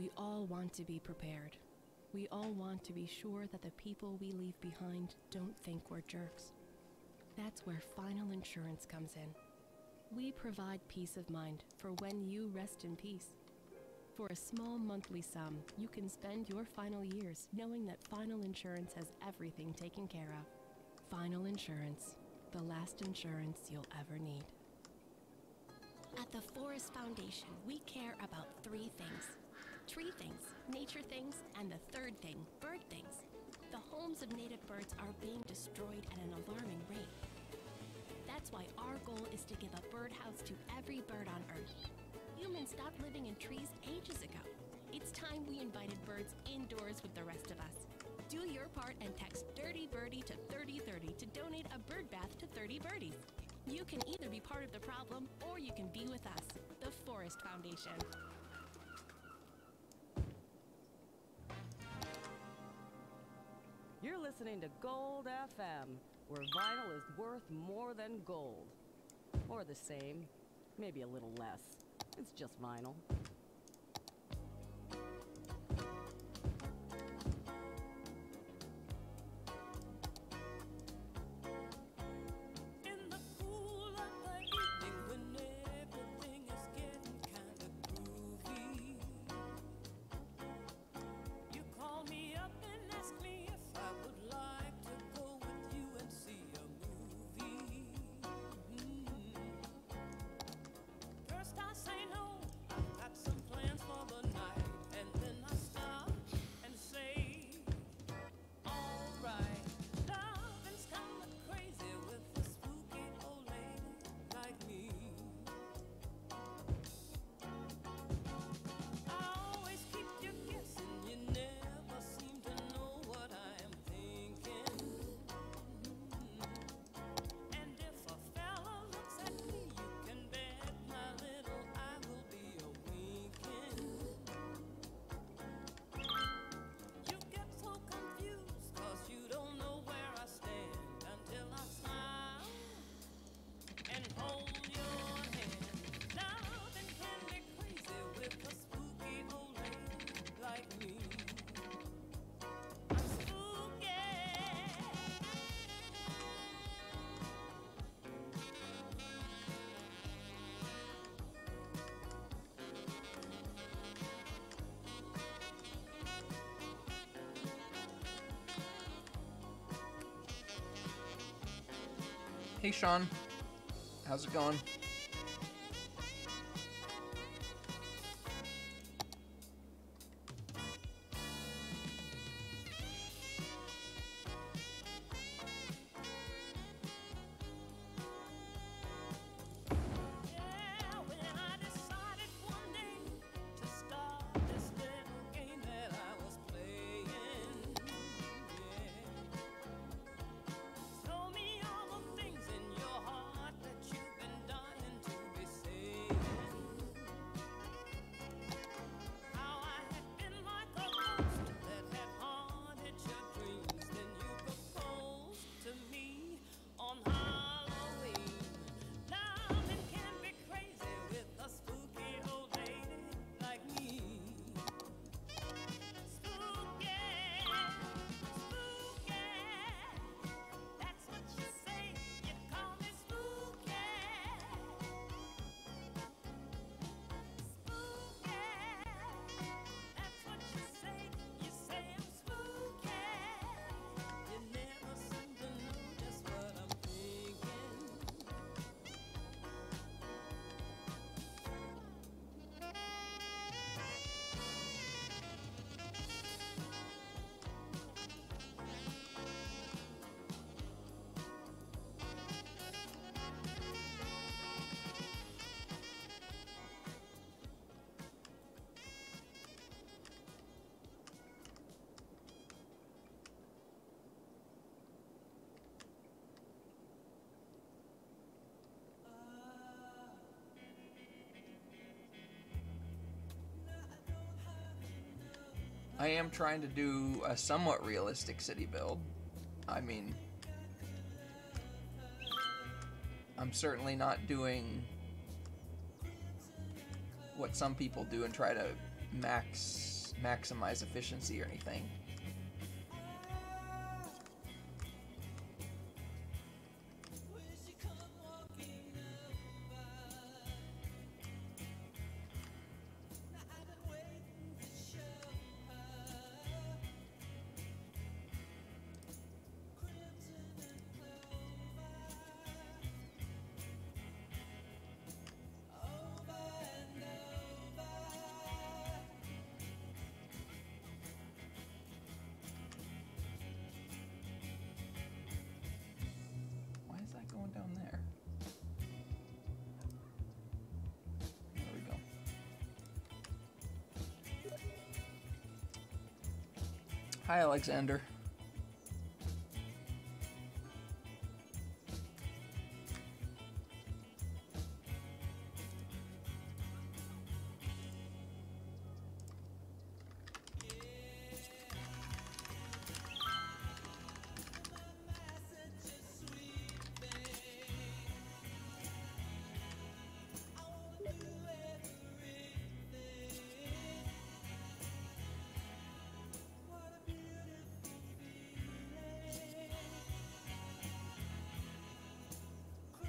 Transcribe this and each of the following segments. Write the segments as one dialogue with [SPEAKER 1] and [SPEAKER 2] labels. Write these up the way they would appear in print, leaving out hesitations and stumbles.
[SPEAKER 1] We all want to be prepared. We all want to be sure that the people we leave behind don't think we're jerks. That's where Final Insurance comes in. We provide peace of mind for when you rest in peace. For a small monthly sum, you can spend your final years knowing that Final Insurance has everything taken care of. Final Insurance, the last insurance you'll ever need.
[SPEAKER 2] At the Forest Foundation, we care about 3 things. Tree things, nature things, and the third thing, bird things. The homes of native birds are being destroyed at an alarming rate. That's why our goal is to give a birdhouse to every bird on Earth. Humans stopped living in trees ages ago. It's time we invited birds indoors with the rest of us. Do your part and text Dirty Birdie to 3030 to donate a bird bath to 30 birdies. You can either be part of the problem or you can be with us, the Forest Foundation.
[SPEAKER 3] You're listening to Gold FM, where vinyl is worth more than gold. Or the same, maybe a little less. It's just vinyl.
[SPEAKER 4] Hey Sean, how's it going? I am trying to do a somewhat realistic city build. I mean, I'm certainly not doing what some people do and try to max maximize efficiency or anything. Going down there. There we go. Hi, Alexander.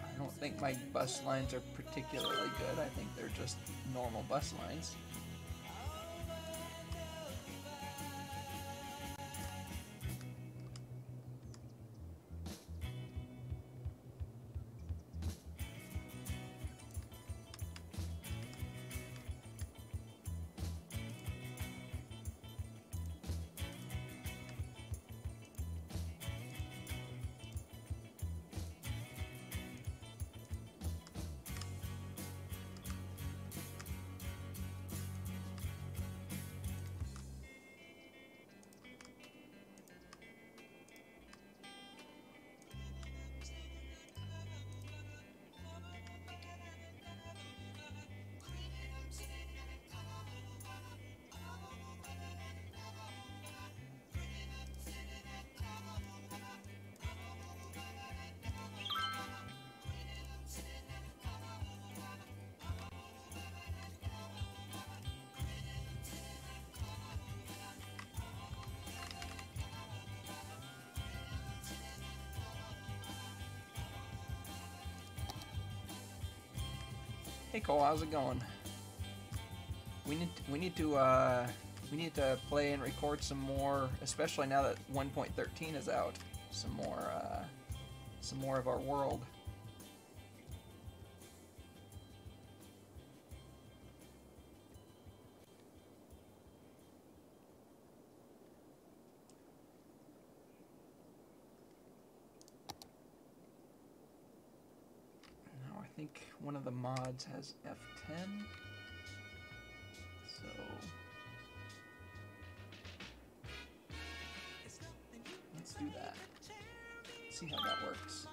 [SPEAKER 4] I don't think my bus lines are particularly good. I think they're just normal bus lines. Hey Cole, how's it going? We need to play and record some more, especially now that 1.13 is out. Some more of our world. Now I think one of the mods has F10. So let's do that. See how that works.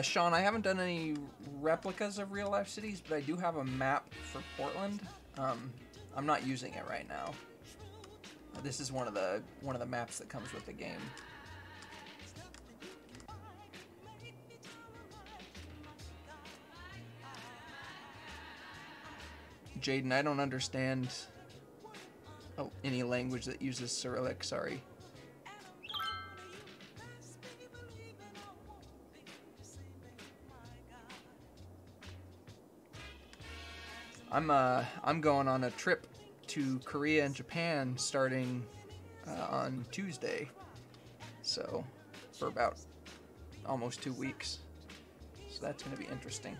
[SPEAKER 4] Sean, I haven't done any replicas of real life cities, but I do have a map for Portland. I'm not using it right now. This is one of the maps that comes with the game. Jaden, I don't understand any language that uses Cyrillic, sorry. I'm going on a trip to Korea and Japan starting on Tuesday, so for about almost 2 weeks. So that's going to be interesting.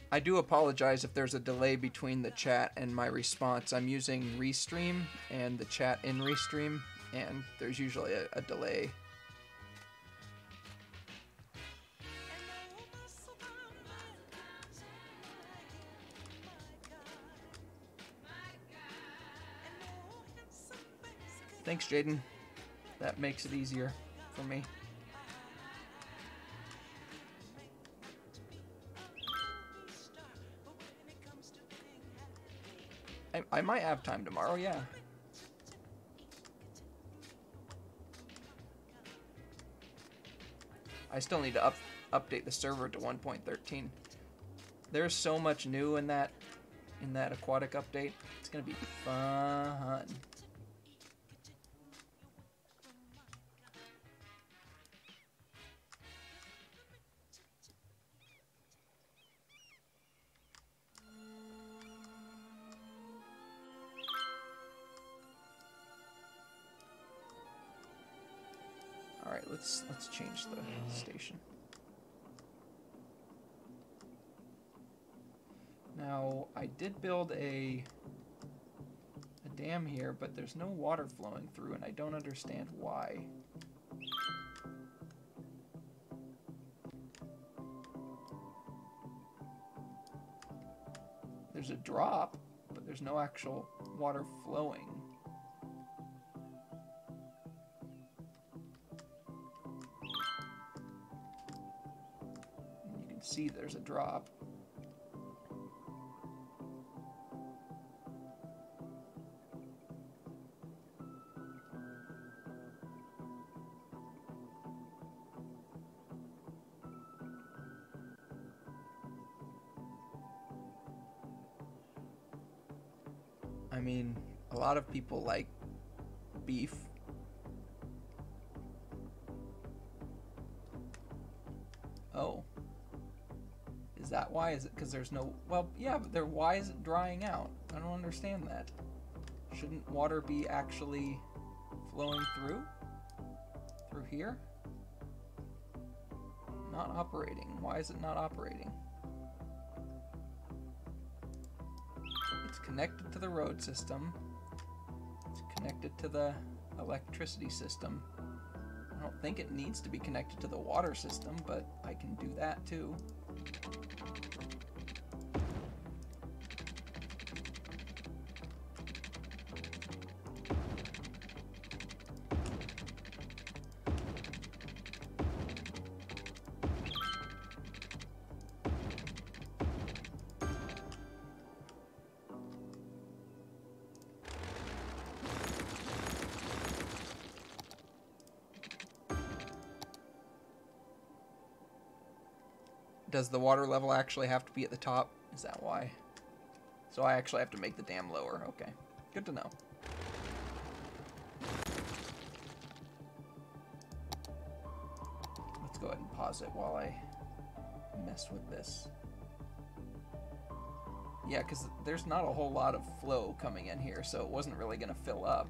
[SPEAKER 4] I do apologize if there's a delay between the chat and my response. I'm using Restream and the chat in Restream, and there's usually a delay. Thanks, Jaden. That makes it easier for me. I might have time tomorrow, yeah. I still need to update the server to 1.13. There's so much new in that aquatic update. It's gonna be fun. All right, let's change the station. Now, I did build a dam here, but there's no water flowing through, and I don't understand why. There's a drop, but there's no actual water flowing. And you can see there's a drop. I mean, a lot of people like beef. Oh. Is that why? Is it because there's no... Well, yeah, but why is it drying out? I don't understand that. Shouldn't water be actually flowing through? Through here? Not operating. Why is it not operating? It's connected to the road system. It's connected to the electricity system. I don't think it needs to be connected to the water system, but I can do that too. Does the water level actually have to be at the top? Is that why? So I actually have to make the dam lower. Okay. Good to know. Let's go ahead and pause it while I mess with this. Yeah, because there's not a whole lot of flow coming in here, so it wasn't really going to fill up.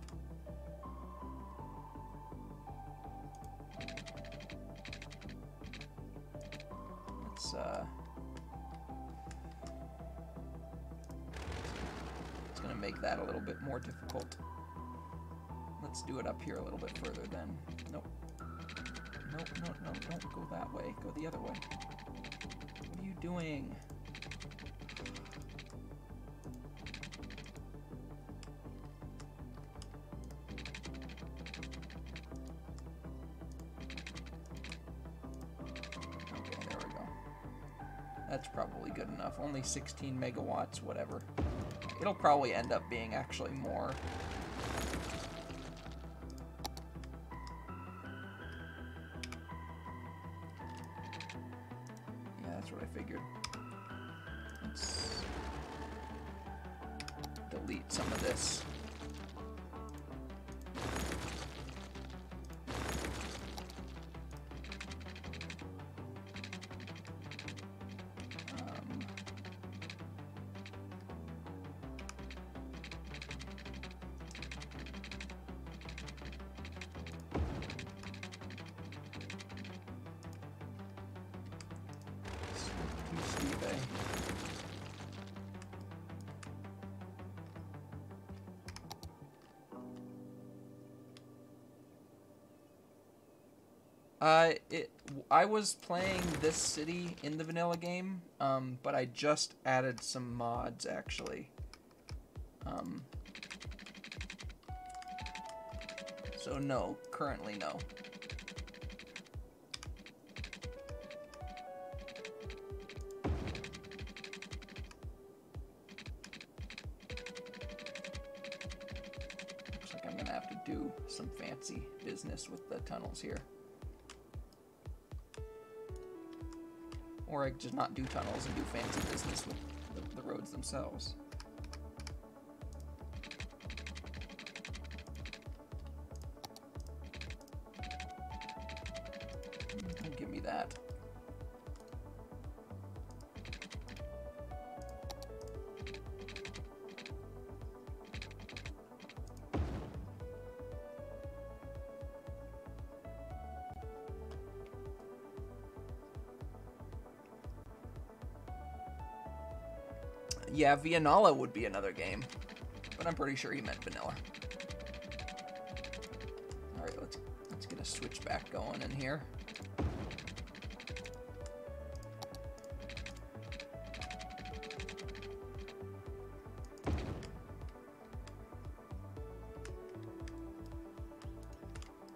[SPEAKER 4] It's going to make that a little bit more difficult. Let's do it up here a little bit further then. Nope. Nope, no, no, don't go that way. Go the other way. What are you doing? That's probably good enough. Only 16 megawatts, whatever. It'll probably end up being actually more. Yeah, that's what I figured. Let's delete some of this. Too steep, eh? I was playing this city in the vanilla game, but I just added some mods actually. So no, currently no. Looks like I'm gonna have to do some fancy business with the tunnels here. Or I could just not do tunnels and do fancy business with the roads themselves. Don't give me that. Yeah, Vianala would be another game, but I'm pretty sure he meant vanilla. All right, let's get a switchback going in here.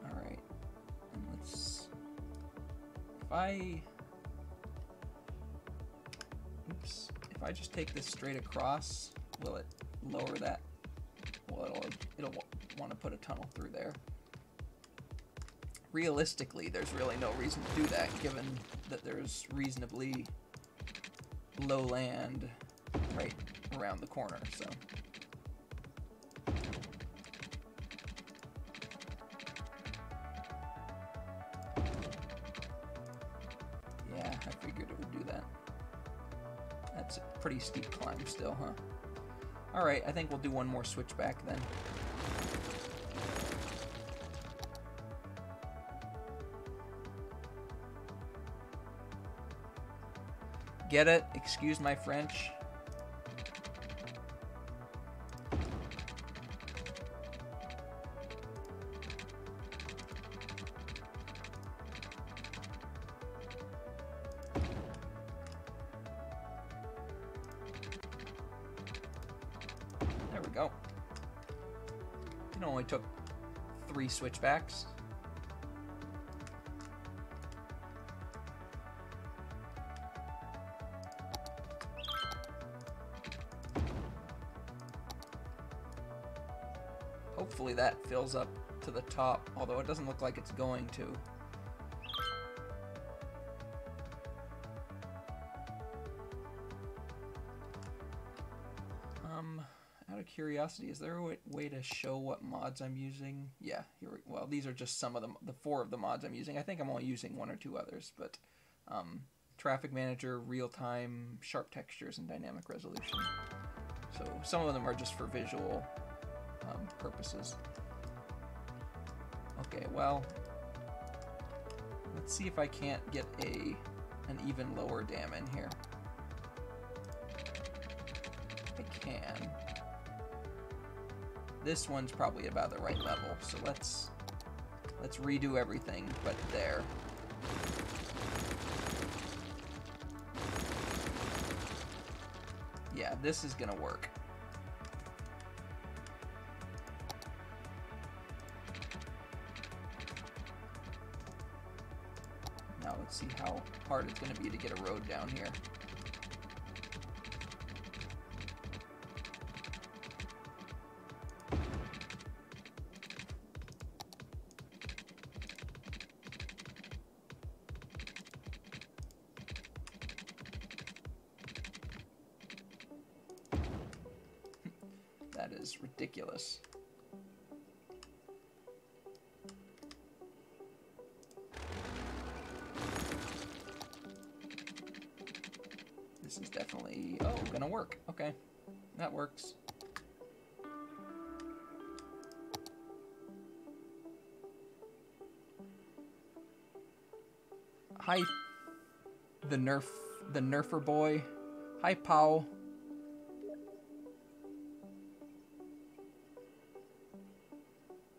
[SPEAKER 4] All right, and let's if I just take this straight across, will it lower that? Well, it'll want to put a tunnel through there. Realistically, there's really no reason to do that, given that there's reasonably low land right around the corner, so. Yeah, I figured it would do that. That's a pretty steep climb still, huh? Alright, I think we'll do one more switchback then. Get it? Excuse my French. There we go. It only took 3 switchbacks. Hopefully that fills up to the top, although it doesn't look like it's going to. Out of curiosity, is there a way to show what mods I'm using? Yeah, well, these are just some of them, the 4 of the mods I'm using. I think I'm only using 1 or 2 others, but Traffic Manager, Real-Time, Sharp Textures, and Dynamic Resolution. So some of them are just for visual purposes. Okay, well, let's see if I can't get an even lower dam in here. I can. This one's probably about the right level, so let's redo everything but there. Yeah, this is gonna work. Now let's see how hard it's gonna be to get a road down here. That is ridiculous. This is definitely, gonna work. Okay, that works. Hi, the nerfer boy. Hi, Pow.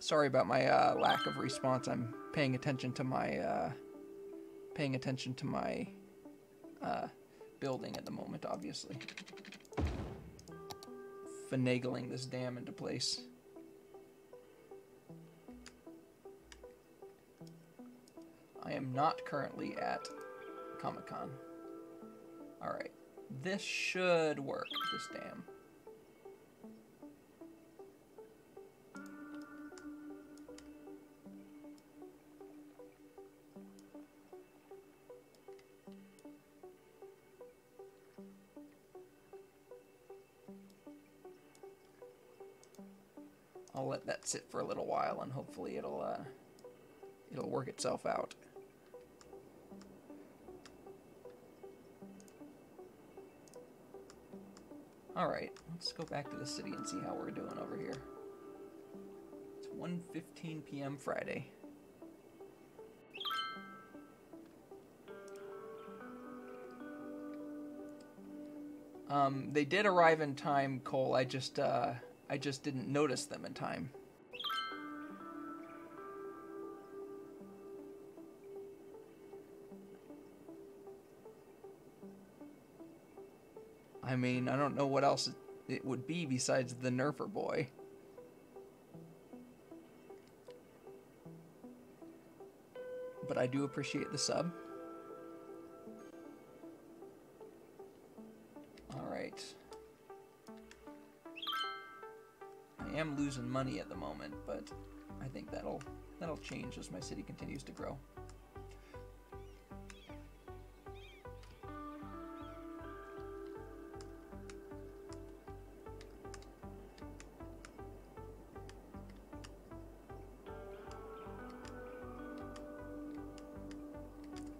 [SPEAKER 4] Sorry about my lack of response. I'm paying attention to my building at the moment, obviously. Finagling this dam into place. I am not currently at Comic-Con. Alright. This should work, this dam. I'll let that sit for a little while and hopefully it'll work itself out. Alright, let's go back to the city and see how we're doing over here. It's 1:15 p.m. Friday. They did arrive in time, Cole. I just didn't notice them in time. I mean, I don't know what else it would be besides the Nerfer boy. But I do appreciate the sub. Alright. I am losing money at the moment, but I think that'll change as my city continues to grow.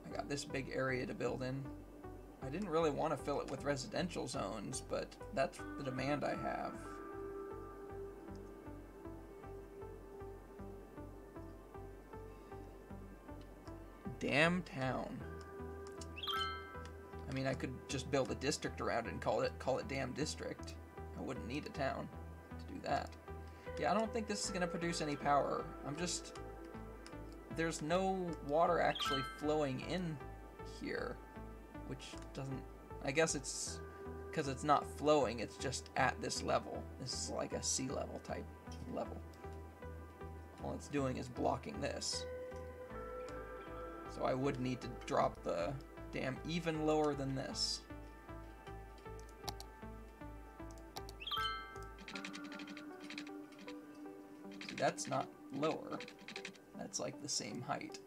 [SPEAKER 4] I got this big area to build in. I didn't really want to fill it with residential zones, but that's the demand I have. Damn town. I mean, I could just build a district around it and call it Damn District. I wouldn't need a town to do that. Yeah, I don't think this is going to produce any power. There's no water actually flowing in here, which doesn't... I guess it's because it's not flowing, it's just at this level. This is like a sea level type level. All it's doing is blocking this. So I would need to drop the dam even lower than this. See, that's not lower. That's like the same height.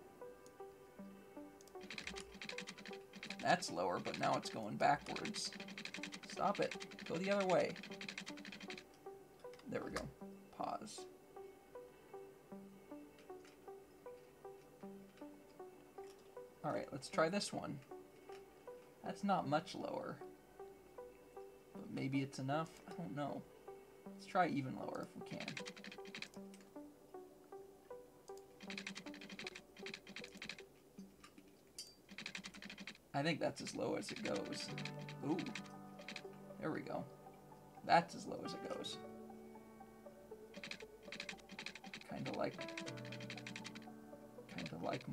[SPEAKER 4] That's lower, but now it's going backwards. Stop it. Go the other way. There we go. Pause. Alright, let's try this one. That's not much lower. But maybe it's enough? I don't know. Let's try even lower if we can. I think that's as low as it goes. Ooh. There we go. That's as low as it goes. Kind of like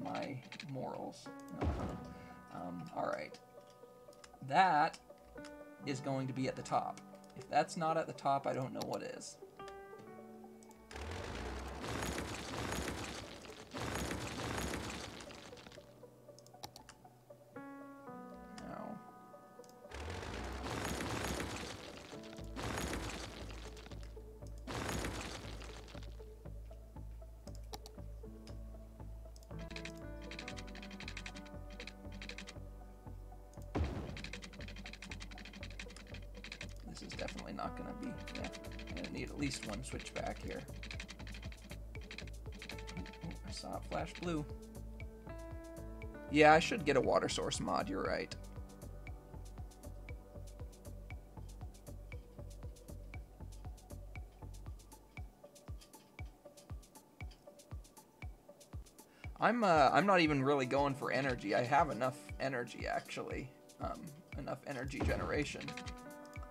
[SPEAKER 4] my morals. Alright. That is going to be at the top. If that's not at the top, I don't know what is. No. This is definitely not going to be... Yeah, I'm going to need at least one switch back here. Ooh, I saw it flash blue. Yeah, I should get a water source mod, you're right. I'm not even really going for energy. I have enough energy, actually. Enough energy generation.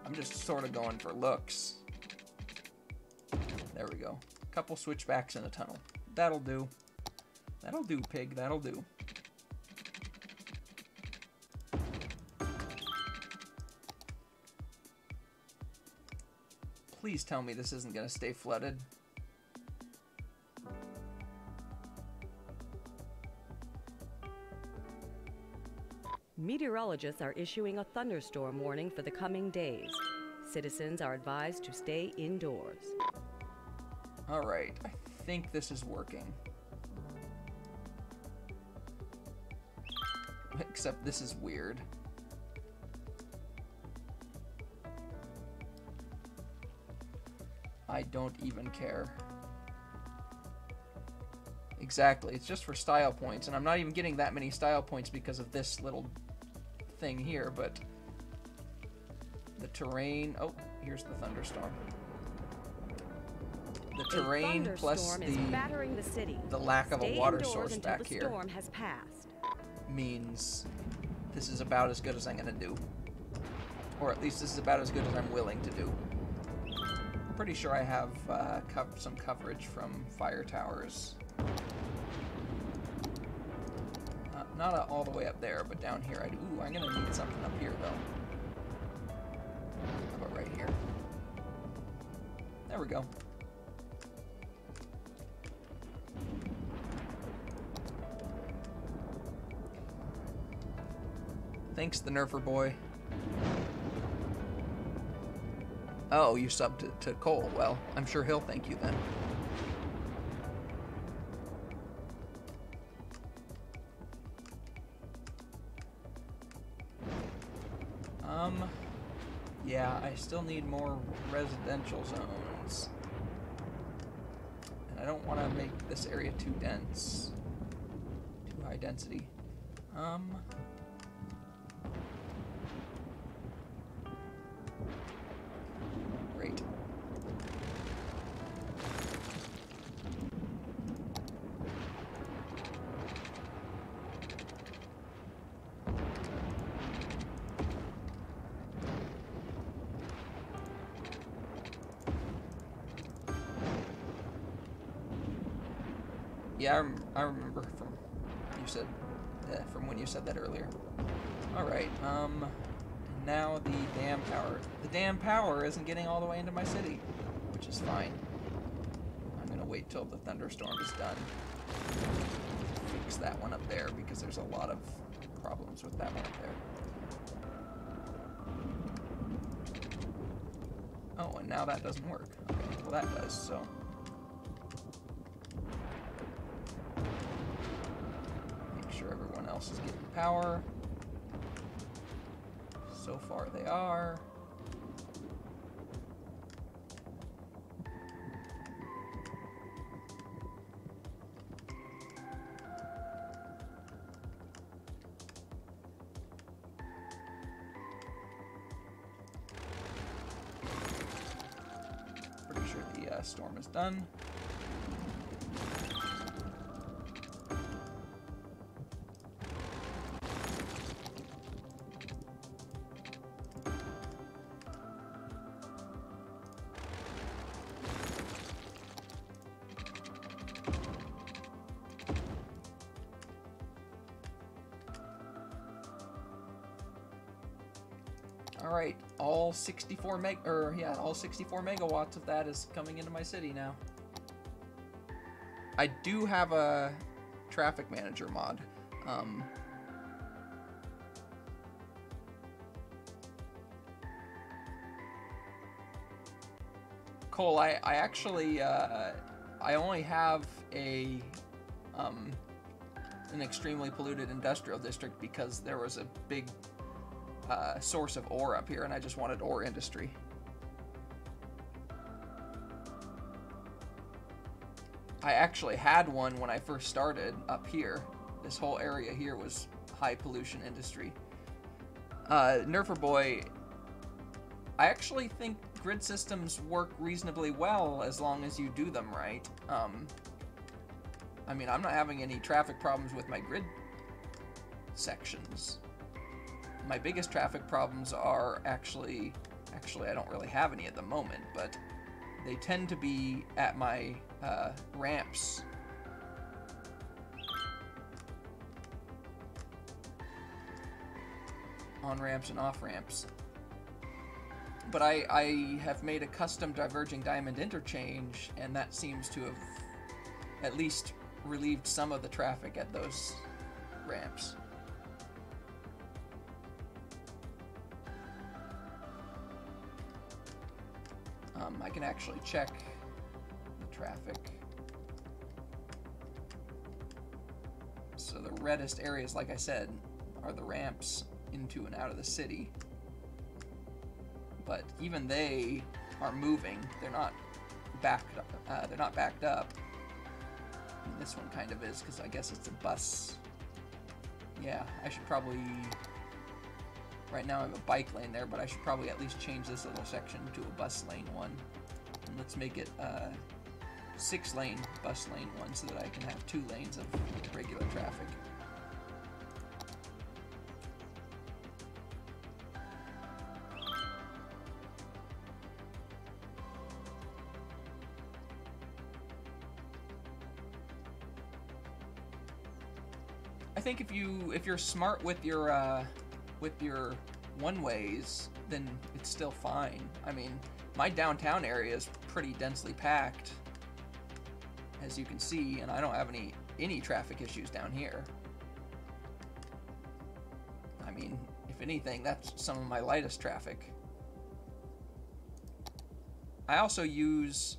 [SPEAKER 4] I'm just sort of going for looks. There we go. Couple switchbacks in a tunnel. That'll do. That'll do, pig. That'll do. Please tell me this isn't going to stay flooded.
[SPEAKER 3] Meteorologists are issuing a thunderstorm warning for the coming days. Citizens are advised to stay indoors.
[SPEAKER 4] Alright, I think this is working. Except this is weird. I don't even care. Exactly, it's just for style points, and I'm not even getting that many style points because of this little thing here, but the terrain... Oh, here's the thunderstorm. The terrain plus the lack of a water source back here
[SPEAKER 3] storm has passed.
[SPEAKER 4] means this is about as good as I'm gonna do. Or at least this is about as good as I'm willing to do. I'm pretty sure I have some coverage from fire towers. Not all the way up there, but down here I do. Ooh, I'm gonna need something up here though. How about right here? There we go. Thanks, the Nerfer boy. Oh, you subbed to Cole. Well, I'm sure he'll thank you then. Yeah, I still need more residential zones. And I don't want to make this area too dense. Too high density. Great. Yeah, I remember from when you said that earlier. All right. Now the dam power. The dam power isn't getting all the way into my city, which is fine. I'm gonna wait till the thunderstorm is done. Fix that one up there because there's a lot of problems with that one up there. Oh, and now that doesn't work. Okay, well that does, so. Make sure everyone else is getting power. So far they are. Pretty sure the storm is done. Alright, all 64 megawatts of that is coming into my city now. I do have a traffic manager mod. Cole, I actually, I only have an extremely polluted industrial district because there was a big source of ore up here, and I just wanted ore industry. I actually had one when I first started up here. This whole area here was high pollution industry. Nerfer Boy, I actually think grid systems work reasonably well as long as you do them right. I mean, I'm not having any traffic problems with my grid sections. My biggest traffic problems are actually I don't really have any at the moment, but they tend to be at my ramps. On ramps and off ramps. But I have made a custom diverging diamond interchange, and that seems to have at least relieved some of the traffic at those ramps. I can actually check the traffic. So the reddest areas, like I said, are the ramps into and out of the city. But even they are moving. They're not backed up. They're not backed up. And this one kind of is, because I guess it's a bus. Yeah, I should probably... Right now I have a bike lane there, but I should probably at least change this little section to a bus lane one. And let's make it 6-lane bus lane one so that I can have 2 lanes of regular traffic. I think if you're smart with your one-ways, then it's still fine. I mean, my downtown area is pretty densely packed, as you can see, and I don't have any traffic issues down here. I mean, if anything, that's some of my lightest traffic. I also use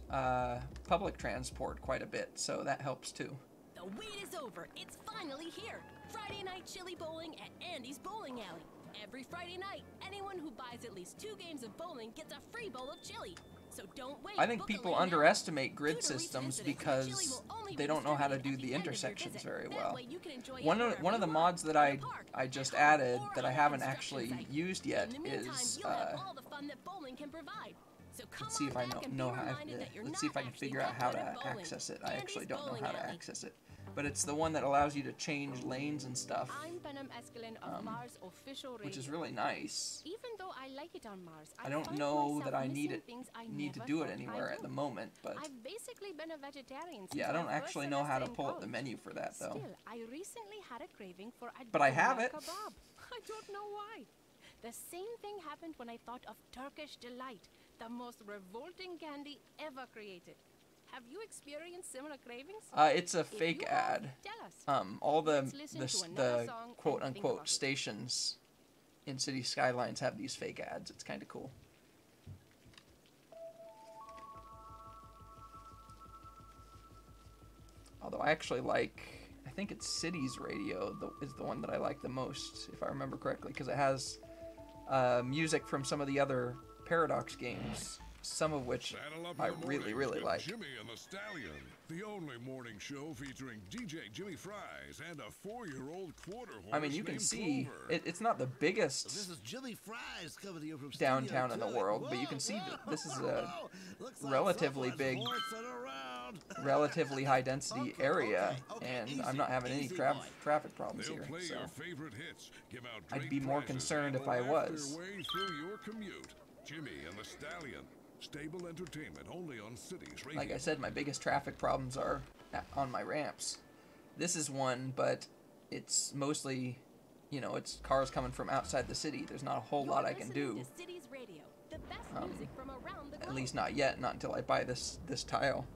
[SPEAKER 4] public transport quite a bit, so that helps too.
[SPEAKER 2] The wait is over. It's finally here. Friday night chili bowling at Andy's Bowling Alley. Every Friday night, anyone who buys at least 2 games of bowling gets a free bowl of chili. So don't wait.
[SPEAKER 4] I think people underestimate grid systems because they don't know how to do the intersections very well. One of the mods that I just added that I haven't actually used yet is let's see if I know how. Let's see if I can figure out how to access it. I actually don't know how to access it. But it's the one that allows you to change lanes and stuff, which is really nice.
[SPEAKER 2] Even though I like it on Mars,
[SPEAKER 4] I don't know that I need to do it anywhere at the moment, but
[SPEAKER 2] I've basically been a vegetarian since
[SPEAKER 4] yeah, I don't
[SPEAKER 2] my
[SPEAKER 4] actually
[SPEAKER 2] first
[SPEAKER 4] know how to
[SPEAKER 2] semester in
[SPEAKER 4] pull up the
[SPEAKER 2] college.
[SPEAKER 4] menu for that though.
[SPEAKER 2] Still, I recently had a craving for a
[SPEAKER 4] But I have
[SPEAKER 2] doner
[SPEAKER 4] it.
[SPEAKER 2] kebab. I don't know why. The same thing happened when I thought of Turkish Delight, the most revolting candy ever created. Have you experienced similar cravings?
[SPEAKER 4] It's a fake ad.
[SPEAKER 2] Tell us.
[SPEAKER 4] All the
[SPEAKER 2] Let's listen to another song and
[SPEAKER 4] quote
[SPEAKER 2] think
[SPEAKER 4] unquote
[SPEAKER 2] about it.
[SPEAKER 4] stations in City Skylines have these fake ads. It's kind of cool. Although I actually like, I think it's Cities Radio is the one that I like the most, if I remember correctly, because it has music from some of the other Paradox games, some of which I really, really like.
[SPEAKER 5] Jimmy and the Stallion, the only morning show featuring DJ Jimmy Fries and a 4-year-old quarter horse.
[SPEAKER 4] I mean, you can
[SPEAKER 5] named
[SPEAKER 4] see
[SPEAKER 5] Clover.
[SPEAKER 4] it's not the biggest
[SPEAKER 6] This is Jimmy Fries coming to you from
[SPEAKER 4] downtown in
[SPEAKER 6] Studio
[SPEAKER 4] the
[SPEAKER 6] 2.
[SPEAKER 4] world, but you can see that this is a relatively big, relatively high density area, and I'm not having any traffic problems
[SPEAKER 5] They'll
[SPEAKER 4] here.
[SPEAKER 5] play
[SPEAKER 4] So
[SPEAKER 5] your favorite hits, give out
[SPEAKER 4] I'd
[SPEAKER 5] great
[SPEAKER 4] be more
[SPEAKER 5] prizes,
[SPEAKER 4] concerned
[SPEAKER 5] and
[SPEAKER 4] if I
[SPEAKER 5] laugh
[SPEAKER 4] was.
[SPEAKER 5] their way through your commute. Jimmy and the Stallion, stable entertainment only on Cities Radio.
[SPEAKER 4] like I said, my biggest traffic problems are on my ramps. This is one, but it's mostly, you know, it's cars coming from outside the city. There's not a whole lot I can do.
[SPEAKER 2] To Cities Radio, the best music from around the
[SPEAKER 4] At
[SPEAKER 2] globe.
[SPEAKER 4] least not yet, not until I buy this tile.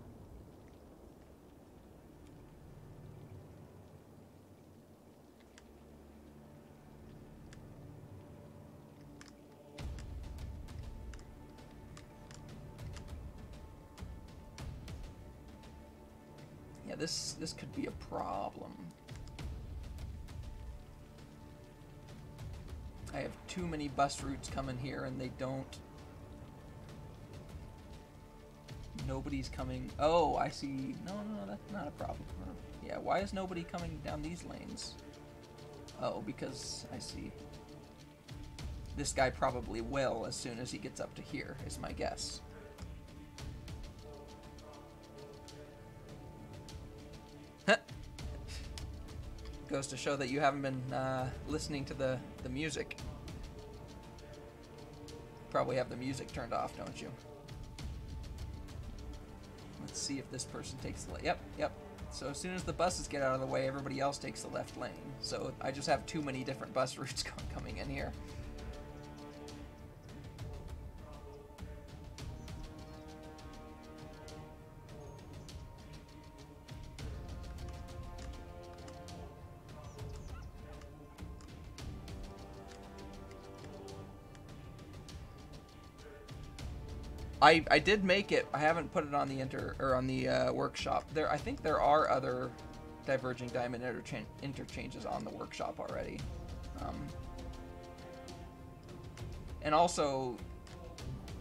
[SPEAKER 4] Yeah, this could be a problem. I have too many bus routes coming here and they don't... Nobody's coming... Oh, I see. No, that's not a problem. Yeah, why is nobody coming down these lanes? Oh, because I see. This guy probably will as soon as he gets up to here, is my guess. Goes to show that you haven't been listening to the music. Probably have the music turned off, don't you? Let's see if this person takes the... Yep, yep. So as soon as the buses get out of the way, everybody else takes the left lane. So I just have too many different bus routes coming in here. I did make it. I haven't put it on the workshop. I think there are other diverging diamond interchanges on the workshop already. And also,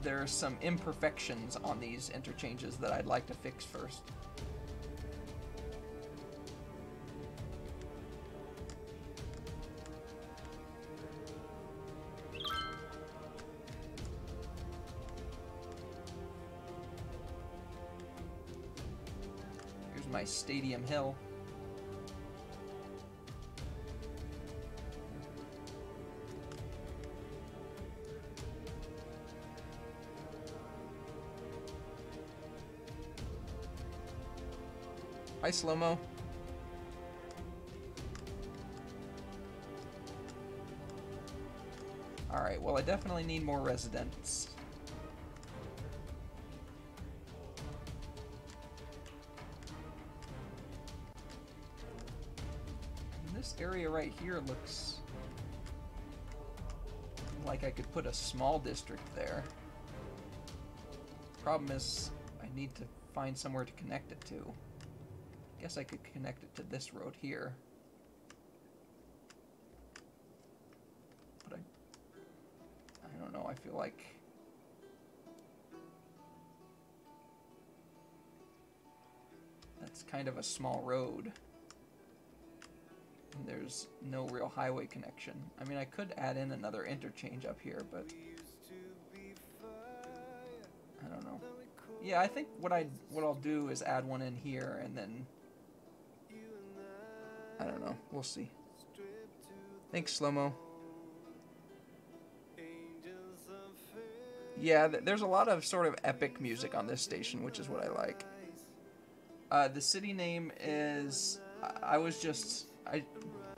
[SPEAKER 4] there's some imperfections on these interchanges that I'd like to fix first. My Stadium Hill. Hi, Slow-Mo. Alright, well, I definitely need more residents. This area right here looks like I could put a small district there. Problem is, I need to find somewhere to connect it to. Guess I could connect it to this road here. But I don't know, I feel like that's kind of a small road. And there's no real highway connection. I mean, I could add in another interchange up here, but I don't know. Yeah, I think what I'll do is add one in here, and then I don't know. We'll see. Thanks, Slow-Mo. Yeah, there's a lot of sort of epic music on this station, which is what I like. The city name is...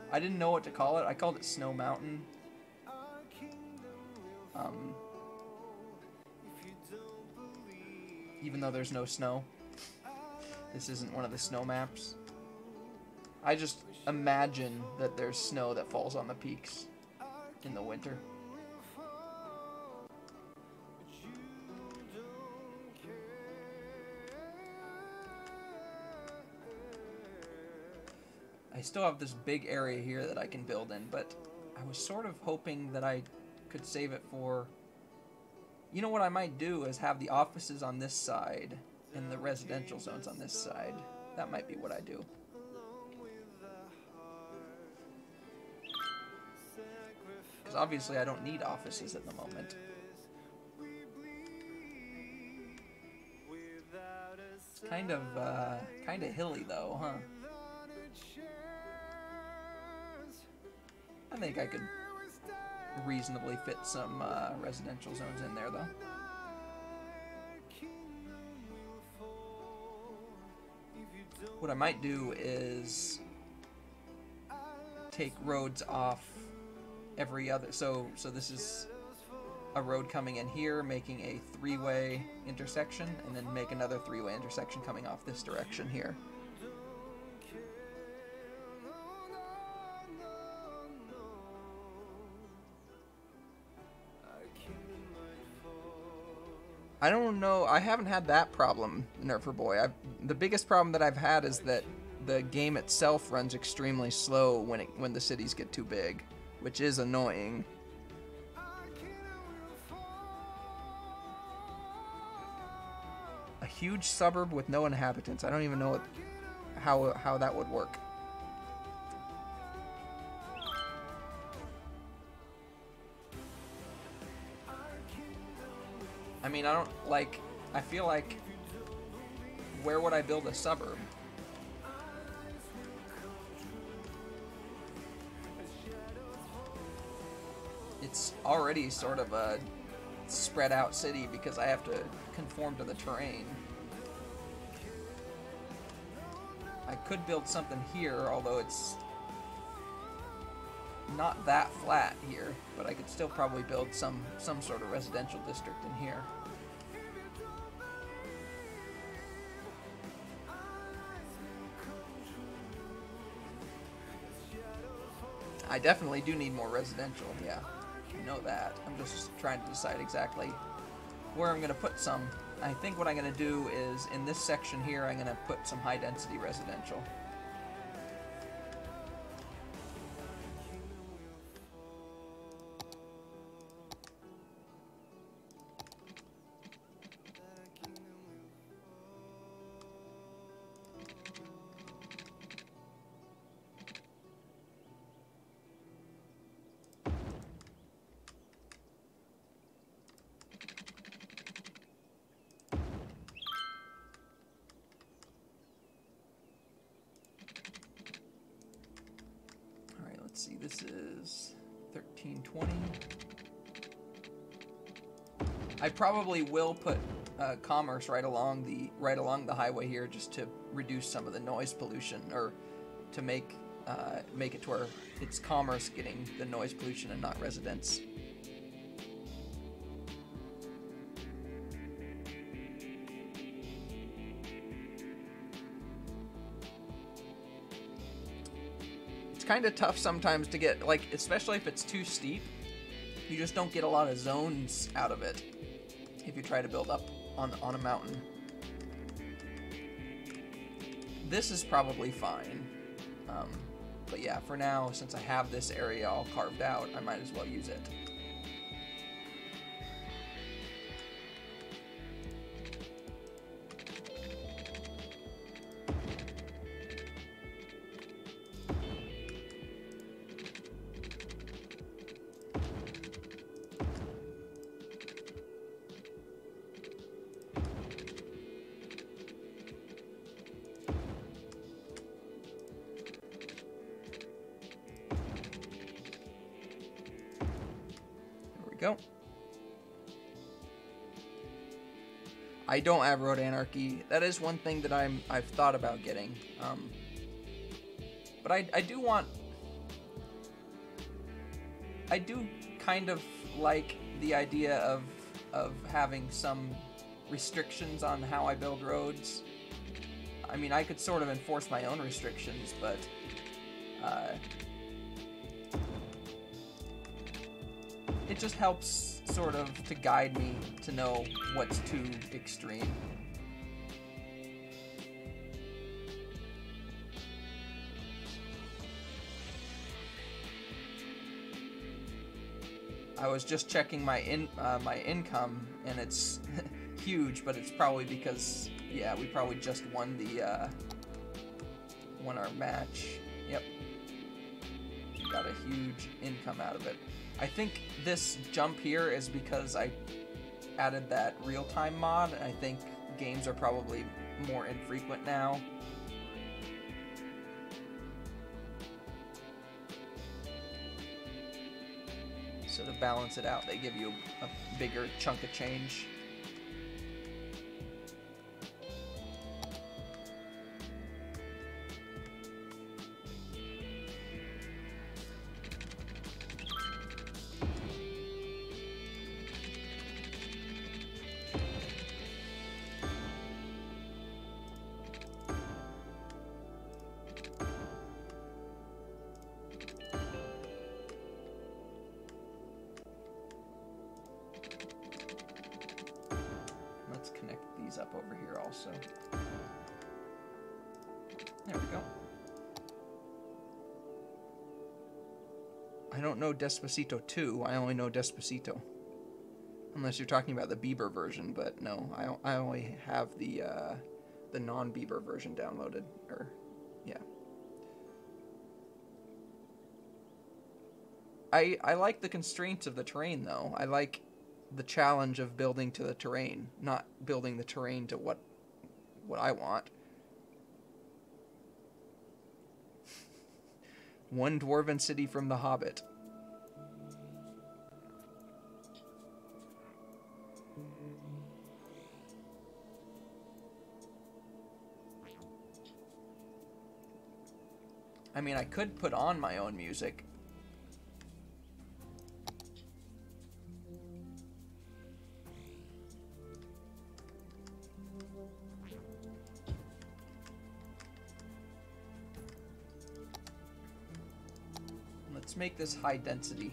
[SPEAKER 4] I didn't know what to call it. I called it Snow Mountain. Even though there's no snow. This isn't one of the snow maps. I just imagine that there's snow that falls on the peaks in the winter. I still have this big area here that I can build in, but I was sort of hoping that I could save it for... You know what I might do is have the offices on this side and the residential zones on this side. That might be what I do. Because obviously I don't need offices at the moment. It's kind of hilly though, huh? I think I could reasonably fit some residential zones in there, though. What I might do is take roads off every other... So this is a road coming in here, making a three-way intersection, and then make another three-way intersection coming off this direction here. I don't know. I haven't had that problem, Nerfer Boy. The biggest problem that I've had is that the game itself runs extremely slow when the cities get too big, which is annoying. A huge suburb with no inhabitants. I don't even know how that would work. I mean, I feel like, where would I build a suburb? It's already sort of a spread out city because I have to conform to the terrain. I could build something here, although it's not that flat here, but I could still probably build some sort of residential district in here. I definitely do need more residential, yeah. I know that. I'm just trying to decide exactly where I'm going to put some. I think what I'm going to do is, in this section here, I'm going to put some high-density residential. See, this is 1320. I probably will put commerce right along the highway here, just to reduce some of the noise pollution, or to make it to where it's commerce getting the noise pollution and not residents. Kind of tough sometimes to get, like, especially if it's too steep, you just don't get a lot of zones out of it if you try to build up on a mountain. This is probably fine, but yeah, for now, since I have this area all carved out, I might as well use it. Go. I don't have road anarchy. That is one thing that I've thought about getting. But I do want. I do kind of like the idea of having some restrictions on how I build roads. I mean, I could sort of enforce my own restrictions, but it just helps sort of to guide me to know what's too extreme. I was just checking my income, and it's huge, but it's probably because, yeah, we probably just won our match. Yep. Got a huge income out of it. I think this jump here is because I added that real-time mod, and I think games are probably more infrequent now. So to balance it out, they give you a bigger chunk of change. Up over here also. There we go. I don't know Despacito 2. I only know Despacito. Unless you're talking about the Bieber version, but no, I only have the non-Bieber version downloaded. Or yeah. I like the constraints of the terrain though. I like the challenge of building to the terrain, not building the terrain to what I want. One dwarven city from The Hobbit. I mean, I could put on my own music. Let's make this high density.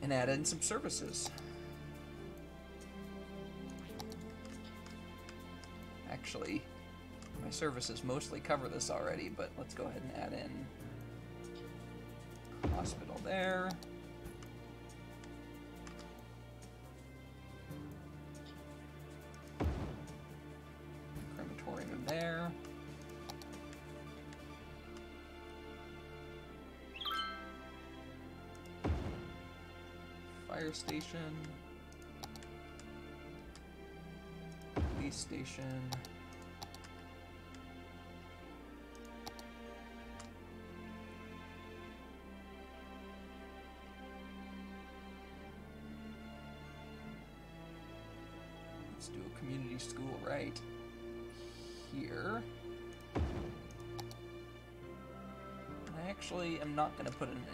[SPEAKER 4] And add in some services. Actually, my services mostly cover this already, but let's go ahead and add in hospital there. Crematorium there. Fire station, police station, let's do a community school right here. I actually am not going to put an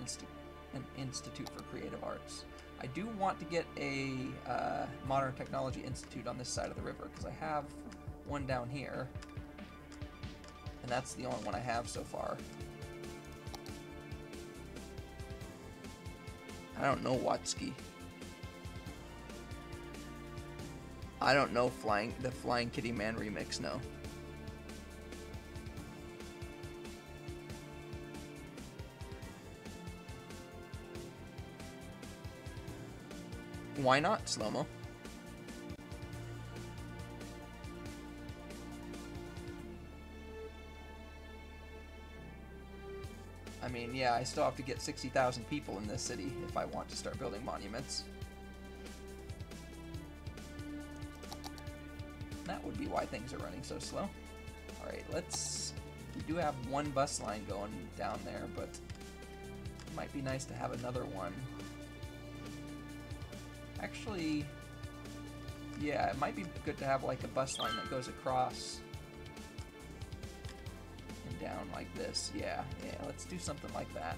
[SPEAKER 4] institute for creative arts. I do want to get a modern technology institute on this side of the river because I have one down here, and that's the only one I have so far. I don't know Watsky. I don't know the Flying Kitty Man remix, no. Why not, Slow-Mo? I mean, yeah, I still have to get 60,000 people in this city if I want to start building monuments. That would be why things are running so slow. Alright, we do have one bus line going down there, but it might be nice to have another one. Actually, yeah, it might be good to have like a bus line that goes across and down like this. Yeah, let's do something like that.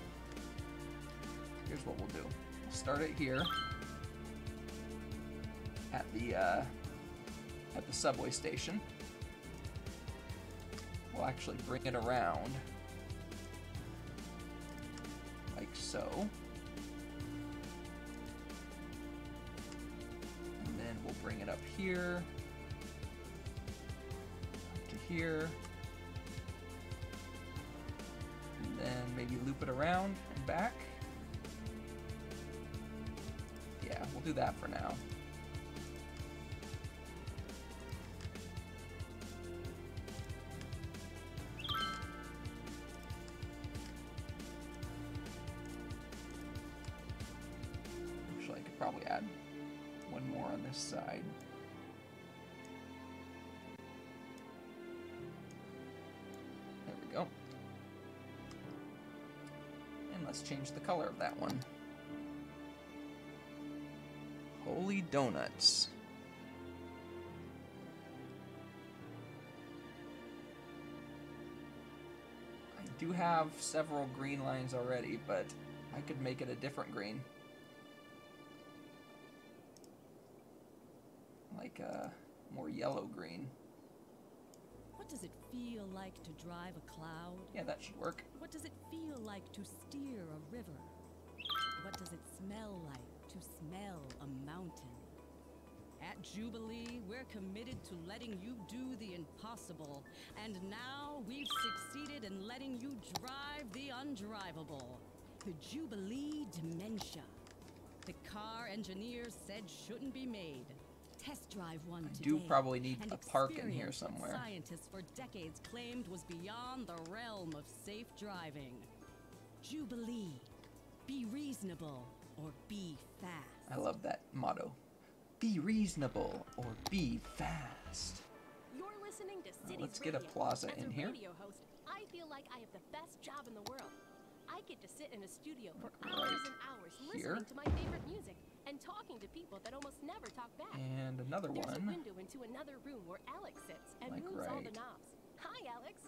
[SPEAKER 4] Here's what we'll do. We'll start it here at the subway station. We'll actually bring it around like so. We'll bring it up here, up to here, and then maybe loop it around and back. Yeah, we'll do that for now. Actually, I could probably add one more on this side. There we go. And let's change the color of that one. Holy Donuts. I do have several green lines already, but I could make it a different green. Like a more yellow-green.
[SPEAKER 3] What does it feel like to drive a cloud?
[SPEAKER 4] Yeah, that should work.
[SPEAKER 3] What does it feel like to steer a river? What does it smell like to smell a mountain? At Jubilee, we're committed to letting you do the impossible. And now we've succeeded in letting you drive the undrivable. The Jubilee Dementia. The car engineers said shouldn't be made. Test drive one today.
[SPEAKER 4] I do probably need
[SPEAKER 3] and
[SPEAKER 4] a park in here
[SPEAKER 3] experience what
[SPEAKER 4] somewhere.
[SPEAKER 3] Scientists for decades claimed was beyond the realm of safe driving. Jubilee. Be reasonable or be fast.
[SPEAKER 4] I love that motto. Be reasonable or be fast.
[SPEAKER 2] You're listening to Cities
[SPEAKER 4] Let's get a
[SPEAKER 2] Radio.
[SPEAKER 4] plaza
[SPEAKER 2] As
[SPEAKER 4] in
[SPEAKER 2] a
[SPEAKER 4] here.
[SPEAKER 2] radio host, I feel like I have the best job in the world. I get to sit in a studio for
[SPEAKER 4] Right
[SPEAKER 2] hours and hours
[SPEAKER 4] here.
[SPEAKER 2] listening to my favorite music and talking to people that almost never talk back.
[SPEAKER 4] And another
[SPEAKER 2] There's a
[SPEAKER 4] one.
[SPEAKER 2] window into another room where Alex sits and
[SPEAKER 4] Like
[SPEAKER 2] moves all the
[SPEAKER 4] right.
[SPEAKER 2] knobs. Hi, Alex.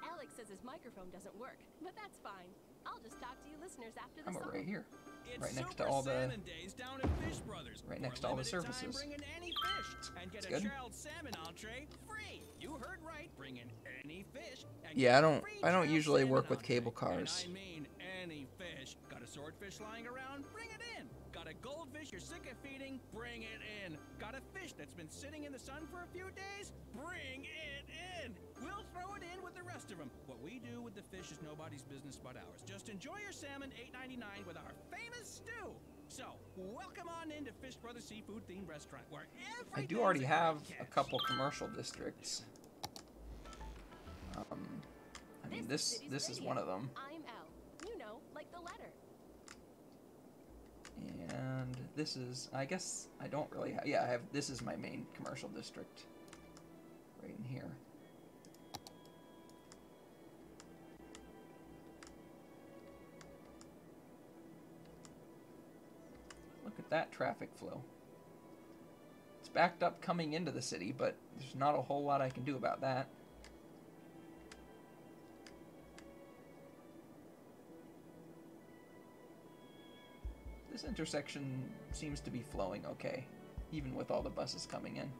[SPEAKER 2] Alex says his microphone doesn't work, but that's fine. I'll just talk to you listeners after the
[SPEAKER 4] I'm
[SPEAKER 2] song.
[SPEAKER 4] over right here.
[SPEAKER 7] It's
[SPEAKER 4] Right next
[SPEAKER 7] Super
[SPEAKER 4] to all the
[SPEAKER 7] Salmon Days down at Fish Brothers.
[SPEAKER 4] right
[SPEAKER 7] For
[SPEAKER 4] next
[SPEAKER 7] a
[SPEAKER 4] to all the
[SPEAKER 7] limited time,
[SPEAKER 4] services.
[SPEAKER 7] bring in any fish and get
[SPEAKER 4] It's
[SPEAKER 7] a
[SPEAKER 4] good.
[SPEAKER 7] shelled salmon entree free. You heard right. Bring in any fish. And
[SPEAKER 4] Yeah,
[SPEAKER 7] get
[SPEAKER 4] I
[SPEAKER 7] a
[SPEAKER 4] don't
[SPEAKER 7] free
[SPEAKER 4] I don't
[SPEAKER 7] shelled
[SPEAKER 4] usually
[SPEAKER 7] salmon
[SPEAKER 4] work with
[SPEAKER 7] entree.
[SPEAKER 4] cable cars.
[SPEAKER 7] And I mean any fish. Got a swordfish lying around? Bring it in. Got a goldfish you're sick of feeding? Bring it in. Got a fish that's been sitting in the sun for a few days? Bring it in. We'll throw it in with the rest of them. What we do with the fish is nobody's business but ours. Just enjoy your salmon, $8.99 with our famous stew. So, welcome on into Fish Brothers Seafood Themed Restaurant, where
[SPEAKER 4] I do
[SPEAKER 7] everything's
[SPEAKER 4] already
[SPEAKER 7] a
[SPEAKER 4] have
[SPEAKER 7] great
[SPEAKER 4] a
[SPEAKER 7] catch.
[SPEAKER 4] couple commercial districts. I mean this is one of them.
[SPEAKER 2] I'm L. You know, like the letter.
[SPEAKER 4] And this is, I guess I don't really have, yeah, I have, this is my main commercial district. Right in here. Look at that traffic flow. It's backed up coming into the city, but there's not a whole lot I can do about that. This intersection seems to be flowing okay, even with all the buses coming in.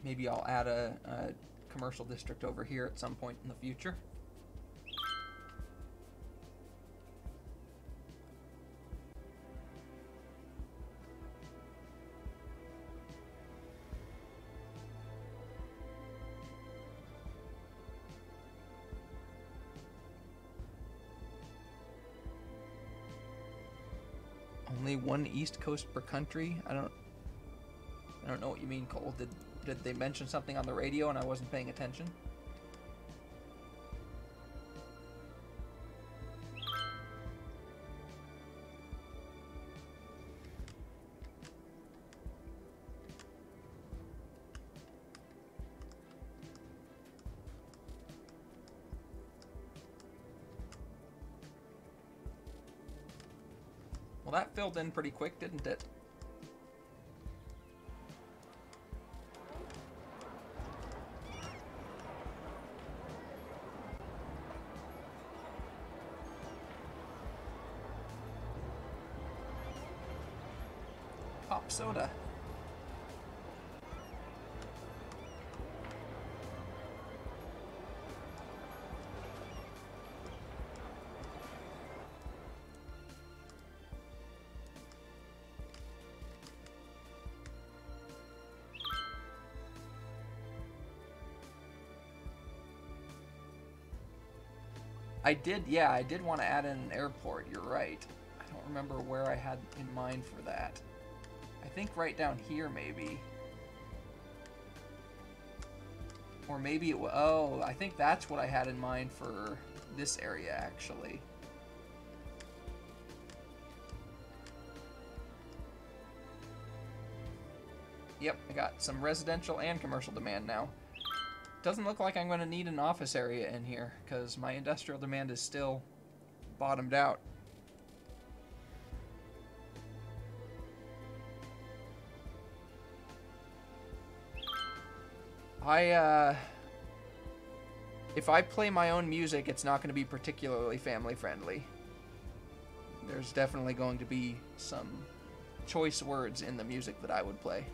[SPEAKER 4] Maybe I'll add a commercial district over here at some point in the future. Only one East Coast per country? I don't know what you mean, Cole. Did they mention something on the radio and I wasn't paying attention? Well, that filled in pretty quick, didn't it? Pop soda. I did want to add in an airport, you're right. I don't remember where I had in mind for that. I think right down here, maybe. Or maybe it was, oh, I think that's what I had in mind for this area, actually. Yep, I got some residential and commercial demand now. Doesn't look like I'm going to need an office area in here, because my industrial demand is still bottomed out. If I play my own music, it's not going to be particularly family friendly. There's definitely going to be some choice words in the music that I would play.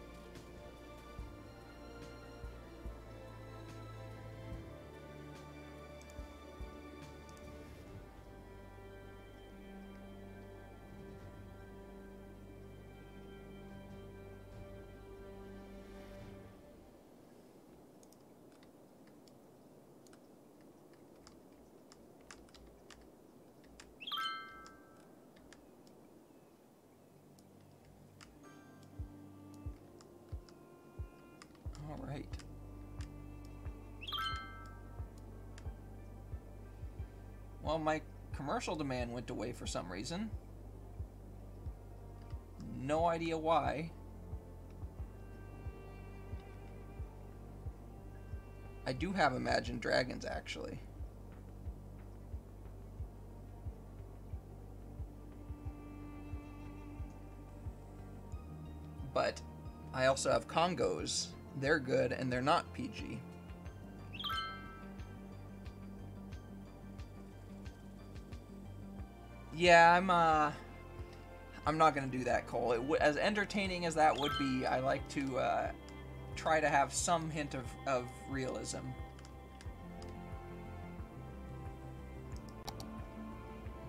[SPEAKER 4] All right. Well, my commercial demand went away for some reason. No idea why. I do have Imagine Dragons, actually. But I also have Congos. They're good, and they're not PG. Yeah, I'm not gonna do that, Cole. As entertaining as that would be, I like to try to have some hint of realism.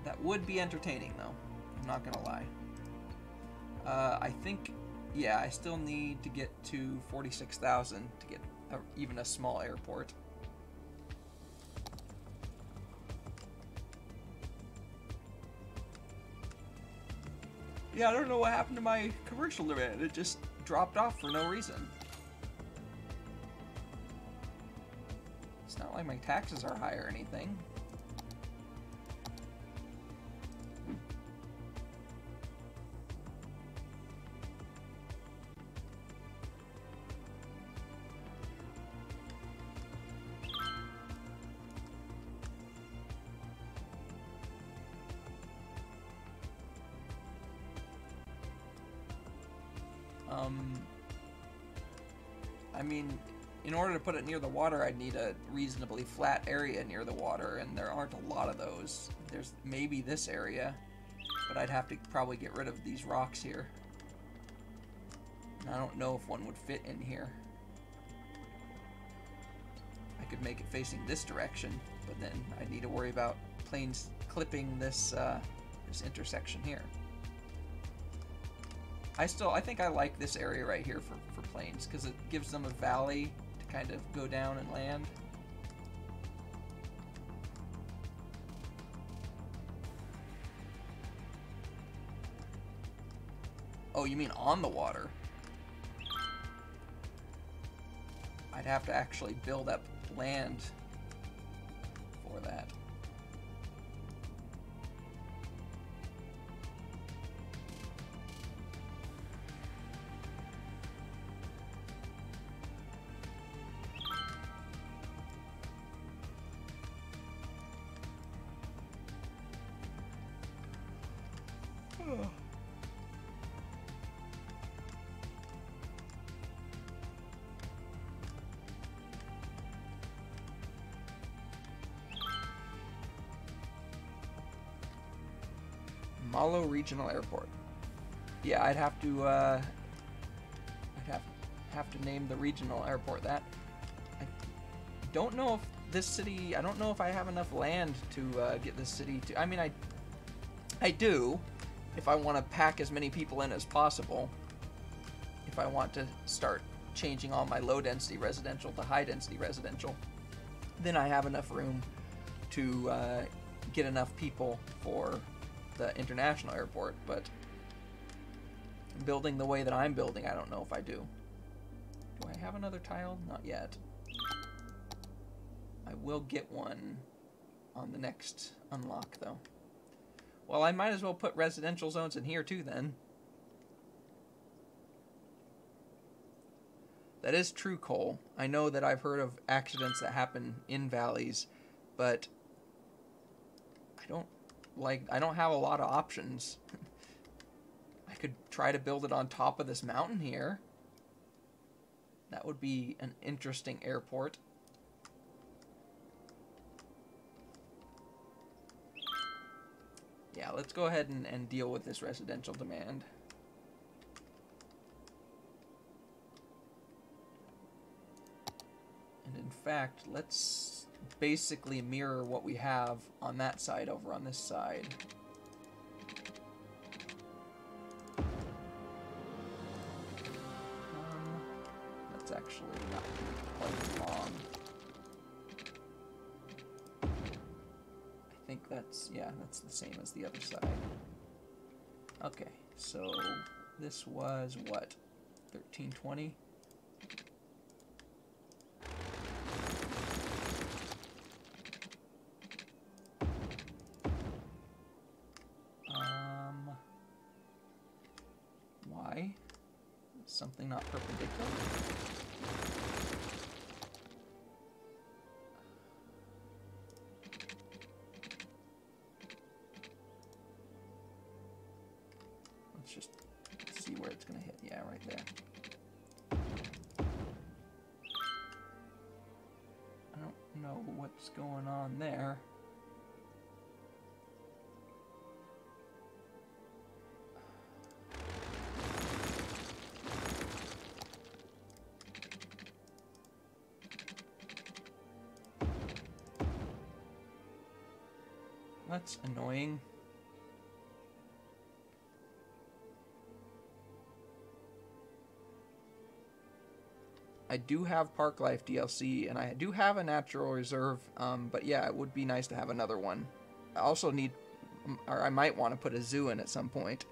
[SPEAKER 4] That would be entertaining, though. I'm not gonna lie. I think, yeah, I still need to get to 46,000 to get even a small airport. Yeah, I don't know what happened to my commercial demand. It just dropped off for no reason. It's not like my taxes are high or anything. I mean, in order to put it near the water, I'd need a reasonably flat area near the water, and there aren't a lot of those. There's maybe this area, but I'd have to probably get rid of these rocks here. And I don't know if one would fit in here. I could make it facing this direction, but then I'd need to worry about planes clipping this this intersection here. I think I like this area right here for planes, because it gives them a valley to kind of go down and land. Oh, you mean on the water? I'd have to actually build up land for that. Malo Regional Airport. Yeah, I'd have to have to name the regional airport that. I don't know if this city, I don't know if I have enough land to get this city to, I mean, I do, if I want to pack as many people in as possible. If I want to start changing all my low density residential to high density residential, then I have enough room to get enough people for the international airport. But building the way that I'm building, I don't know if I do. Do I have another tile? Not yet. I will get one on the next unlock, though. Well, I might as well put residential zones in here too, then. That is true, Cole. I know that I've heard of accidents that happen in valleys, but I don't have a lot of options. I could try to build it on top of this mountain here. That would be an interesting airport. Yeah, let's go ahead and deal with this residential demand. And in fact, let's basically mirror what we have on that side over on this side. That's actually not quite long. I think that's, yeah, that's the same as the other side. Okay, so this was what? 1320? Why? Something not perpendicular? Let's just see where it's gonna hit. Yeah, right there. I don't know what's going on there. That's annoying. I do have Park Life DLC, and I do have a Natural Reserve, but yeah, it would be nice to have another one. I also need, or I might want to put a zoo in at some point.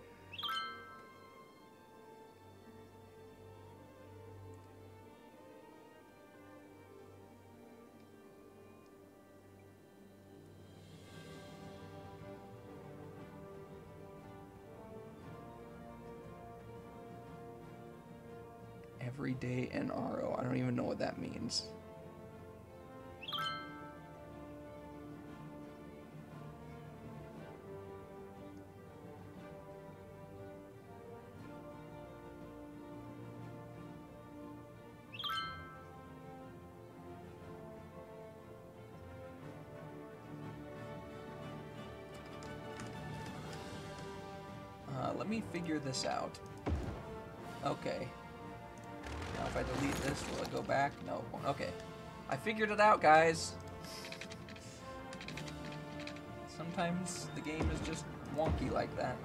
[SPEAKER 4] Everyday NRO. I don't even know what that means. Let me figure this out. Okay. Now if I delete this, will it go back? No, it won't. Okay. I figured it out, guys. Sometimes the game is just wonky like that.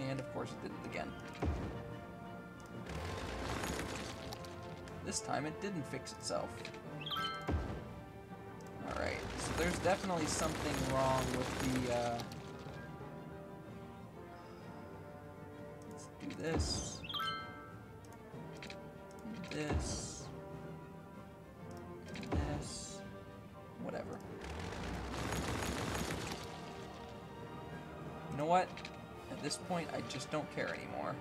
[SPEAKER 4] And of course it did it again. This time it didn't fix itself. Alright, so there's definitely something wrong with the, let's do this. This. This. Whatever. You know what? At this point, I just don't care anymore.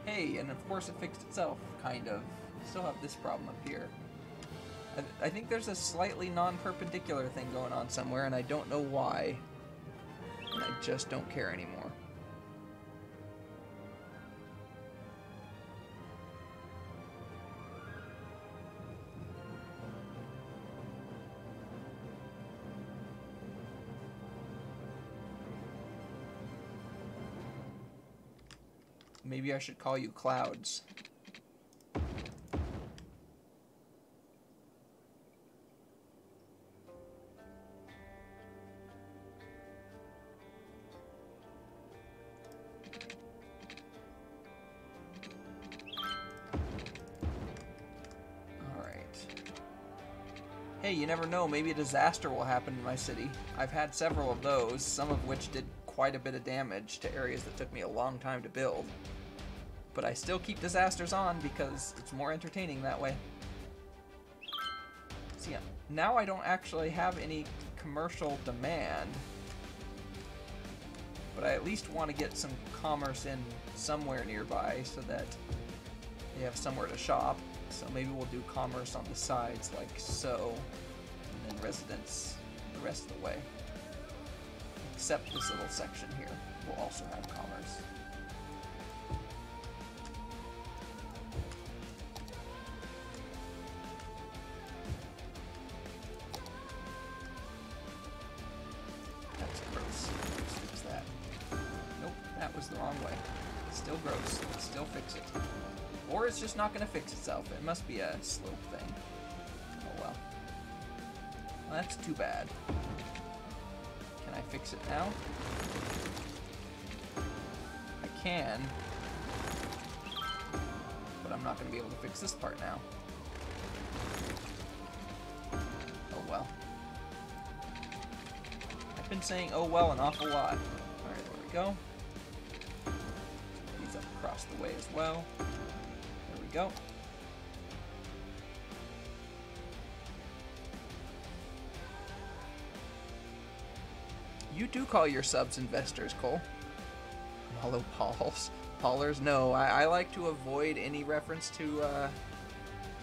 [SPEAKER 4] Hey, and of course it fixed itself, kind of. Still have this problem up here. I think there's a slightly non-perpendicular thing going on somewhere, and I don't know why. And I just don't care anymore. Maybe I should call you Clouds. Alright. Hey, you never know, maybe a disaster will happen in my city. I've had several of those, some of which did quite a bit of damage to areas that took me a long time to build. But I still keep disasters on because it's more entertaining that way. So yeah, now I don't actually have any commercial demand. But I at least want to get some commerce in somewhere nearby so that they have somewhere to shop. So maybe we'll do commerce on the sides like so. And then residents the rest of the way. Except this little section here will also have commerce. That's gross. Let's fix that. Nope, that was the wrong way. It's still gross. Let's still fix it. Or it's just not going to fix itself. It must be a slope thing. Oh well. Well, that's too bad. Can I fix it now? I can. But I'm not going to be able to fix this part now. Oh well. I've been saying oh well an awful lot. Alright, there we go. These up across the way as well. There we go. You do call your subs investors, Cole. Hollow Pauls. Paulers? No, I like to avoid any reference to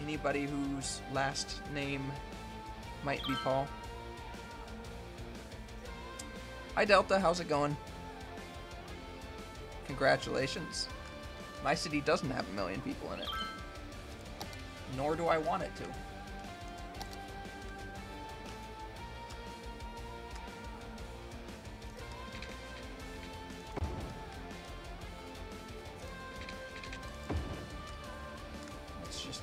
[SPEAKER 4] Anybody whose last name might be Paul. Hi Delta, how's it going? Congratulations. My city doesn't have 1 million people in it. Nor do I want it to. Let's just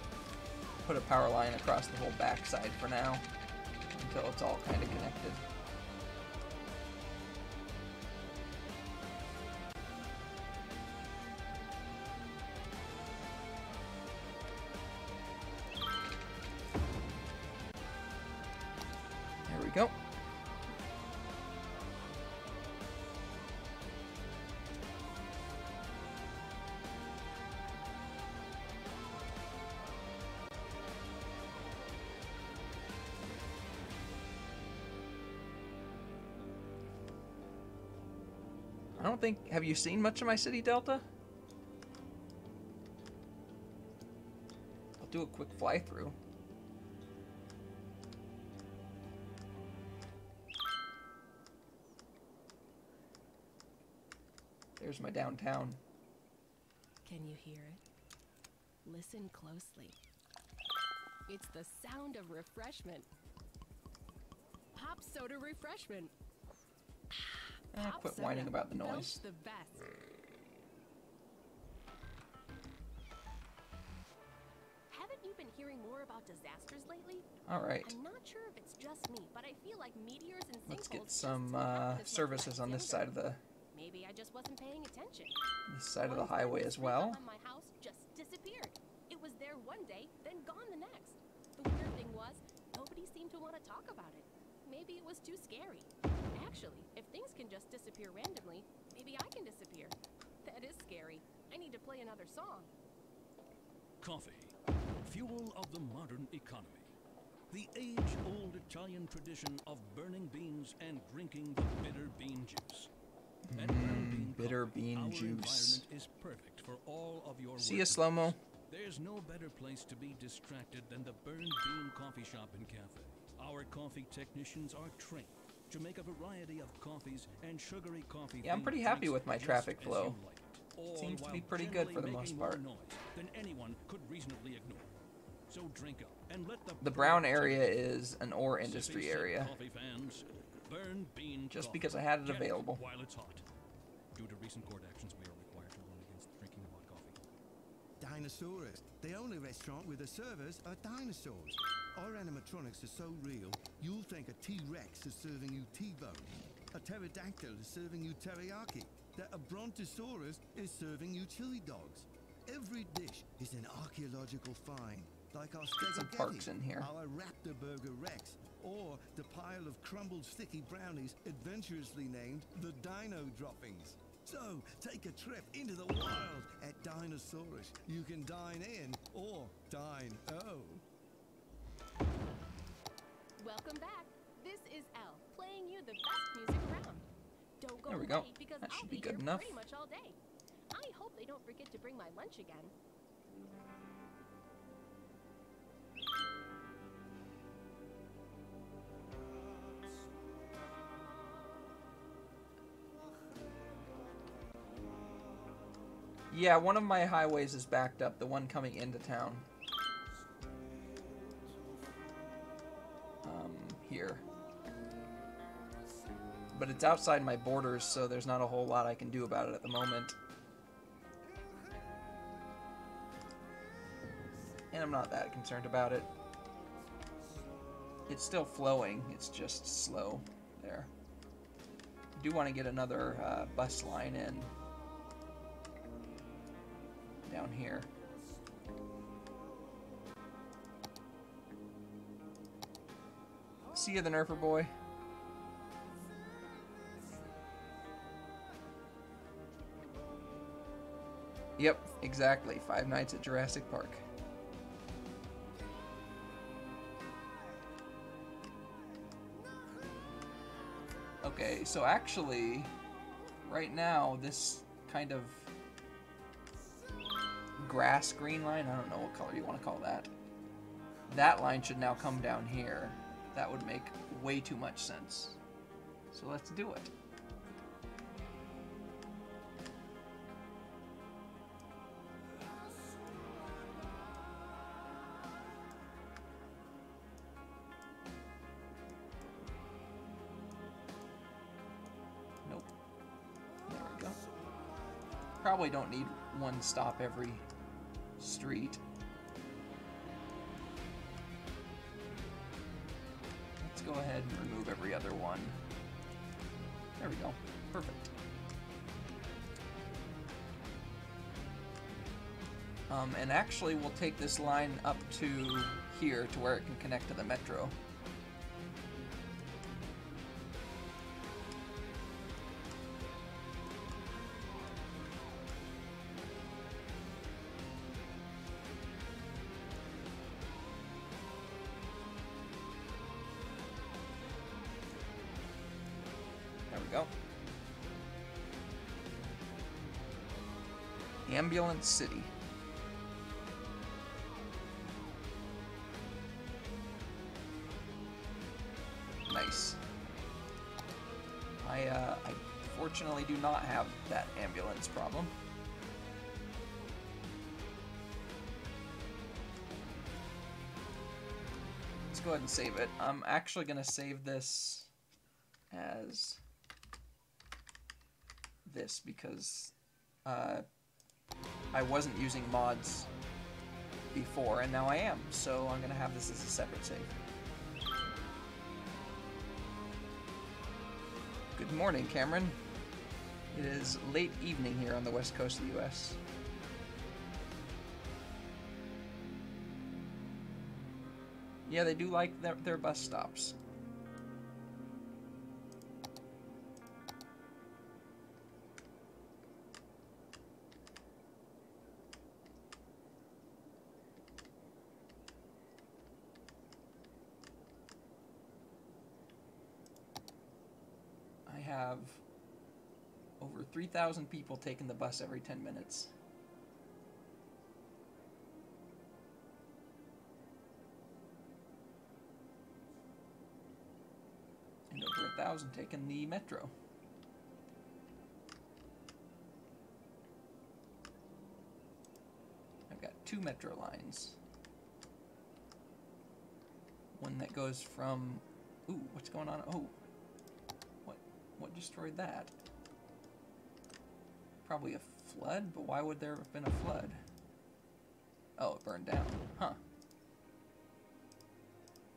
[SPEAKER 4] put a power line across the whole backside for now, until it's all kind of connected. There we go. I don't think... Have you seen much of my city, Delta? I'll do a quick fly-through. There's my downtown.
[SPEAKER 2] Can you hear it? Listen closely. It's the sound of refreshment. Pop soda refreshment. Pop
[SPEAKER 4] Quit
[SPEAKER 2] soda.
[SPEAKER 4] whining about the
[SPEAKER 2] Belch
[SPEAKER 4] noise.
[SPEAKER 2] the best. Haven't you been hearing more about disasters lately?
[SPEAKER 4] Alright,
[SPEAKER 2] I'm not sure if it's just me, but I feel like meteors and sinkholes
[SPEAKER 4] let's get
[SPEAKER 2] just
[SPEAKER 4] some
[SPEAKER 2] don't happen as much
[SPEAKER 4] services
[SPEAKER 2] when I
[SPEAKER 4] on
[SPEAKER 2] was
[SPEAKER 4] this
[SPEAKER 2] younger.
[SPEAKER 4] side of the
[SPEAKER 2] Maybe I just wasn't paying attention.
[SPEAKER 4] the
[SPEAKER 2] One
[SPEAKER 4] highway
[SPEAKER 2] time,
[SPEAKER 4] as
[SPEAKER 2] the street
[SPEAKER 4] well.
[SPEAKER 2] behind my house just disappeared. It was there one day, then gone the next. The weird thing was, nobody seemed to want to talk about it. Maybe it was too scary. Actually, if things can just disappear randomly, maybe I can disappear. That is scary. I need to play another song.
[SPEAKER 5] Coffee, fuel of the modern economy. The age-old Italian tradition of burning beans and drinking the bitter bean juice. At Brown Bean
[SPEAKER 4] bitter
[SPEAKER 5] Coffee,
[SPEAKER 4] bean
[SPEAKER 5] our
[SPEAKER 4] juice.
[SPEAKER 5] environment is perfect for all of your
[SPEAKER 4] See ya,
[SPEAKER 5] work
[SPEAKER 4] Slow-mo.
[SPEAKER 5] needs. There's no better place to be distracted than the Burned Bean Coffee Shop and Cafe. Our coffee technicians are trained to make a variety of coffees and sugary coffee.
[SPEAKER 4] Yeah, I'm pretty happy with my traffic flow. Seems to
[SPEAKER 5] All
[SPEAKER 4] be
[SPEAKER 5] while
[SPEAKER 4] pretty good for the
[SPEAKER 5] generally
[SPEAKER 4] most
[SPEAKER 5] making more
[SPEAKER 4] part.
[SPEAKER 5] noise than anyone could reasonably ignore. So drink up and let
[SPEAKER 4] The brown area is an ore industry area.
[SPEAKER 5] Coffee fans, Burned Bean
[SPEAKER 4] Just
[SPEAKER 5] Coffee.
[SPEAKER 4] because I had it
[SPEAKER 5] Get
[SPEAKER 4] available.
[SPEAKER 5] while it's hot. Due to recent court actions, we are required to run against drinking hot coffee.
[SPEAKER 6] Dinosaurus, the only restaurant where the servers are dinosaurs. Our animatronics are so real, you'll think a T-Rex is serving you T-bone, a pterodactyl is serving you teriyaki, that a brontosaurus is serving you chili dogs. Every dish is an archaeological find, like our
[SPEAKER 4] Some
[SPEAKER 6] spaghetti,
[SPEAKER 4] parks in here.
[SPEAKER 6] our Raptor Burger Rex, or the pile of crumbled sticky brownies adventurously named the Dino Droppings. So, take a trip into the wild at Dinosaurus. You can dine in or dine-o.
[SPEAKER 2] Welcome back. This is Elle, playing you the best music around. Don't go
[SPEAKER 4] There we
[SPEAKER 2] away,
[SPEAKER 4] go.
[SPEAKER 2] because
[SPEAKER 4] That
[SPEAKER 2] I'll
[SPEAKER 4] should
[SPEAKER 2] be
[SPEAKER 4] be good
[SPEAKER 2] here
[SPEAKER 4] enough.
[SPEAKER 2] pretty much all day. I hope they don't forget to bring my lunch again.
[SPEAKER 4] Yeah, one of my highways is backed up, the one coming into town. Here. But it's outside my borders, so there's not a whole lot I can do about it at the moment. And I'm not that concerned about it. It's still flowing, it's just slow there. I do want to get another bus line in down here. See you, the Nerfer boy. Yep, exactly. 5 Nights at Jurassic Park. Okay, so actually, right now, this kind of grass green line, I don't know what color you want to call that, that line should now come down here. That would make way too much sense. So let's do it. Nope. There we go. Probably don't need one stop every street. Let's go ahead and remove every other one. There we go. Perfect. And actually, we'll take this line up to here to where it can connect to the metro. There we go. Ambulance City. Nice. I fortunately do not have that ambulance problem. Let's go ahead and save it. I'm actually going to save this as this because I wasn't using mods before, and now I am, so I'm going to have this as a separate save. Good morning, Cameron. It is late evening here on the west coast of the US. Yeah, they do like their bus stops. I have over 3,000 people taking the bus every 10 minutes. And over 1,000 taking the metro. I've got 2 metro lines. One that goes from... Ooh, what's going on? Oh. What destroyed that? Probably a flood, but why would there have been a flood? Oh, it burned down. Huh.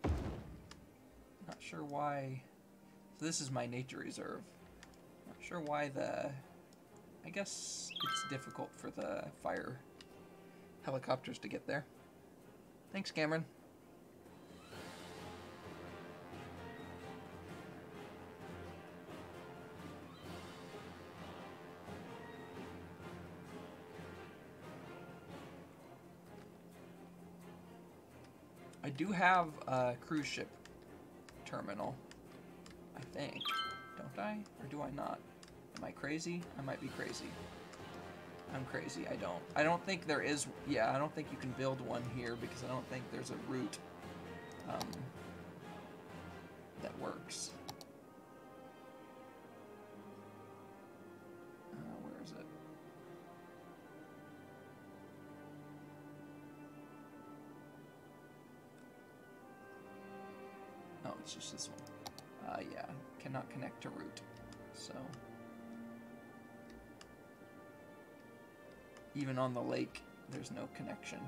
[SPEAKER 4] Not sure why... So this is my nature reserve. Not sure why the... I guess it's difficult for the fire helicopters to get there. Thanks, Cameron. I do have a cruise ship terminal, I think. Don't I? Or do I not? Am I crazy? I might be crazy. I'm crazy. I don't think there is... Yeah, I don't think you can build one here because I don't think there's a route that works. Where is it? Oh, it's just this one. Yeah, cannot connect to route. So... Even on the lake, there's no connection.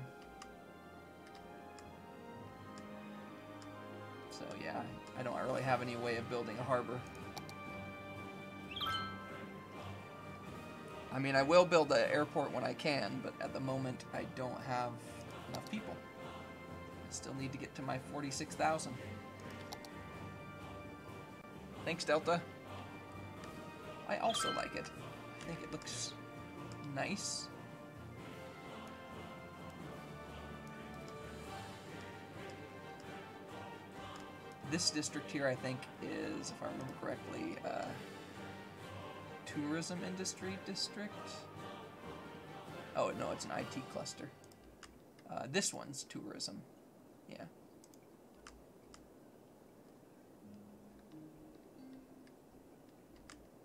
[SPEAKER 4] So yeah, I don't really have any way of building a harbor. I mean, I will build an airport when I can, but at the moment, I don't have enough people. I still need to get to my 46,000. Thanks, Delta. I also like it. I think it looks nice. This district here, I think, is, if I remember correctly, tourism industry district. Oh, no, it's an IT cluster. This one's tourism. Yeah.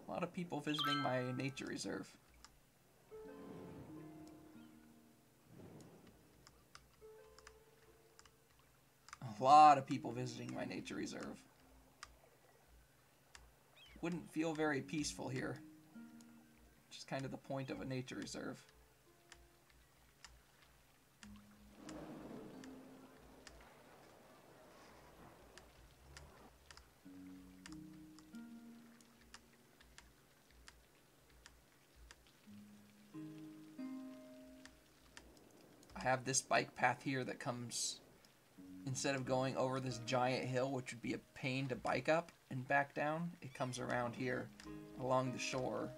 [SPEAKER 4] A lot of people visiting my nature reserve. A lot of people visiting my nature reserve. Wouldn't feel very peaceful here. Which is kind of the point of a nature reserve. I have this bike path here that comes, instead of going over this giant hill, which would be a pain to bike up and back down, it comes around here along the shore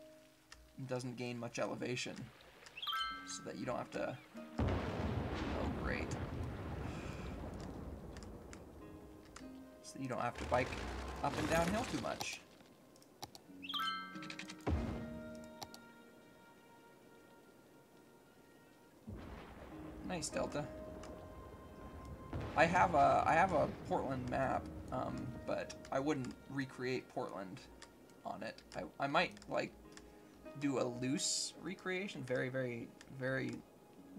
[SPEAKER 4] and doesn't gain much elevation, so that you don't have to... Oh, great. So that you don't have to bike up and downhill too much. Nice, Delta. I have a Portland map, but I wouldn't recreate Portland on it. I might like do a loose recreation, very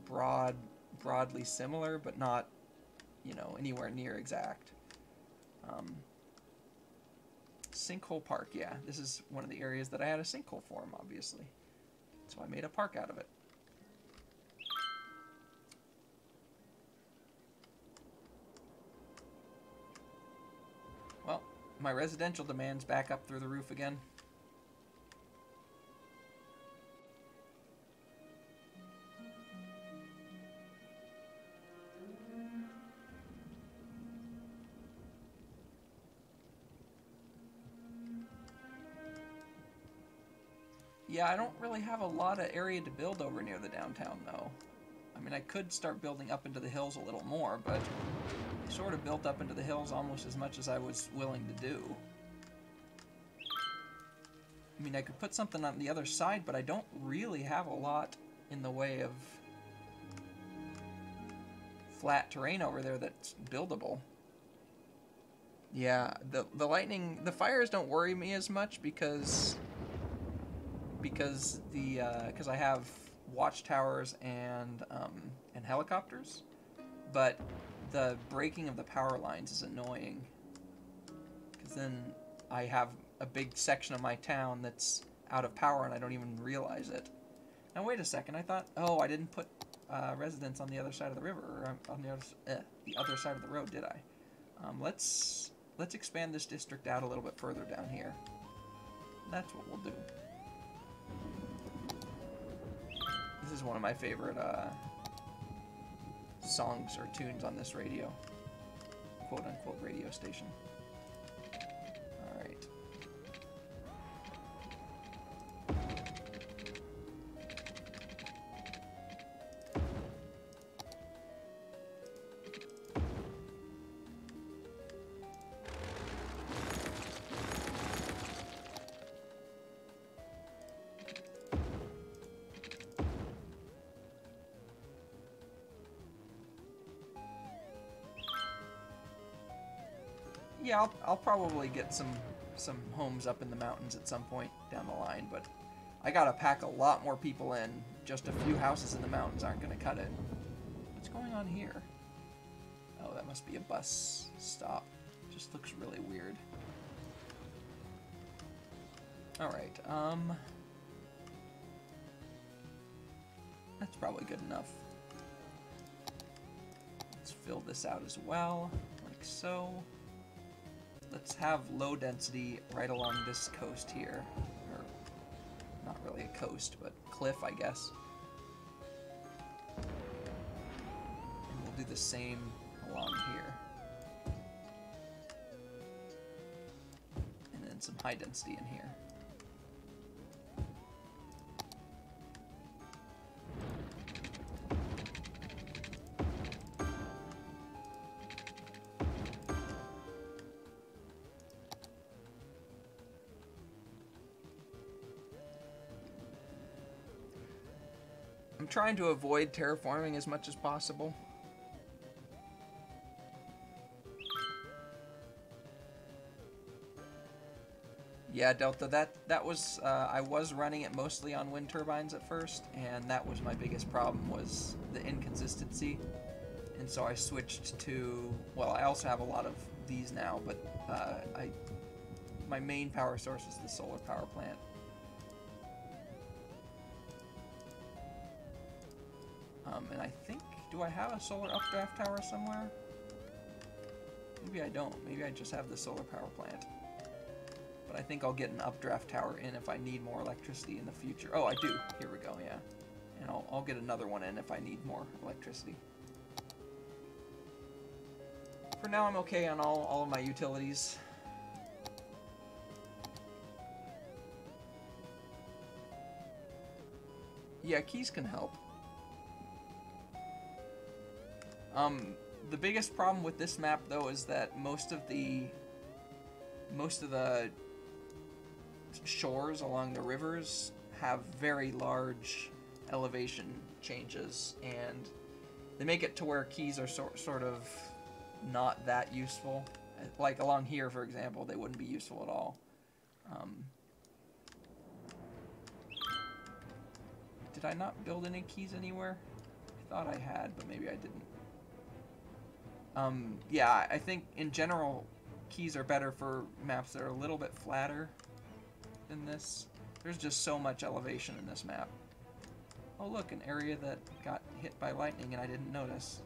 [SPEAKER 4] broadly similar, but not, you know, anywhere near exact. Sinkhole Park, yeah, this is one of the areas that I had a sinkhole form, obviously, so I made a park out of it. Well, my residential demand's back up through the roof again. Yeah, I don't really have a lot of area to build over near the downtown, though. I mean, I could start building up into the hills a little more, but I sort of built up into the hills almost as much as I was willing to do. I mean, I could put something on the other side, but I don't really have a lot in the way of flat terrain over there that's buildable. Yeah, the lightning, the fires don't worry me as much because I have watchtowers and helicopters, but the breaking of the power lines is annoying, because then I have a big section of my town that's out of power and I don't even realize it. Now wait a second, I thought, oh, I didn't put residents on the other side of the river, or on the other side of the road, did I? Let's expand this district out a little bit further down here. That's what we'll do. This is one of my favorite songs or tunes on this radio, quote-unquote radio station. All right. Yeah, I'll probably get some homes up in the mountains at some point down the line, but I gotta pack a lot more people in. Just a few houses in the mountains aren't gonna cut it. What's going on here? Oh, that must be a bus stop. Just looks really weird. Alright, that's probably good enough. Let's fill this out as well, like so. Let's have low density right along this coast here. Or, not really a coast, but cliff, I guess. And we'll do the same along here. And then some high density in here. I'm trying to avoid terraforming as much as possible. Yeah, Delta, that was, I was running it mostly on wind turbines at first, and that was my biggest problem, was the inconsistency. And so I switched to, well, I also have a lot of these now, but my main power source is the solar power plant. And I think, do I have a solar updraft tower somewhere? Maybe I don't. Maybe I just have the solar power plant. But I think I'll get an updraft tower in if I need more electricity in the future. Oh, I do. Here we go, yeah. And I'll get another one in if I need more electricity. For now, I'm okay on all of my utilities. Yeah, keys can help. The biggest problem with this map, though, is that most of the shores along the rivers have very large elevation changes, and they make it to where keys are sort of not that useful. Like along here, for example, they wouldn't be useful at all. Did I not build any keys anywhere? I thought I had, but maybe I didn't. Yeah, I think in general, keys are better for maps that are a little bit flatter than this. There's just so much elevation in this map. Oh look, an area that got hit by lightning and I didn't notice.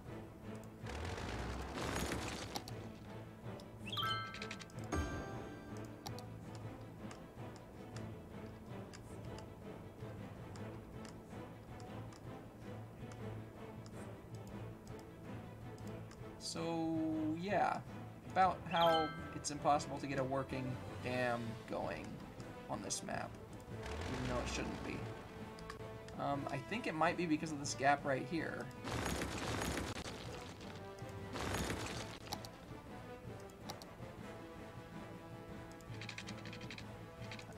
[SPEAKER 4] So, yeah, about how it's impossible to get a working dam going on this map, even though it shouldn't be. I think it might be because of this gap right here.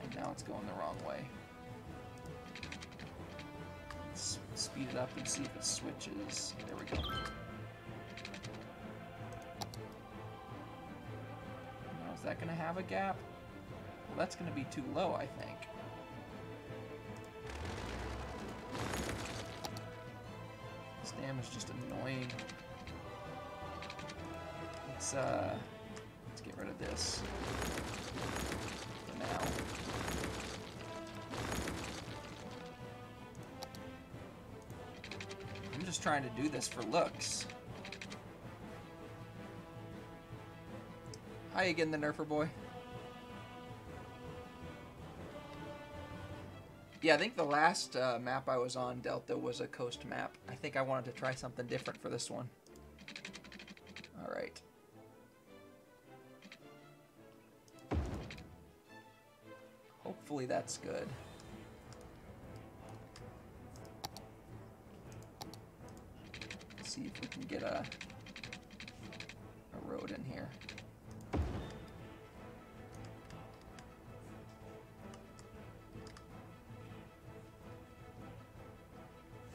[SPEAKER 4] And now it's going the wrong way. Let's speed it up and see if it switches. There we go. Is that going to have a gap? Well, that's going to be too low, I think. This dam is just annoying. Let's get rid of this for now. I'm just trying to do this for looks. Hi again, the Nerfer boy. Yeah, I think the last map I was on, Delta, was a coast map. I think I wanted to try something different for this one. Alright. Hopefully that's good. Let's see if we can get a road in here.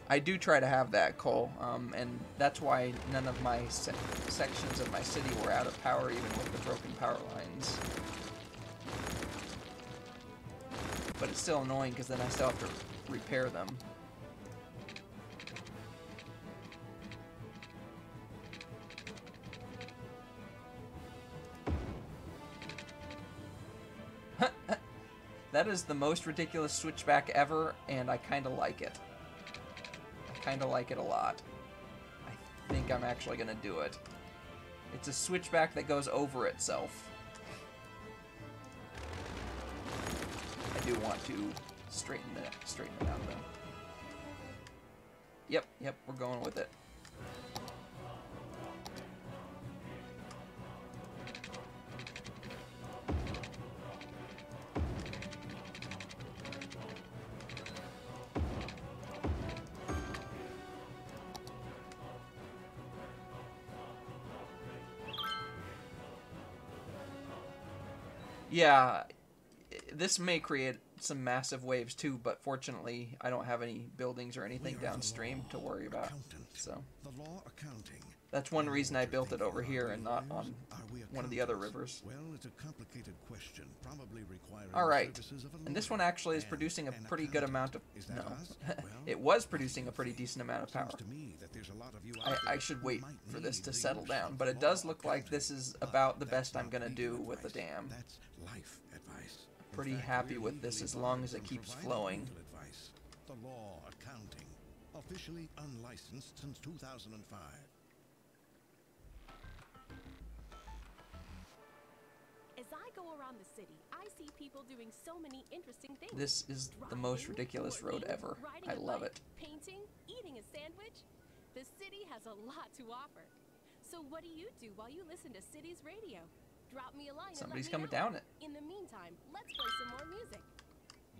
[SPEAKER 4] I do try to have that, Cole, and that's why none of my sections of my city were out of power, even with the broken power lines. But it's still annoying, because then I still have to repair them. That is the most ridiculous switchback ever, and I kind of like it. Kind of like it a lot. I think I'm actually gonna do it. It's a switchback that goes over itself. I do want to straighten it out though. Yep, we're going with it. Yeah, this may create some massive waves too, but fortunately I don't have any buildings or anything downstream to worry about. So
[SPEAKER 6] The law accounting.
[SPEAKER 4] that's one reason I built it over here and not on one of the other rivers.
[SPEAKER 6] Well, it's a complicated question, probably requiring
[SPEAKER 4] All right,
[SPEAKER 6] the services of a
[SPEAKER 4] and this
[SPEAKER 6] lawyer
[SPEAKER 4] one actually is
[SPEAKER 6] and
[SPEAKER 4] producing a
[SPEAKER 6] an
[SPEAKER 4] pretty good
[SPEAKER 6] accountant.
[SPEAKER 4] amount of,
[SPEAKER 6] Is that
[SPEAKER 4] no,
[SPEAKER 6] us? Well,
[SPEAKER 4] it was producing a pretty decent amount of power.
[SPEAKER 6] seems to me that there's a lot of you out
[SPEAKER 4] I
[SPEAKER 6] there
[SPEAKER 4] should
[SPEAKER 6] who
[SPEAKER 4] wait
[SPEAKER 6] might
[SPEAKER 4] for this
[SPEAKER 6] need
[SPEAKER 4] to
[SPEAKER 6] the
[SPEAKER 4] settle
[SPEAKER 6] use
[SPEAKER 4] down,
[SPEAKER 6] of
[SPEAKER 4] but
[SPEAKER 6] the
[SPEAKER 4] it does
[SPEAKER 6] law
[SPEAKER 4] look like
[SPEAKER 6] accounting.
[SPEAKER 4] this is
[SPEAKER 6] But
[SPEAKER 4] about the
[SPEAKER 6] that's
[SPEAKER 4] best I'm
[SPEAKER 6] not
[SPEAKER 4] gonna
[SPEAKER 6] legal
[SPEAKER 4] do with the
[SPEAKER 6] advice.
[SPEAKER 4] dam.
[SPEAKER 6] That's life advice. In
[SPEAKER 4] Pretty
[SPEAKER 6] fact,
[SPEAKER 4] happy
[SPEAKER 6] we're
[SPEAKER 4] with this
[SPEAKER 6] legally
[SPEAKER 4] as long
[SPEAKER 6] barred
[SPEAKER 4] as it
[SPEAKER 6] from
[SPEAKER 4] keeps
[SPEAKER 6] providing
[SPEAKER 4] flowing.
[SPEAKER 6] legal advice. The law accounting, officially unlicensed since 2005.
[SPEAKER 2] As I go around the city, I see people doing so many interesting things.
[SPEAKER 4] This is the most
[SPEAKER 2] Driving,
[SPEAKER 4] ridiculous road
[SPEAKER 2] working,
[SPEAKER 4] ever.
[SPEAKER 2] riding
[SPEAKER 4] I
[SPEAKER 2] a
[SPEAKER 4] love
[SPEAKER 2] bike,
[SPEAKER 4] it.
[SPEAKER 2] Painting, eating a sandwich. The city has a lot to offer. So what do you do while you listen to Cities Radio? Drop me a line
[SPEAKER 4] Somebody's
[SPEAKER 2] and let me
[SPEAKER 4] coming
[SPEAKER 2] know.
[SPEAKER 4] down it.
[SPEAKER 2] In the meantime, let's play some more music.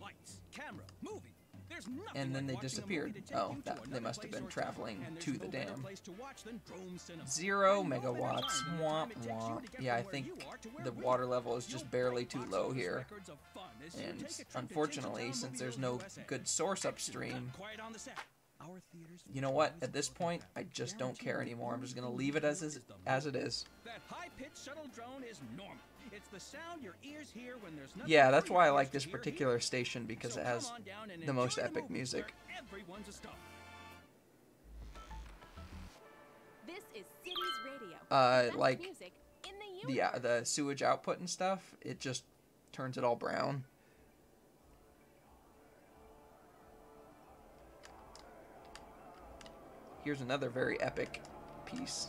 [SPEAKER 7] Lights, camera, movie. There's nothing
[SPEAKER 4] And then
[SPEAKER 7] like
[SPEAKER 4] they
[SPEAKER 7] watching a
[SPEAKER 4] disappeared.
[SPEAKER 7] movie to take
[SPEAKER 4] Oh,
[SPEAKER 7] you to
[SPEAKER 4] that, they
[SPEAKER 7] another
[SPEAKER 4] must have
[SPEAKER 7] place
[SPEAKER 4] been
[SPEAKER 7] or time.
[SPEAKER 4] traveling
[SPEAKER 7] And there's
[SPEAKER 4] to
[SPEAKER 7] no
[SPEAKER 4] the
[SPEAKER 7] better
[SPEAKER 4] dam.
[SPEAKER 7] place to watch than Drome Cinema.
[SPEAKER 4] 0
[SPEAKER 7] And no better
[SPEAKER 4] megawatts.
[SPEAKER 7] time than the
[SPEAKER 4] Wah,
[SPEAKER 7] time it takes you
[SPEAKER 4] wah.
[SPEAKER 7] to get
[SPEAKER 4] Yeah, I
[SPEAKER 7] from where
[SPEAKER 4] think
[SPEAKER 7] you are to where
[SPEAKER 4] the
[SPEAKER 7] we
[SPEAKER 4] water
[SPEAKER 7] are.
[SPEAKER 4] level is just
[SPEAKER 7] You'll
[SPEAKER 4] barely
[SPEAKER 7] break
[SPEAKER 4] too
[SPEAKER 7] box
[SPEAKER 4] low
[SPEAKER 7] office
[SPEAKER 4] here.
[SPEAKER 7] records of fun as you
[SPEAKER 4] And
[SPEAKER 7] take a trip to
[SPEAKER 4] unfortunately,
[SPEAKER 7] Tinseltown
[SPEAKER 4] since there's
[SPEAKER 7] Movie
[SPEAKER 4] no
[SPEAKER 7] USA.
[SPEAKER 4] good source
[SPEAKER 7] Action
[SPEAKER 4] upstream,
[SPEAKER 7] cut quiet on the set. Our theaters
[SPEAKER 4] you know what?
[SPEAKER 7] always
[SPEAKER 4] At this point, I just don't care
[SPEAKER 7] guaranteed
[SPEAKER 4] anymore. I'm just gonna
[SPEAKER 7] only
[SPEAKER 4] leave it
[SPEAKER 7] thing
[SPEAKER 4] as
[SPEAKER 7] you
[SPEAKER 4] is.
[SPEAKER 7] hear is the
[SPEAKER 4] As it
[SPEAKER 7] movie.
[SPEAKER 4] is.
[SPEAKER 7] That high-pitched shuttle drone is normal. It's the sound your ears hear when there's nothing
[SPEAKER 4] Yeah,
[SPEAKER 7] for
[SPEAKER 4] that's
[SPEAKER 7] your
[SPEAKER 4] why I
[SPEAKER 7] ears
[SPEAKER 4] like
[SPEAKER 7] to
[SPEAKER 4] this
[SPEAKER 7] hear
[SPEAKER 4] particular
[SPEAKER 7] here.
[SPEAKER 4] station because
[SPEAKER 7] So
[SPEAKER 4] it
[SPEAKER 7] come
[SPEAKER 4] has
[SPEAKER 7] on down and
[SPEAKER 4] the most
[SPEAKER 7] enjoy
[SPEAKER 4] epic
[SPEAKER 7] movie
[SPEAKER 4] music.
[SPEAKER 7] where everyone's a star.
[SPEAKER 2] This is Cities Radio. The best
[SPEAKER 4] Like
[SPEAKER 2] music in the universe.
[SPEAKER 4] the sewage output and stuff, it just turns it all brown. Here's another very epic piece.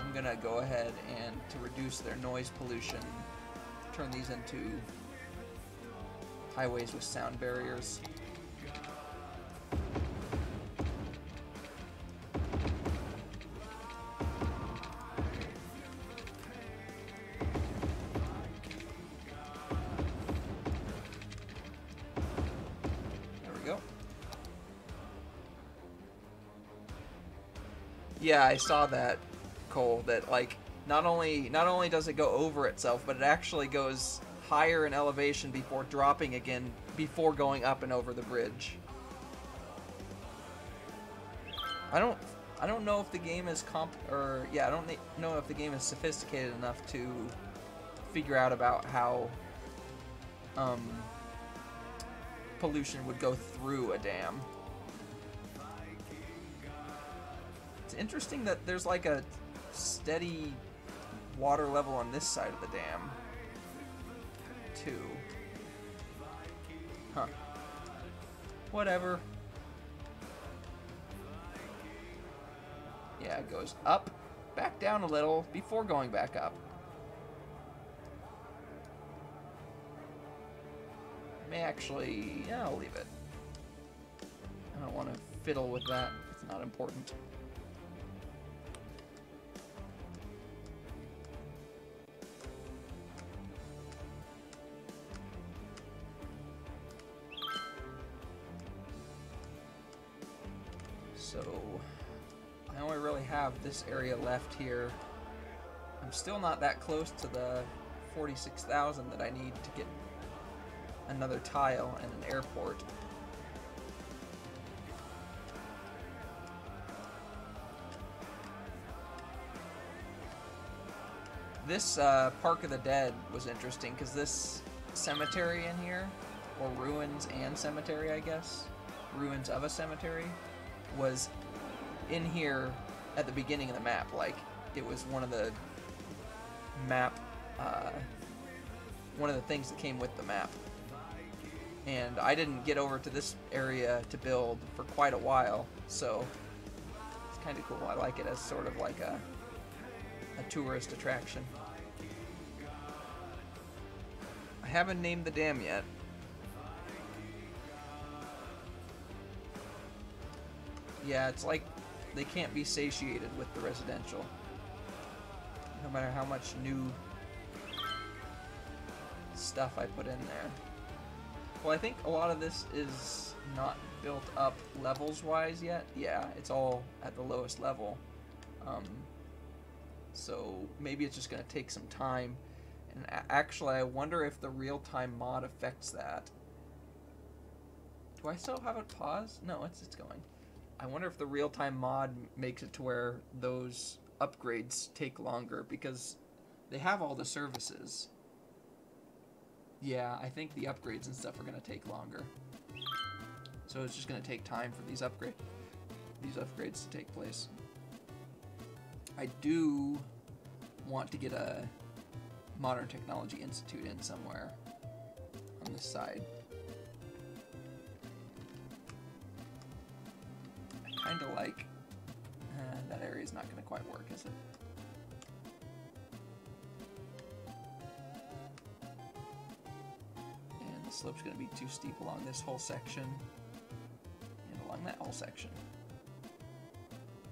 [SPEAKER 4] I'm gonna go ahead and to reduce their noise pollution, turn these into highways with sound barriers. There we go. Yeah, I saw that, Cole, that like not only does it go over itself, but it actually goes higher in elevation before dropping again before going up and over the bridge. I don't know if the game is I don't know if the game is sophisticated enough to figure out about how pollution would go through a dam. It's interesting that there's like a steady water level on this side of the dam too. Huh. Whatever. Yeah, it goes up, back down a little before going back up. May actually, yeah, I'll leave it. I don't want to fiddle with that. It's not important. So, I only really have this area left here. I'm still not that close to the 46,000 that I need to get another tile and an airport. This Park of the Dead was interesting because this cemetery in here, or ruins and cemetery, I guess, ruins of a cemetery, was in here at the beginning of the map. Like, it was one of the map, one of the things that came with the map. And I didn't get over to this area to build for quite a while, so it's kind of cool. I like it as sort of like a tourist attraction. I I haven't named the dam yet. Yeah, it's like they can't be satiated with the residential. No matter how much new stuff I put in there. Well, I think a lot of this is not built up levels-wise yet. Yeah, it's all at the lowest level. So maybe it's just going to take some time. And actually, I wonder if the real-time mod affects that. Do I still have it paused? No, it's going. I wonder if the real-time mod makes it to where those upgrades take longer, because they have all the services. Yeah, I think the upgrades and stuff are going to take longer. So it's just going to take time for these upgrades to take place. I do want to get a Modern Technology Institute in somewhere on this side. I kind of like... that area is not going to quite work, is it? And the slope's going to be too steep along this whole section. And along that whole section.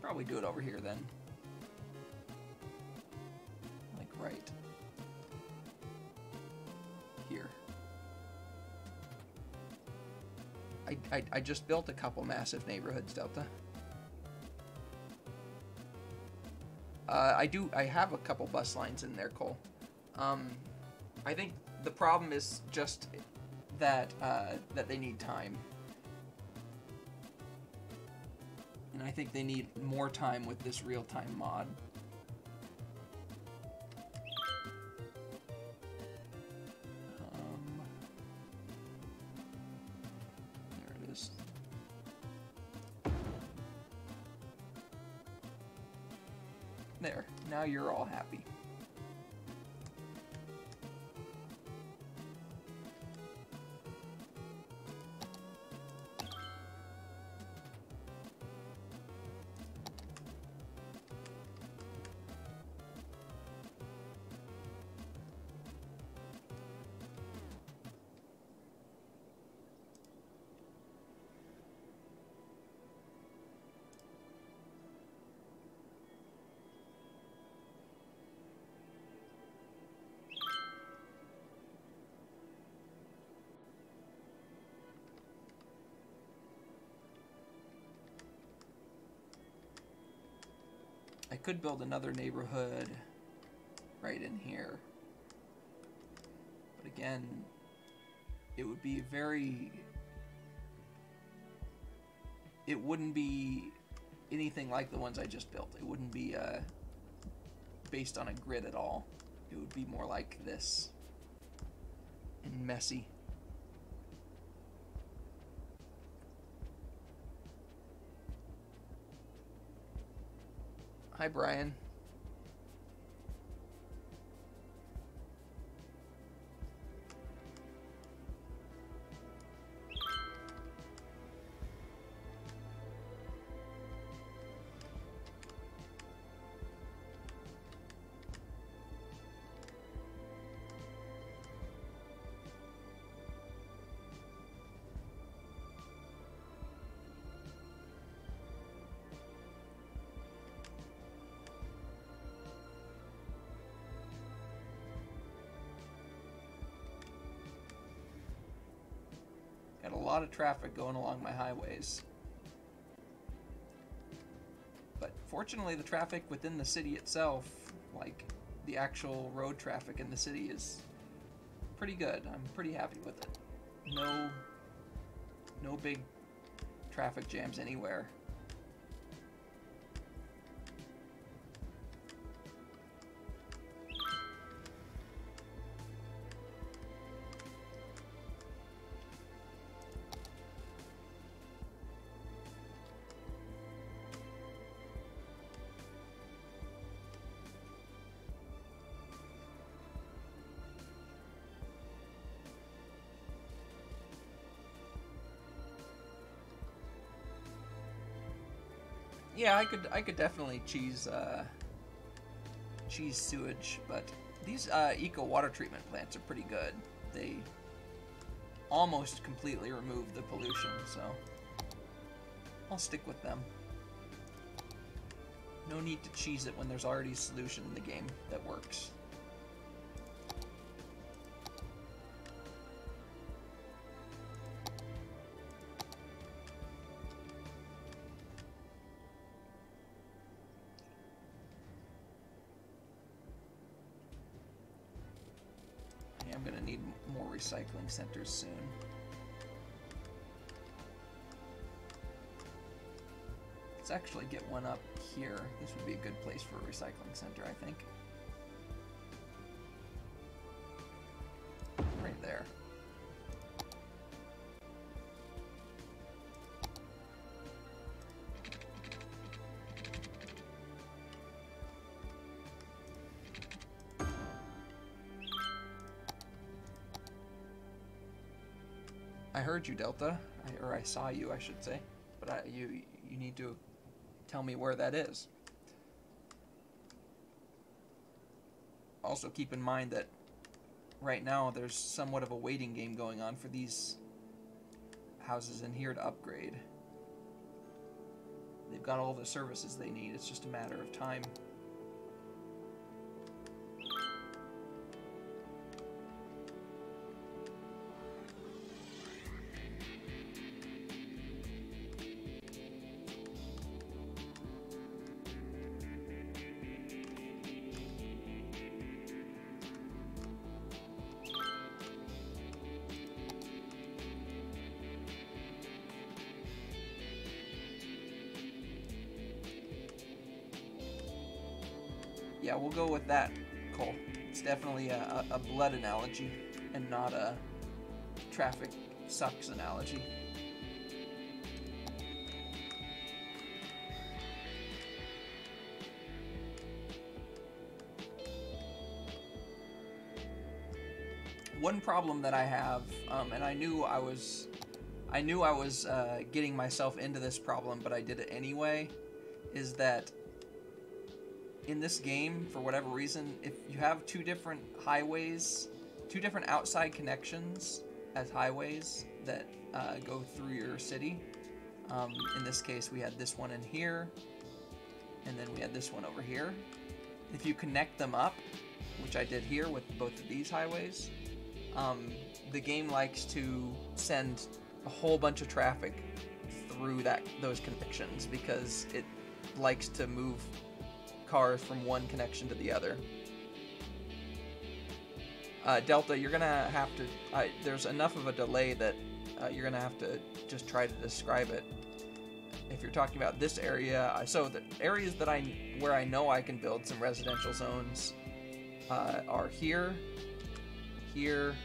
[SPEAKER 4] Probably do it over here then. Like right here. I just built a couple massive neighborhoods, Delta. I have a couple bus lines in there, Cole. I think the problem is just that that they need time. And I think they need more time with this real-time mod. There it is. There. Now you're all happy. I could build another neighborhood right in here. But again, it would be it wouldn't be anything like the ones I just built. It wouldn't be based on a grid at all. It would be more like this. And messy. Hi, Brian. Got a lot of traffic going along my highways. But fortunately, the traffic within the city itself, like the actual road traffic in the city, is pretty good. I'm pretty happy with it. No big traffic jams anywhere. Yeah, I could definitely cheese sewage, but these eco water treatment plants are pretty good. they almost completely removed the pollution, so I'll stick with them. No need to cheese it when there's already a solution in the game that works. I'm gonna need more recycling centers soon. Let's actually get one up here. This would be a good place for a recycling center, I think. Right there. I heard you, Delta, or I saw you, I should say, but you need to tell me where that is. Also, keep in mind that right now there's somewhat of a waiting game going on for these houses in here to upgrade. They've got all the services they need. It's just a matter of time. Yeah, we'll go with that, Cole. It's definitely a blood analogy and not a traffic sucks analogy. One problem that I have, and I knew I was getting myself into this problem, but I did it anyway, is that in this game, for whatever reason, if you have two different highways, two different outside connections as highways that go through your city, in this case we had this one in here, and then we had this one over here. If you connect them up, which I did here with both of these highways, the game likes to send a whole bunch of traffic through those connections because it likes to move cars from one connection to the other. Delta, you're gonna have to, there's enough of a delay that you're gonna have to just try to describe it. If you're talking about this area, so the areas that where I know I can build some residential zones are here, here,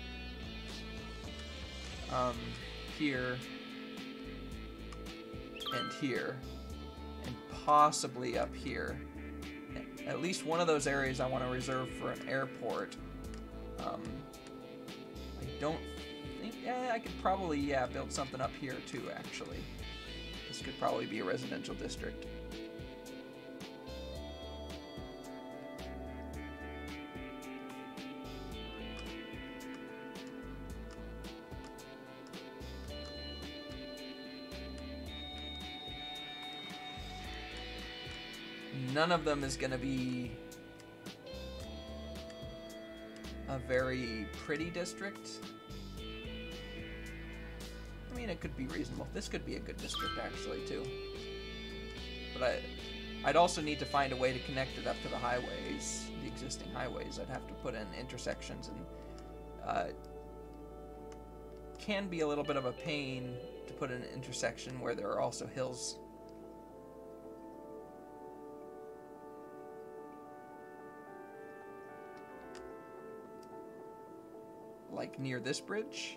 [SPEAKER 4] here, and here, and possibly up here. At least one of those areas I want to reserve for an airport. I don't think... I could probably, build something up here too, actually. This could probably be a residential district. None of them is going to be a very pretty district. I mean, it could be reasonable. This could be a good district, actually, too. But I'd also need to find a way to connect it up to the highways, the existing highways. I'd have to put in intersections, and can be a little bit of a pain to put in an intersection where there are also hills. Like near this bridge.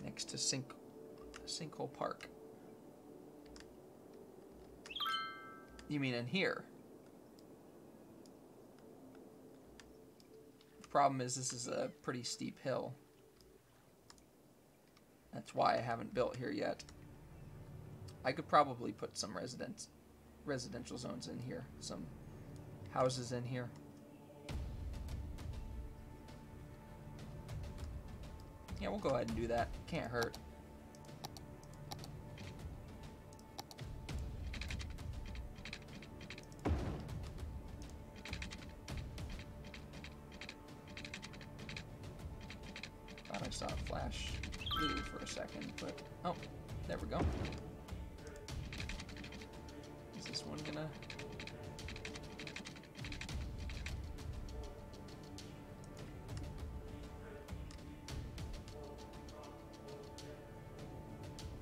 [SPEAKER 4] Next to Sinkhole Park. You mean in here? problem is this is a pretty steep hill. That's why I haven't built here yet. I could probably put some residential zones in here, some houses in here. Yeah, we'll go ahead and do that. Can't hurt. Thought I saw a flash blue for a second, but oh, there we go. Is this one gonna?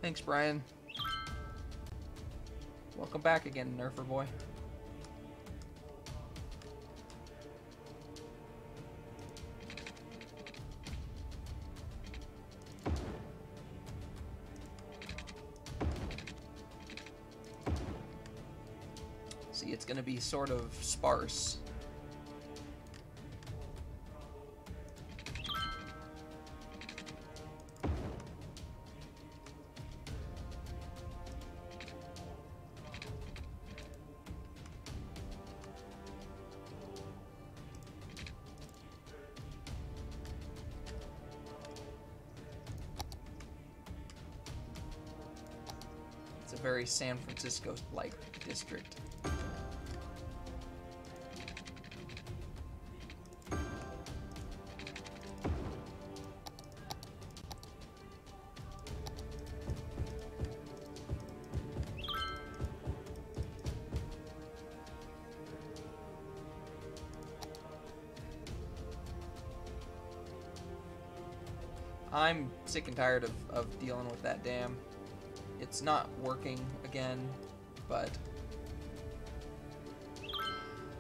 [SPEAKER 4] Thanks, Brian. Welcome back again, Nerfer boy. See, it's gonna be sort of sparse. It's a very San Francisco-like district. I'm sick and tired of dealing with that dam. It's not working again, but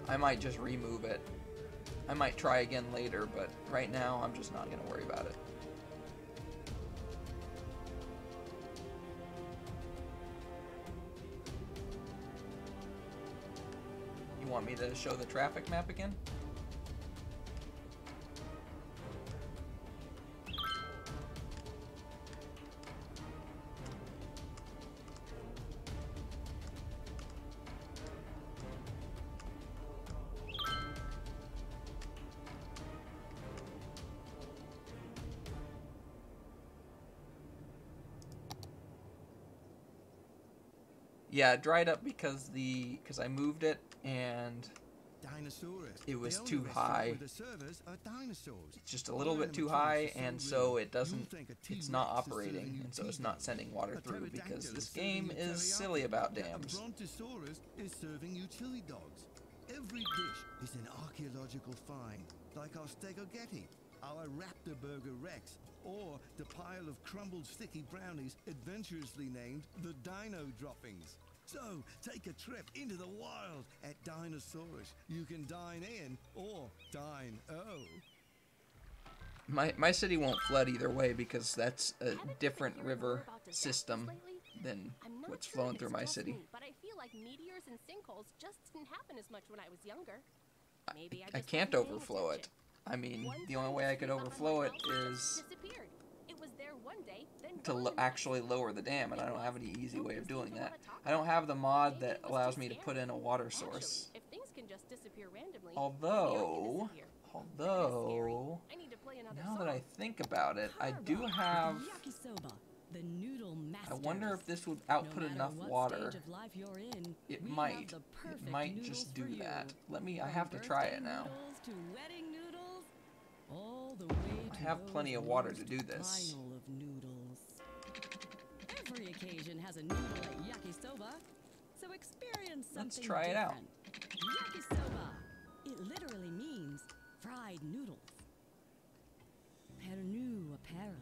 [SPEAKER 4] I might just remove it. I might try again later, but right now I'm just not going to worry about it. You want me to show the traffic map again? Yeah, it dried up because I moved it and it was too high. It's just a little bit too high, and so it's not operating, and so it's not sending water through because this game is silly about dams.
[SPEAKER 6] Brontosaurus is serving you chili dogs. Every dish is an archaeological find, like our stegogetti, our raptor burger Rex, or the pile of crumbled sticky brownies adventurously named the Dino Droppings. So, take a trip into the wild at Dinosaurus. You can dine in or dine-o.
[SPEAKER 4] My city won't flood either way because that's a different river system than what's flowing through my city.
[SPEAKER 2] But I feel like meteors and sinkholes just didn't happen as much when I was younger. Maybe
[SPEAKER 4] I can't overflow it. I mean, the only way I could overflow it is to actually lower the dam, and I don't have any easy way of doing that. I don't have the mod that allows me to put in a water source. Although, now that I think about it, I do have... I wonder if this would output enough water. It might. It might just do that. I have to try it now. I have plenty of water to do this.
[SPEAKER 3] Every occasion has a noodle at yakisoba, so experience something
[SPEAKER 4] Let's try it out.
[SPEAKER 3] Yakisoba. It literally means fried noodles. Pernu apparel.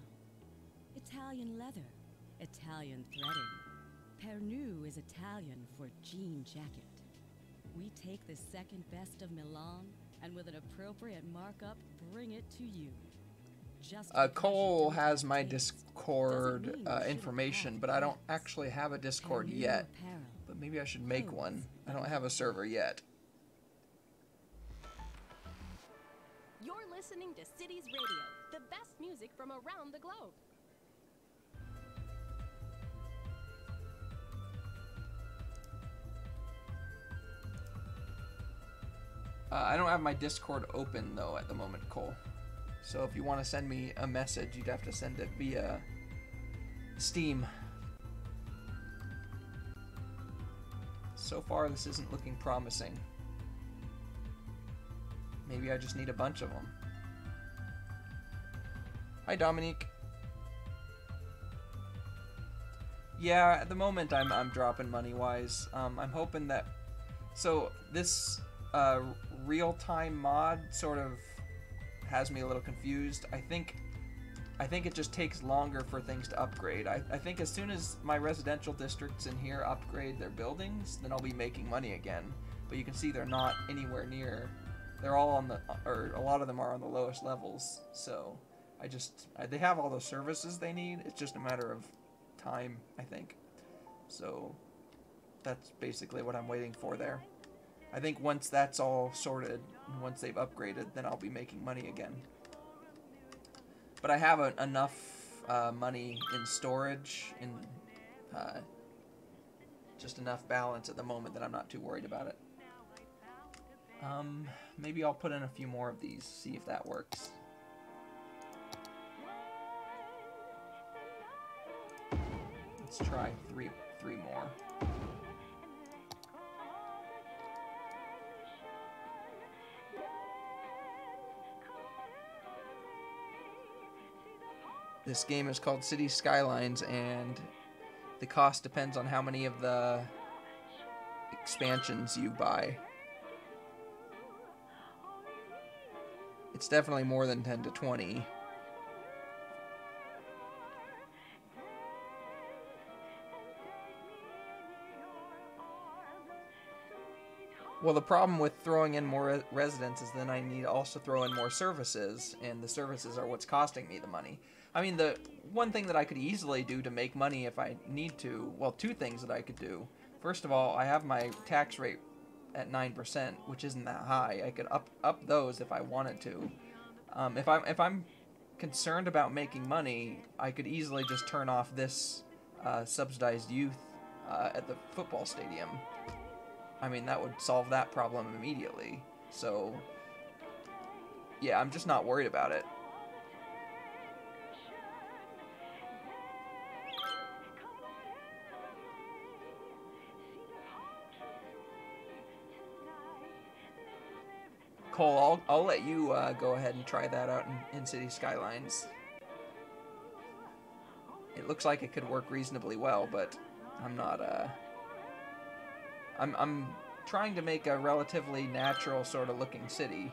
[SPEAKER 3] Italian leather. Italian threading. Pernu is Italian for jean jacket. We take the second best of Milan and with an appropriate markup bring it to you.
[SPEAKER 4] Cole has my Discord information, but I don't actually have a Discord yet. But maybe I should make one. I don't have a server yet.
[SPEAKER 2] You're listening to Cities Radio, the best music from around the globe.
[SPEAKER 4] I don't have my Discord open, though, at the moment, Cole. So if you want to send me a message, you'd have to send it via Steam. So far, this isn't looking promising. Maybe I just need a bunch of them. Hi, Dominique. Yeah, at the moment, I'm dropping money-wise. I'm hoping that... So, this... real-time mod sort of has me a little confused. I think it just takes longer for things to upgrade. I think as soon as my residential districts in here upgrade their buildings, then I'll be making money again. But you can see they're not anywhere near. They're all on the, or a lot of them are on the lowest levels. So they have all the services they need. It's just a matter of time, I think. So that's basically what I'm waiting for there. I think once that's all sorted, and once they've upgraded, then I'll be making money again. But I have enough money in storage, in just enough balance at the moment that I'm not too worried about it. Maybe I'll put in a few more of these, see if that works. Let's try three more. This game is called Cities Skylines, and the cost depends on how many of the expansions you buy. It's definitely more than 10 to 20. Well, the problem with throwing in more residents is then I need to also throw in more services, and the services are what's costing me the money. I mean, the one thing that I could easily do to make money if I need to, well, two things that I could do. First of all, I have my tax rate at 9%, which isn't that high. I could up those if I wanted to. If I'm concerned about making money, I could easily just turn off this subsidized youth at the football stadium. I mean, that would solve that problem immediately. So, yeah, I'm just not worried about it. Cole, I'll let you go ahead and try that out in City Skylines. It looks like it could work reasonably well, but I'm not, I'm trying to make a relatively natural sort of looking city,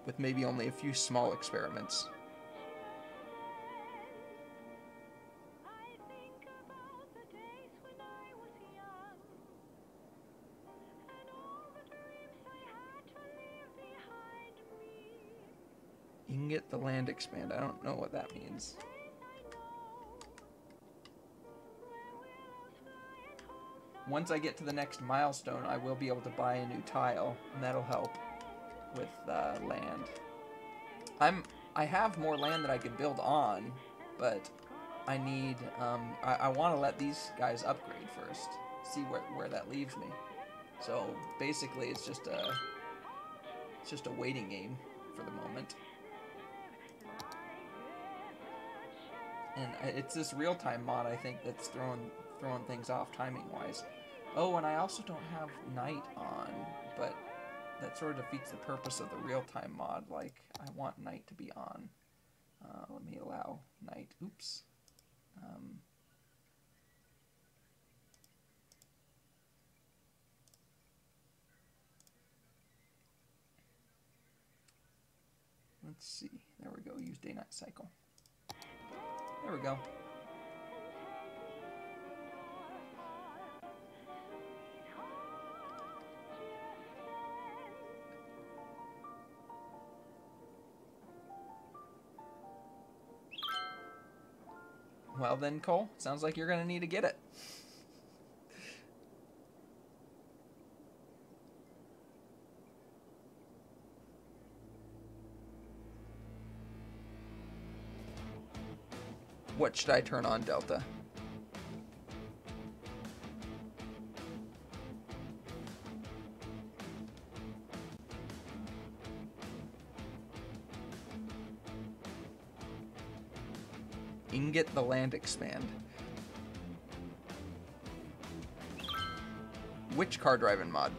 [SPEAKER 4] with maybe only a few small experiments. You can get the land expand. I don't know what that means. Once I get to the next milestone, I will be able to buy a new tile, and that'll help with land. I have more land that I could build on, but I need, I want to let these guys upgrade first, see where that leaves me. So basically, it's just a waiting game for the moment. And it's this real-time mod, I think, that's throwing things off timing-wise. Oh, and I also don't have night on, but that sort of defeats the purpose of the real-time mod. Like, I want night to be on. Let me allow night. Oops. Let's see. There we go. Use day-night cycle. There we go. Well then, Cole, sounds like you're going to need to get it. What should I turn on, Delta? Ingot the land expand. Which car driving mod?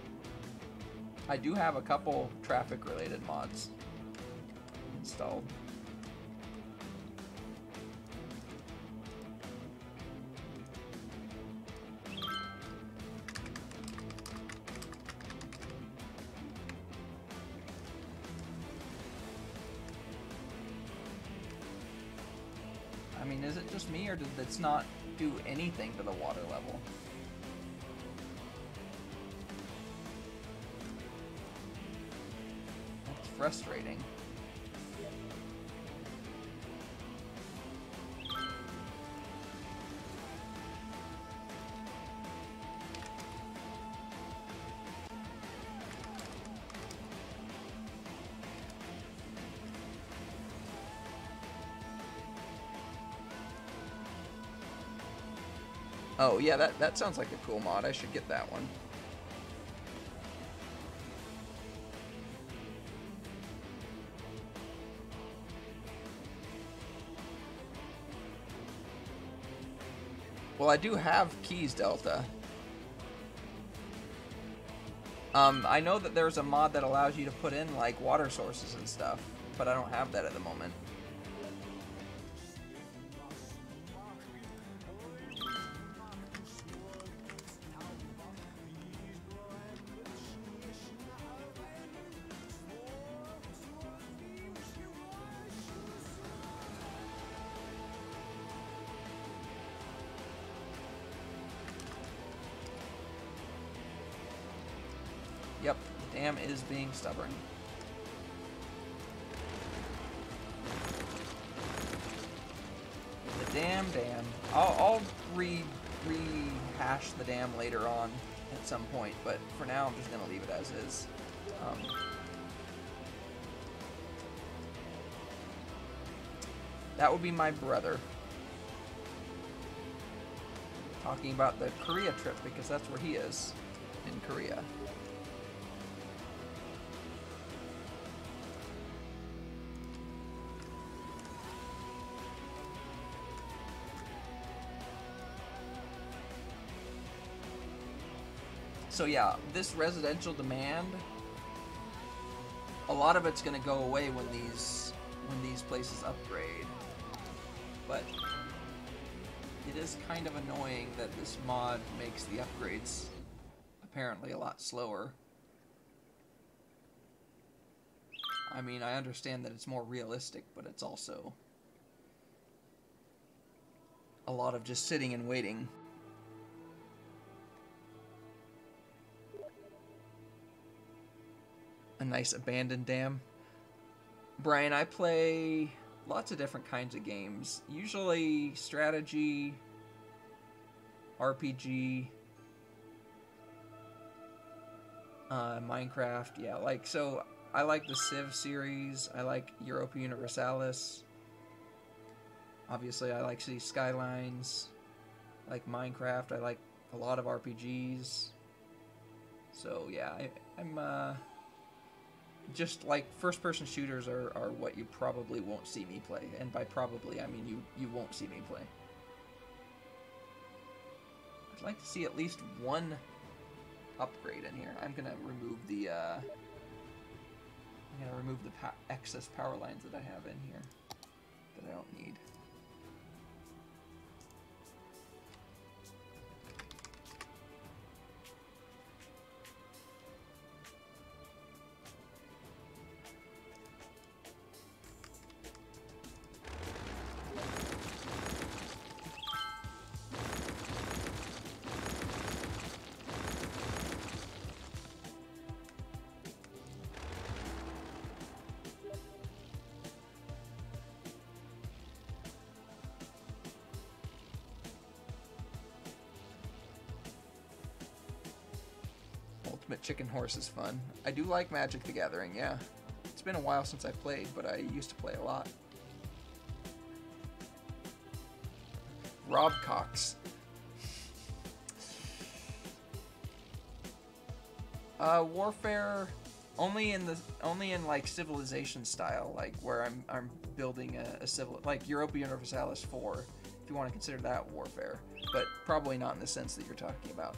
[SPEAKER 4] I do have a couple traffic related mods installed. I mean, is it just me, or did this not do anything to the water level? That's frustrating. Oh yeah, that sounds like a cool mod. I should get that one. Well, I do have keys, Delta. I know that there's a mod that allows you to put in like water sources and stuff, but I don't have that at the moment. Yep, the dam is being stubborn. The dam. I'll rehash the dam later on at some point, but for now I'm just gonna leave it as is. That would be my brother. Talking about the Korea trip, because that's where he is, in Korea. So yeah, this residential demand, a lot of it's going to go away when these places upgrade. But it is kind of annoying that this mod makes the upgrades apparently a lot slower. I mean, I understand that it's more realistic, but it's also a lot of just sitting and waiting. A nice abandoned dam. Brian, I play lots of different kinds of games. Usually strategy, RPG, Minecraft. Yeah, like, so I like the Civ series. I like Europa Universalis. Obviously, I like City Skylines. I like Minecraft. I like a lot of RPGs. So yeah, I'm just like first-person shooters are what you probably won't see me play, and by probably I mean you won't see me play. I'd like to see at least one upgrade in here. I'm gonna remove the excess power lines that I have in here that I don't need. Ultimate Chicken Horse is fun. I do like Magic the Gathering, yeah. It's been a while since I played, but I used to play a lot. Rob Cox. Warfare only in like Civilization style, like where I'm building a civil, like Europa Universalis 4, if you want to consider that warfare, but probably not in the sense that you're talking about.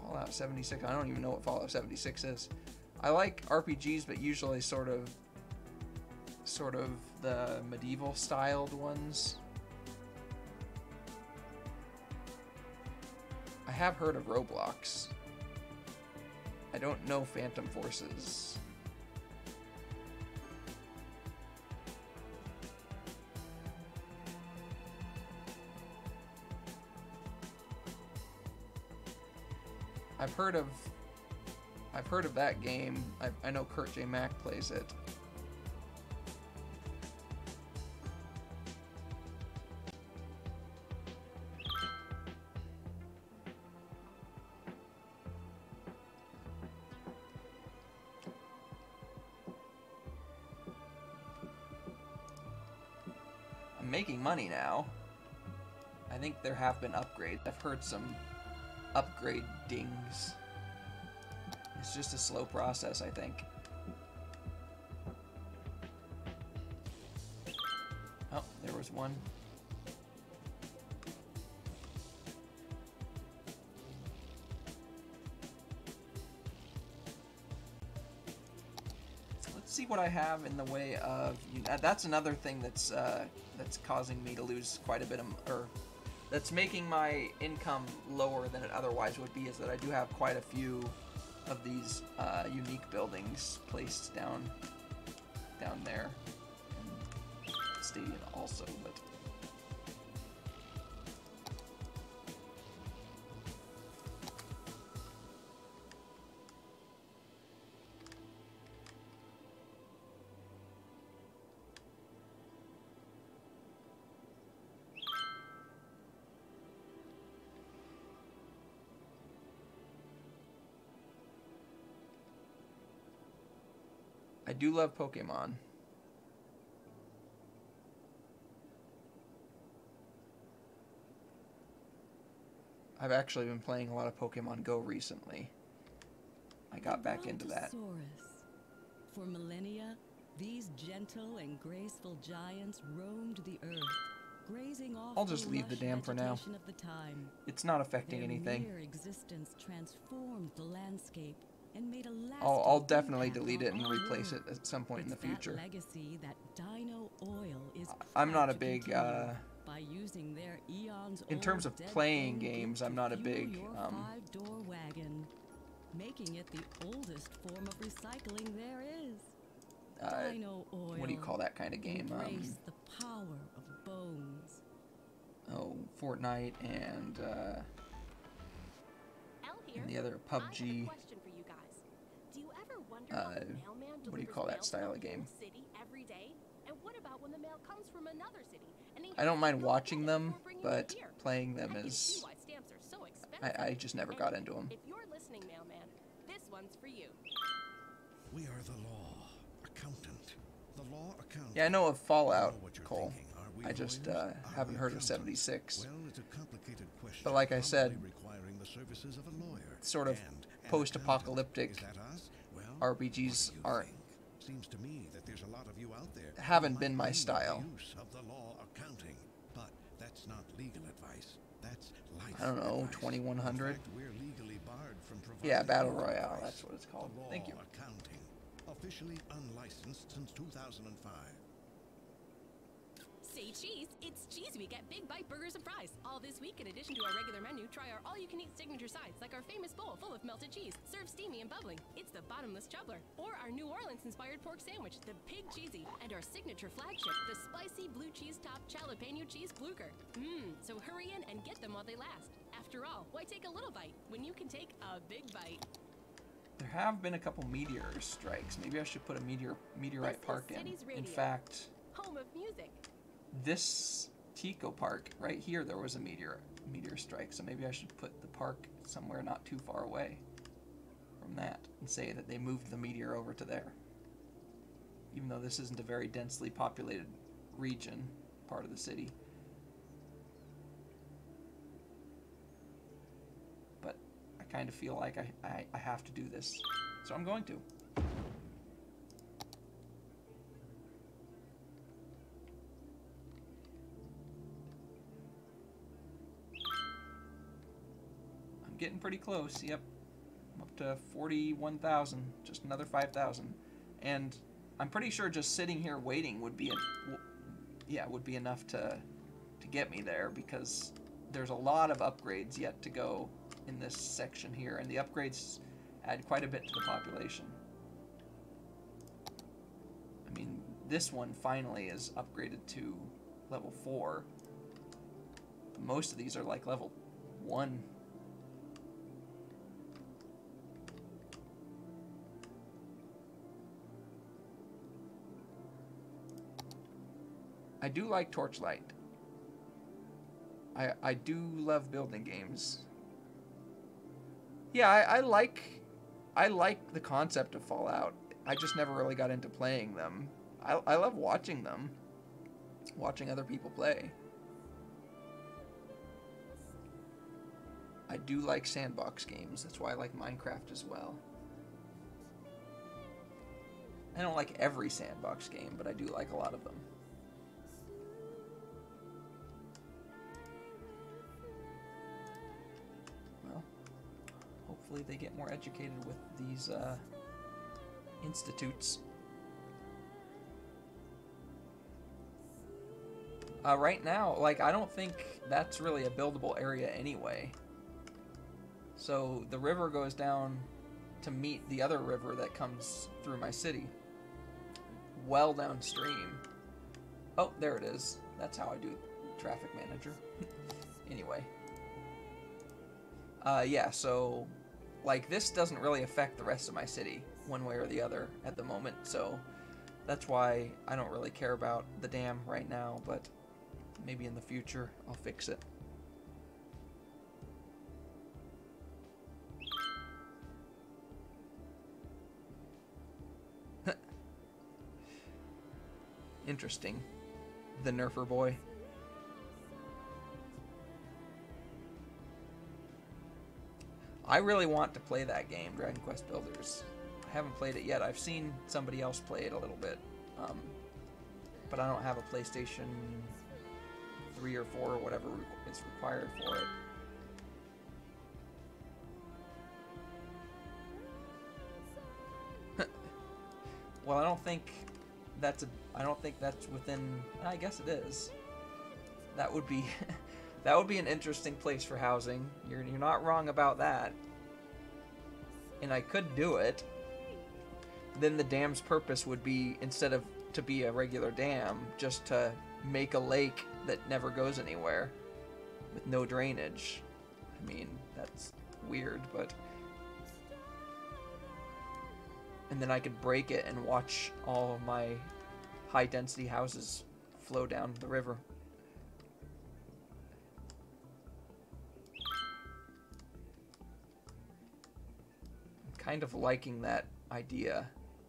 [SPEAKER 4] Fallout 76. I don't even know what Fallout 76 is. I like RPGs, but usually sort of the medieval styled ones. I have heard of Roblox. I don't know Phantom Forces. I've heard of that game. I know Kurt J. Mack plays it. I'm making money now. I think there have been upgrades. I've heard some upgrade dings. It's just a slow process, I think. Oh, there was one. Let's see what I have in the way of. That's another thing that's causing me to lose quite a bit of, or that's making my income lower than it otherwise would be, is that I do have quite a few of these unique buildings placed down there. And Stadium also, but I do love Pokemon. I've actually been playing a lot of Pokemon Go recently. I got back into that.
[SPEAKER 3] For millennia, these gentle and graceful giants roamed the earth, grazing off
[SPEAKER 4] I'll just leave the dam for now.
[SPEAKER 3] of the time.
[SPEAKER 4] It's not affecting anything.
[SPEAKER 3] Their mere existence transformed the landscape and made a lasting
[SPEAKER 4] I'll definitely
[SPEAKER 3] impact
[SPEAKER 4] delete it
[SPEAKER 3] on
[SPEAKER 4] and
[SPEAKER 3] our
[SPEAKER 4] replace it
[SPEAKER 3] world.
[SPEAKER 4] at some point in the
[SPEAKER 3] It's that
[SPEAKER 4] future.
[SPEAKER 3] legacy that Dino Oil is
[SPEAKER 4] I'm not
[SPEAKER 3] proud
[SPEAKER 4] a
[SPEAKER 3] to
[SPEAKER 4] big
[SPEAKER 3] continue by using their eons
[SPEAKER 4] in terms
[SPEAKER 3] old
[SPEAKER 4] of
[SPEAKER 3] dead
[SPEAKER 4] playing
[SPEAKER 3] bone
[SPEAKER 4] games,
[SPEAKER 3] goop
[SPEAKER 4] I'm
[SPEAKER 3] to
[SPEAKER 4] not a
[SPEAKER 3] fuel
[SPEAKER 4] big
[SPEAKER 3] your five-door wagon, making it the oldest form of recycling there is. Dino Oil.
[SPEAKER 4] what do you call that kind of game?
[SPEAKER 3] Embrace the power of bones.
[SPEAKER 4] Oh, Fortnite and
[SPEAKER 2] Elle here.
[SPEAKER 4] the other
[SPEAKER 2] I have a
[SPEAKER 4] PUBG.
[SPEAKER 2] question for you guys. Do you ever wonder how the mailman
[SPEAKER 4] what do you
[SPEAKER 2] delivers
[SPEAKER 4] call that
[SPEAKER 2] mail to
[SPEAKER 4] style
[SPEAKER 2] the
[SPEAKER 4] of game?
[SPEAKER 2] whole city every day? And what about when the mail comes from another city? And they
[SPEAKER 4] I don't mind
[SPEAKER 2] have to
[SPEAKER 4] watching
[SPEAKER 2] get it
[SPEAKER 4] them,
[SPEAKER 2] before bringing
[SPEAKER 4] but
[SPEAKER 2] it here?
[SPEAKER 4] playing them
[SPEAKER 2] I can
[SPEAKER 4] is.
[SPEAKER 2] see why stamps are so expensive.
[SPEAKER 4] I just never
[SPEAKER 2] And
[SPEAKER 4] got into them.
[SPEAKER 2] If you're listening, mailman, this one's for you.
[SPEAKER 6] We are the law accountant. The law accountant.
[SPEAKER 4] Yeah, I know of Fallout,
[SPEAKER 6] I know what you're
[SPEAKER 4] Cole.
[SPEAKER 6] thinking. Are we
[SPEAKER 4] I just
[SPEAKER 6] lawyers? Are
[SPEAKER 4] haven't
[SPEAKER 6] we
[SPEAKER 4] heard of
[SPEAKER 6] accountants?
[SPEAKER 4] 76.
[SPEAKER 6] Well, it's a complicated question.
[SPEAKER 4] But like I said,
[SPEAKER 6] probably requiring the services of a lawyer
[SPEAKER 4] sort of
[SPEAKER 6] and an
[SPEAKER 4] post-apocalyptic
[SPEAKER 6] accountant. Is that us? Well,
[SPEAKER 4] RPGs
[SPEAKER 6] what do you
[SPEAKER 4] aren't.
[SPEAKER 6] think? Seems to me that there's a lot of you out there who
[SPEAKER 4] Haven't
[SPEAKER 6] might
[SPEAKER 4] been my
[SPEAKER 6] need
[SPEAKER 4] style.
[SPEAKER 6] the use of the law accounting, but that's not legal advice. That's life
[SPEAKER 4] I don't know,
[SPEAKER 6] advice.
[SPEAKER 4] 2100?
[SPEAKER 6] In fact, we're legally barred from providing
[SPEAKER 4] Yeah, Battle
[SPEAKER 6] legal
[SPEAKER 4] Royale,
[SPEAKER 6] advice.
[SPEAKER 4] that's what it's called.
[SPEAKER 6] The law
[SPEAKER 4] Thank you.
[SPEAKER 6] accounting, officially unlicensed since 2005.
[SPEAKER 2] Say cheese, it's Cheese Week at Big Bite Burgers and Fries. All this week, in addition to our regular menu, try our all-you-can-eat signature sides, like our famous bowl full of melted cheese, served steamy and bubbling. It's the bottomless chubbler. Or our New Orleans-inspired pork sandwich, the Pig Cheesy. And our signature flagship, the spicy blue cheese topped jalapeno cheese blucher. So hurry in and get them while they last. After all, why take a little bite when you can take a big bite?
[SPEAKER 4] There have been a couple meteor strikes. Maybe I should put a meteorite
[SPEAKER 2] This is
[SPEAKER 4] park in.
[SPEAKER 2] Cities
[SPEAKER 4] In
[SPEAKER 2] Radio.
[SPEAKER 4] fact,
[SPEAKER 2] Home of music.
[SPEAKER 4] this Tico Park right here, there was a meteor strike. So maybe I should put the park somewhere not too far away from that and say that they moved the meteor over to there. even though this isn't a very densely populated region, part of the city. But I kind of feel like I have to do this, so I'm going to. I'm getting pretty close, yep. I'm up to 41,000, just another 5,000. And I'm pretty sure just sitting here waiting would be would be enough to get me there, because there's a lot of upgrades yet to go in this section here, and the upgrades add quite a bit to the population. I mean, this one finally is upgraded to level 4. Most of these are like level 1. I do like Torchlight. I do love building games. Yeah, I like the concept of Fallout. I just never really got into playing them. I love watching them. Watching other people play. I do like sandbox games. That's why I like Minecraft as well. I don't like every sandbox game, but I do like a lot of them. Hopefully they get more educated with these institutes. Right now, like, I don't think that's really a buildable area anyway. So the river goes down to meet the other river that comes through my city. Well downstream. Oh, there it is. That's how I do traffic manager. Anyway. Yeah, so like, this doesn't really affect the rest of my city one way or the other at the moment, so that's why I don't really care about the dam right now, but maybe in the future I'll fix it. Interesting. The Nerfer boy. I really want to play that game, Dragon Quest Builders. I haven't played it yet. I've seen somebody else play it a little bit. But I don't have a PlayStation 3 or 4 or whatever is required for it. Well, I don't think that's within... I guess it is. That would be... That would be an interesting place for housing. You're not wrong about that. And I could do it. Then the dam's purpose would be, instead of to be a regular dam, just to make a lake that never goes anywhere with no drainage. I mean, that's weird, but... And then I could break it and watch all of my high-density houses flow down the river. Kind of liking that idea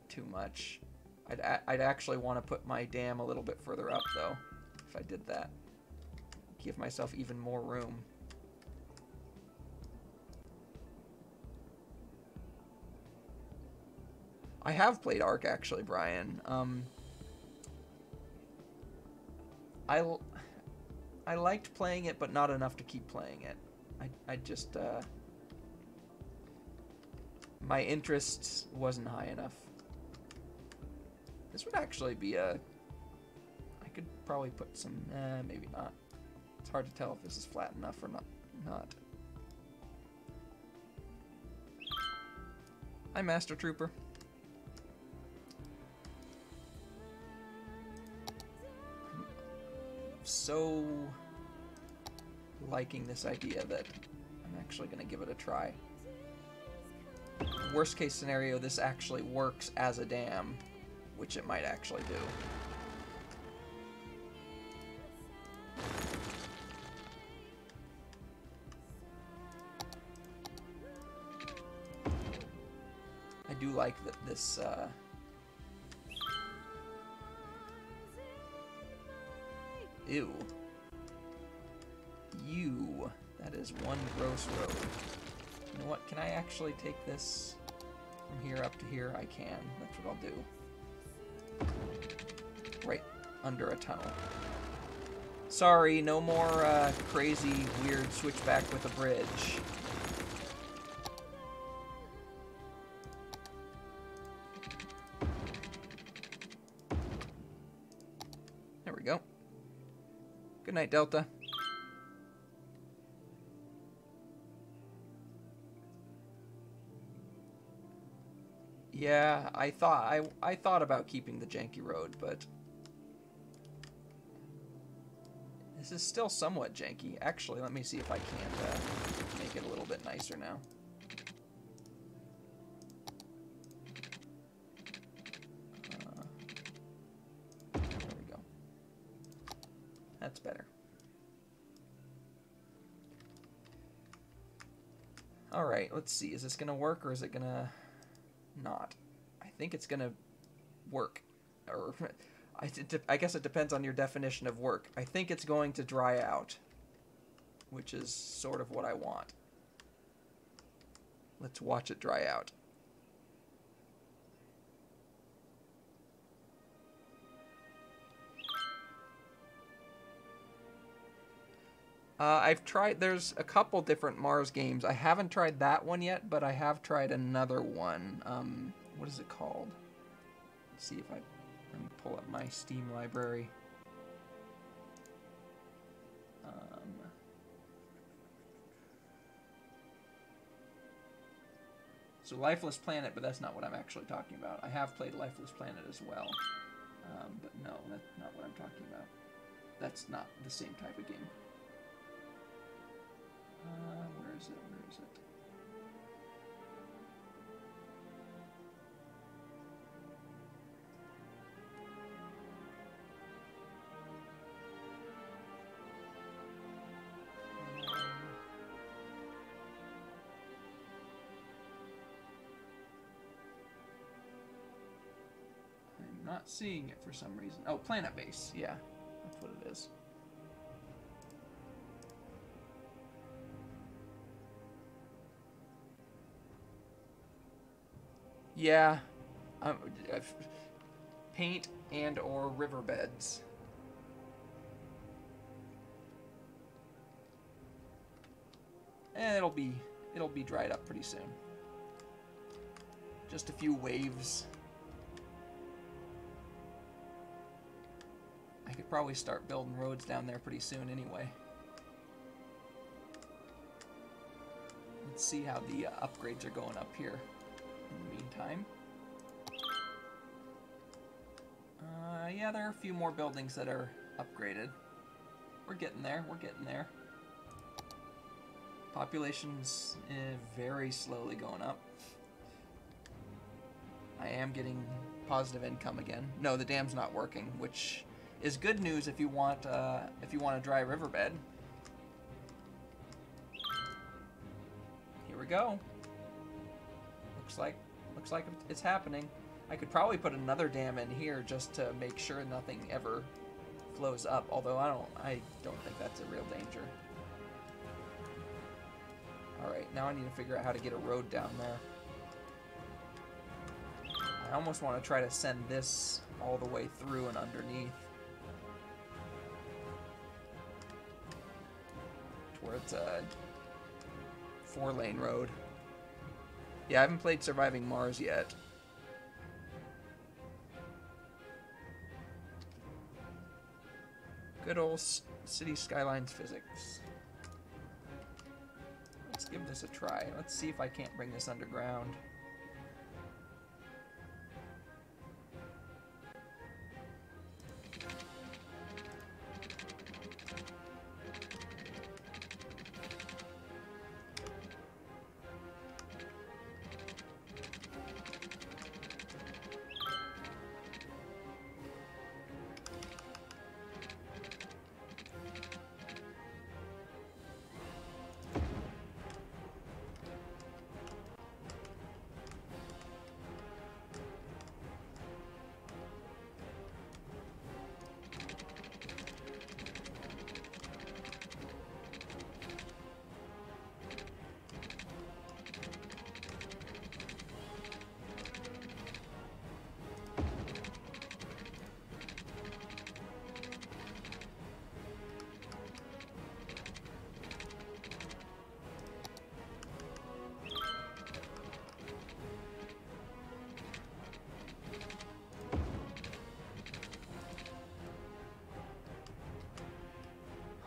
[SPEAKER 4] too much. I'd actually want to put my dam a little bit further up, though, if I did that. Give myself even more room. I have played Ark, actually, Brian. I liked playing it, but not enough to keep playing it. I just... my interest wasn't high enough. This would actually be a... I could probably put some... maybe not. It's hard to tell if this is flat enough or not. Hi, Master Trooper. I'm so liking this idea that I'm actually going to give it a try. Worst case scenario, this actually works as a dam, which it might actually do. I do like that this Ew. You. That is one gross road. You know what? Can I actually take this from here up to here? I can. That's what I'll do. Right under a tunnel. Sorry, no more crazy, weird switchback with a bridge. There we go. Good night, Delta. Yeah, I thought about keeping the janky road, but this is still somewhat janky. Actually, let me see if I can't make it a little bit nicer now. There we go. That's better. Alright, let's see. Is this going to work or is it going to not? I think it's going to work. Or I guess it depends on your definition of work. I think it's going to dry out, which is sort of what I want. Let's watch it dry out. I've tried, there's a couple different Mars games. I haven't tried that one yet, but I have tried another one. What is it called? Let's see if let me pull up my Steam library. So Lifeless Planet, but that's not what I'm actually talking about. I have played Lifeless Planet as well. But no, that's not what I'm talking about. That's not the same type of game. Where is it? Where is it? I'm not seeing it for some reason. Oh, Planet Base. Yeah, that's what it is. Yeah, paint and or riverbeds. It'll be dried up pretty soon. Just a few waves. I could probably start building roads down there pretty soon anyway. Let's see how the upgrades are going up here. In the meantime, yeah, there are a few more buildings that are upgraded. We're getting there. We're getting there. Population's very slowly going up. I am getting positive income again. No, the dam's not working, which is good news if you want a dry riverbed. Here we go. Looks like it's happening. I could probably put another dam in here just to make sure nothing ever flows up, although I don't think that's a real danger. Alright, now I need to figure out how to get a road down there. I almost want to try to send this all the way through and underneath. To where it's a 4-lane road. Yeah, I haven't played Surviving Mars yet. Good old City Skylines physics. Let's give this a try. Let's see if I can't bring this underground.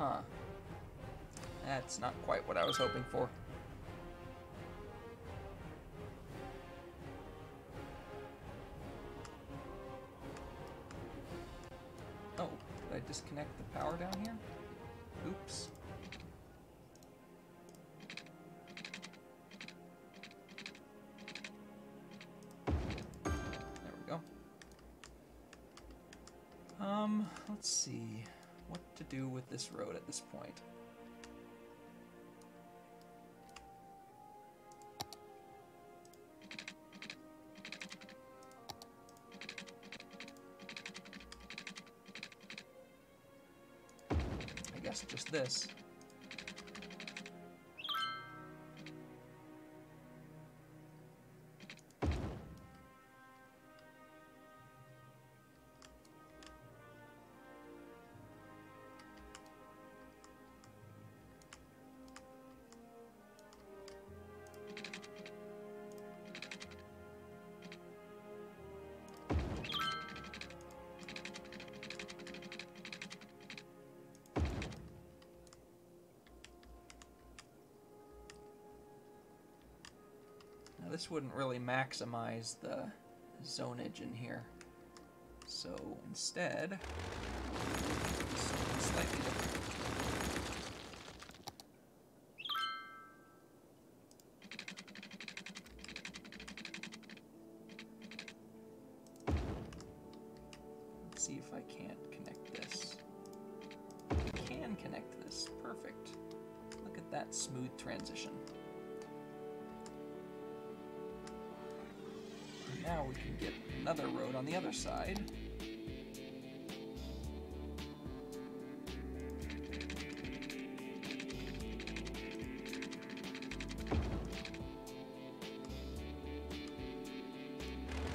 [SPEAKER 4] Huh. That's not quite what I was hoping for. Oh, did I disconnect the power down here? Oops. There we go. Let's see what to do with this road at this point. I guess just this. This wouldn't really maximize the zonage in here. So instead, something slightly different. Let's see if I can't connect this. I can connect this. Perfect. Look at that smooth transition. Now we can get another road on the other side.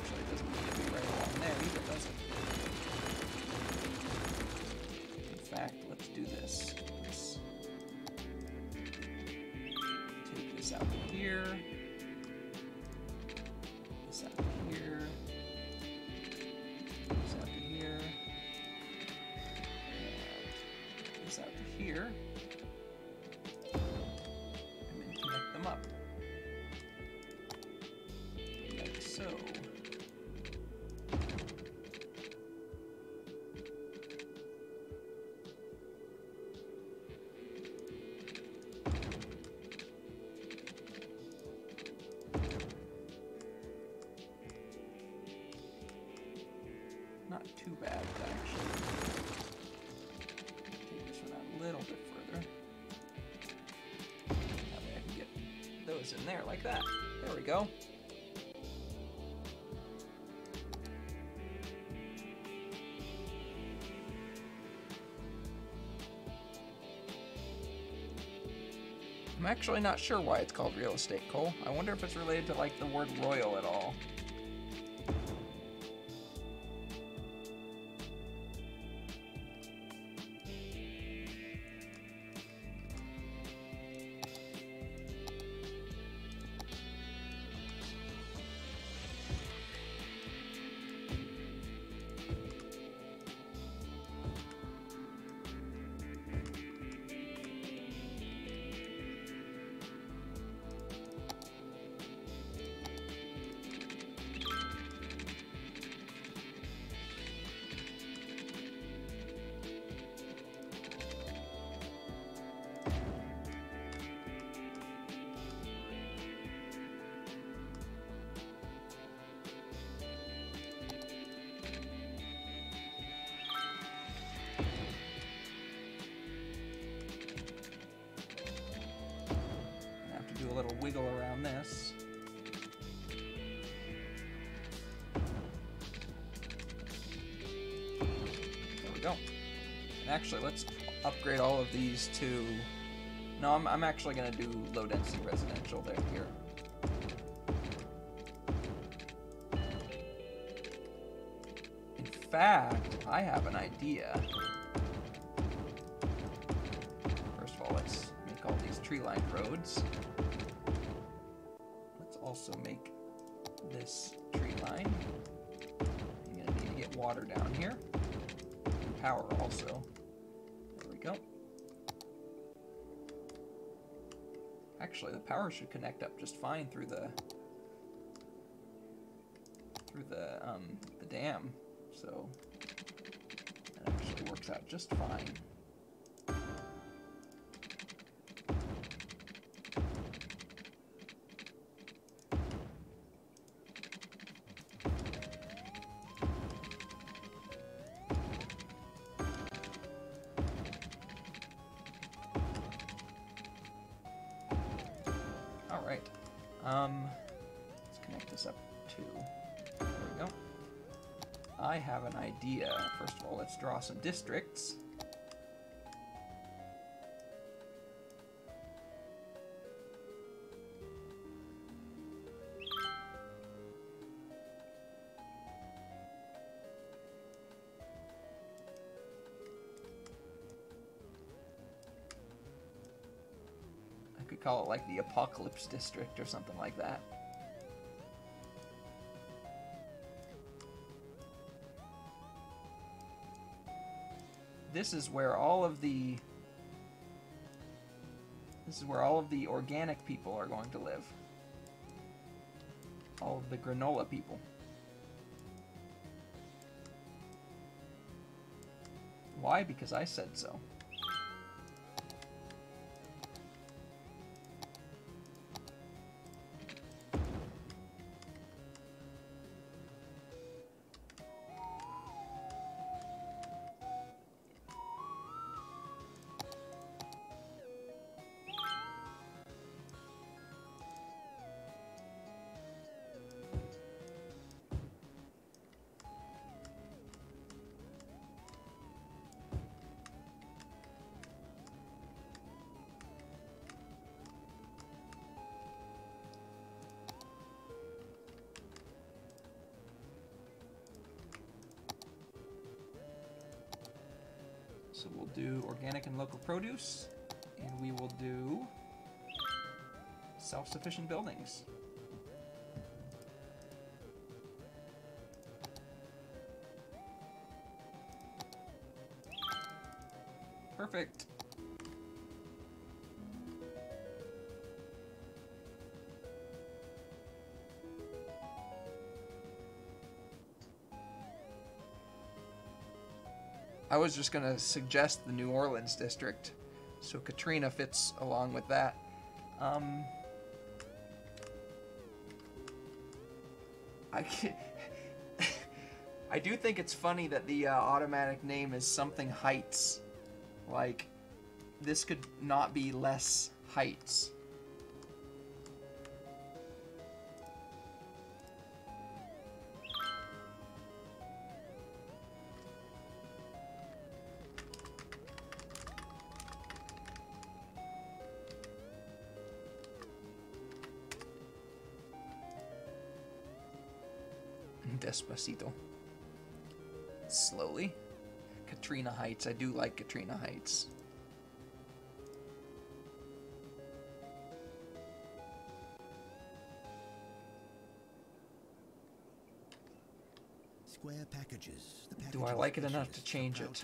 [SPEAKER 4] Actually, it doesn't need to be right along there either, does it? In fact, let's do this. Let's take this out to here. Here, and then connect them up, like so. Not too bad, actually. A little bit further. That way I can get those in there like that. There we go. I'm actually not sure why it's called real estate coal. I wonder if it's related to like the word royal at all. Do a little wiggle around this. There we go. And actually, let's upgrade all of these to... No, I'm actually going to do low density residential there here. In fact, I have an idea. First of all, let's make all these tree-lined roads. Also make this tree line. I'm gonna need to get water down here. And power also. There we go. Actually, the power should connect up just fine through the dam. So that actually works out just fine. Alright. Let's connect this up too. There we go. I have an idea. First of all, let's draw some districts. I could call it like the Apocalypse District or something like that. This is where all of the organic people are going to live. All of the granola people. Why? Because I said so. So we'll do organic and local produce, and we will do self-sufficient buildings. Perfect. I was just gonna suggest the New Orleans district, so Katrina fits along with that. I do think it's funny that the automatic name is something Heights. Like, this could not be less Heights. Despacito. Slowly. Katrina Heights. I do like Katrina Heights.
[SPEAKER 6] Square packages. The
[SPEAKER 4] Do I like it enough to change it?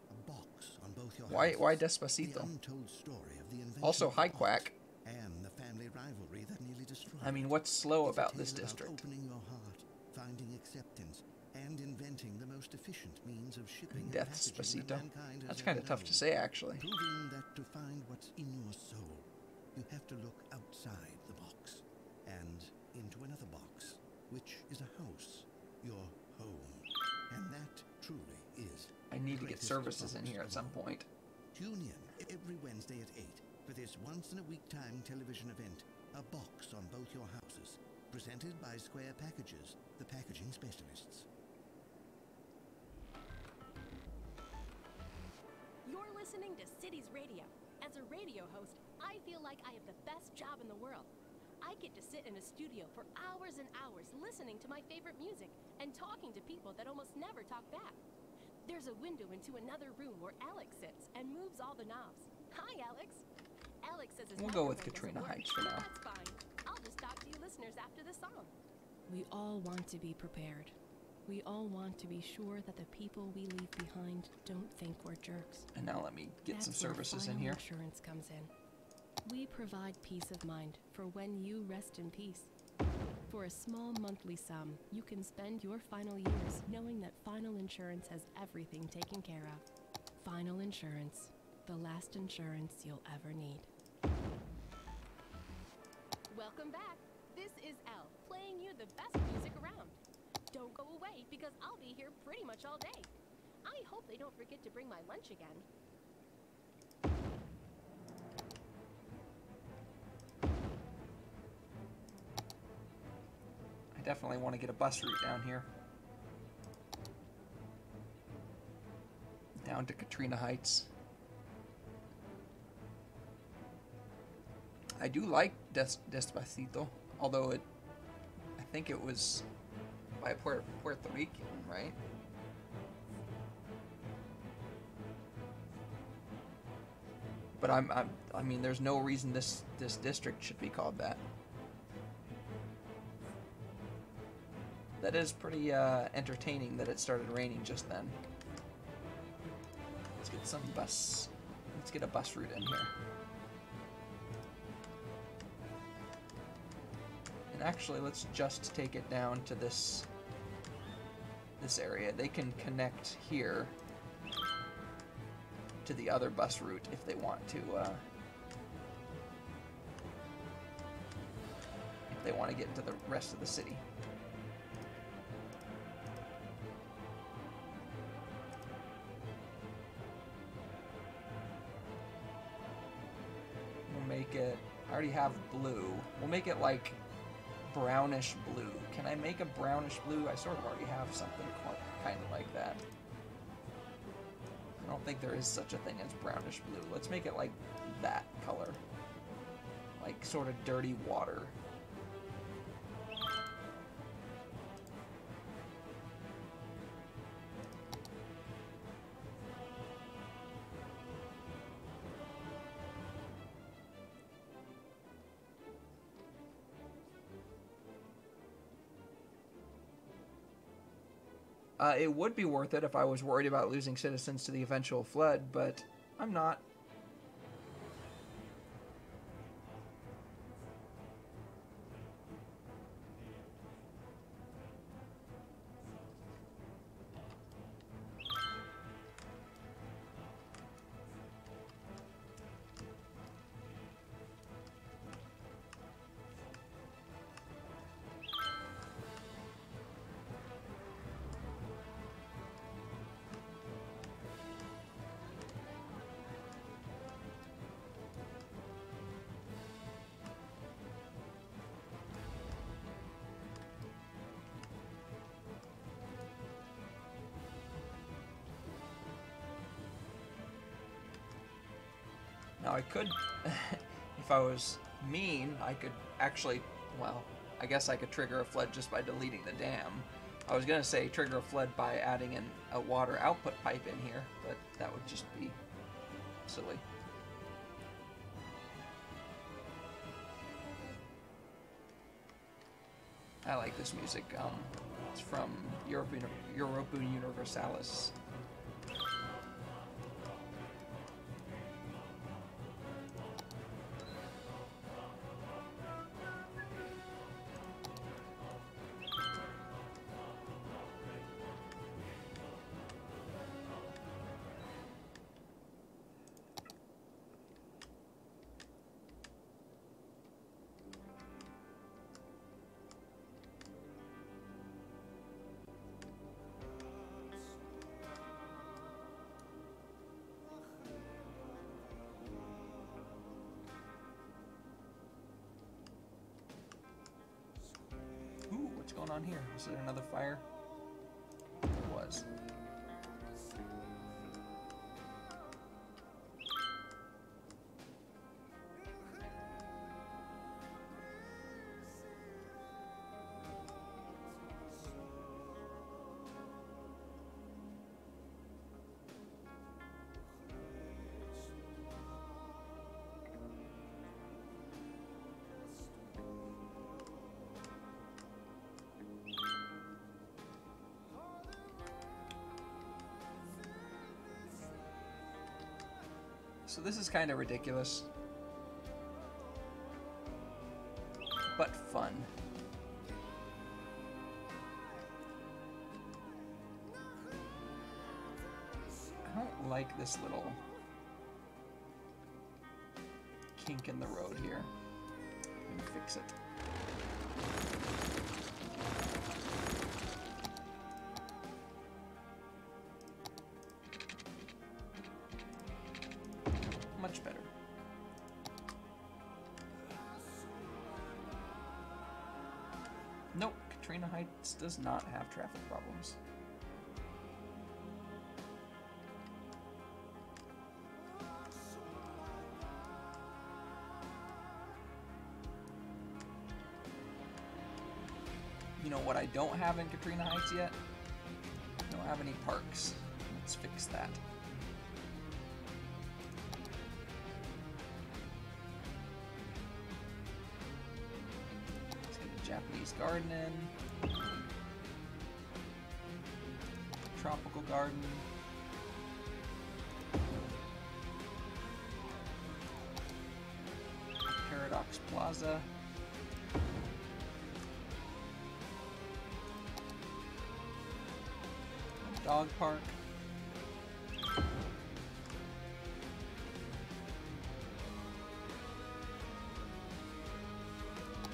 [SPEAKER 6] A box on both your
[SPEAKER 4] Why
[SPEAKER 6] houses.
[SPEAKER 4] Despacito?
[SPEAKER 6] The untold story of the invention
[SPEAKER 4] Also,
[SPEAKER 6] of
[SPEAKER 4] High
[SPEAKER 6] the box
[SPEAKER 4] Quack.
[SPEAKER 6] and the family rivalry that nearly destroyed.
[SPEAKER 4] I mean, what's slow
[SPEAKER 6] It's a
[SPEAKER 4] about
[SPEAKER 6] tale
[SPEAKER 4] this district?
[SPEAKER 6] opening your heart, finding acceptance, and inventing the most efficient means of shipping and
[SPEAKER 4] Death
[SPEAKER 6] packaging that
[SPEAKER 4] Despacito.
[SPEAKER 6] mankind has
[SPEAKER 4] That's
[SPEAKER 6] ever
[SPEAKER 4] kind of tough
[SPEAKER 6] known.
[SPEAKER 4] to say, actually.
[SPEAKER 6] Proving that to find what's in your soul, you have to look outside the box and into another box, which is a house, your home. And that truly is.
[SPEAKER 4] I need to get
[SPEAKER 6] greatest
[SPEAKER 4] services in
[SPEAKER 6] box
[SPEAKER 4] here at
[SPEAKER 6] of
[SPEAKER 4] some
[SPEAKER 6] all.
[SPEAKER 4] point.
[SPEAKER 6] Tune in every Wednesday at 8 for this once-in-a-week time television event, A Box on Both Your Houses, presented by Square Packages, the packaging specialists.
[SPEAKER 2] You're listening to Cities Radio. As a radio host, I feel like I have the best job in the world. I get to sit in a studio for hours and hours listening to my favorite music and talking to people that almost never talk back. There's a window into another room where Alex sits and moves all the knobs. Hi, Alex. Alex says his
[SPEAKER 4] We'll go with
[SPEAKER 2] microphone
[SPEAKER 4] Katrina
[SPEAKER 2] doesn't work,
[SPEAKER 4] Heights for
[SPEAKER 2] but
[SPEAKER 4] now.
[SPEAKER 2] That's fine. I'll just talk to you listeners after the song.
[SPEAKER 1] We all want to be prepared. We all want to be sure that the people we leave behind don't think we're jerks.
[SPEAKER 4] And now let me get
[SPEAKER 1] That's
[SPEAKER 4] some
[SPEAKER 1] where
[SPEAKER 4] services in
[SPEAKER 1] final
[SPEAKER 4] here.
[SPEAKER 1] Insurance comes in. We provide peace of mind for when you rest in peace. For a small monthly sum, you can spend your final years knowing that Final Insurance has everything taken care of. Final Insurance, the last insurance you'll ever need.
[SPEAKER 2] Welcome back. This is Elle, playing you the best music around. Don't go away, because I'll be here pretty much all day. I hope they don't forget to bring my lunch again.
[SPEAKER 4] I definitely want to get a bus route down here. Down to Katrina Heights. I do like Despacito, although I think it was by Puerto Rican, right? But I mean, there's no reason this district should be called that. That is pretty entertaining that it started raining just then. Let's get a bus route in here. And actually, let's just take it down to this area. They can connect here to the other bus route if they want to. If they want to get into the rest of the city. Make it, I already have blue. We'll make it like brownish blue. Can I make a brownish blue? I sort of already have something kind of like that. I don't think there is such a thing as brownish blue. Let's make it like that color. Like sort of dirty water. It would be worth it if I was worried about losing citizens to the eventual flood, but I'm not. Now I could, if I was mean, I could actually, well, I guess I could trigger a flood just by deleting the dam. I was gonna say trigger a flood by adding in a water output pipe in here, but that would just be silly. I like this music. It's from Europa Universalis. Ooh, what's going on here? Is it another fire? It was. So this is kind of ridiculous. but fun. I don't like this little kink in the road here. I'm gonna fix it. Much better. Nope, Katrina Heights does not have traffic problems. You know what I don't have in Katrina Heights yet? I don't have any parks. Let's fix that. Let's get a Japanese garden in. Tropical garden. Paradox Plaza. Dog park.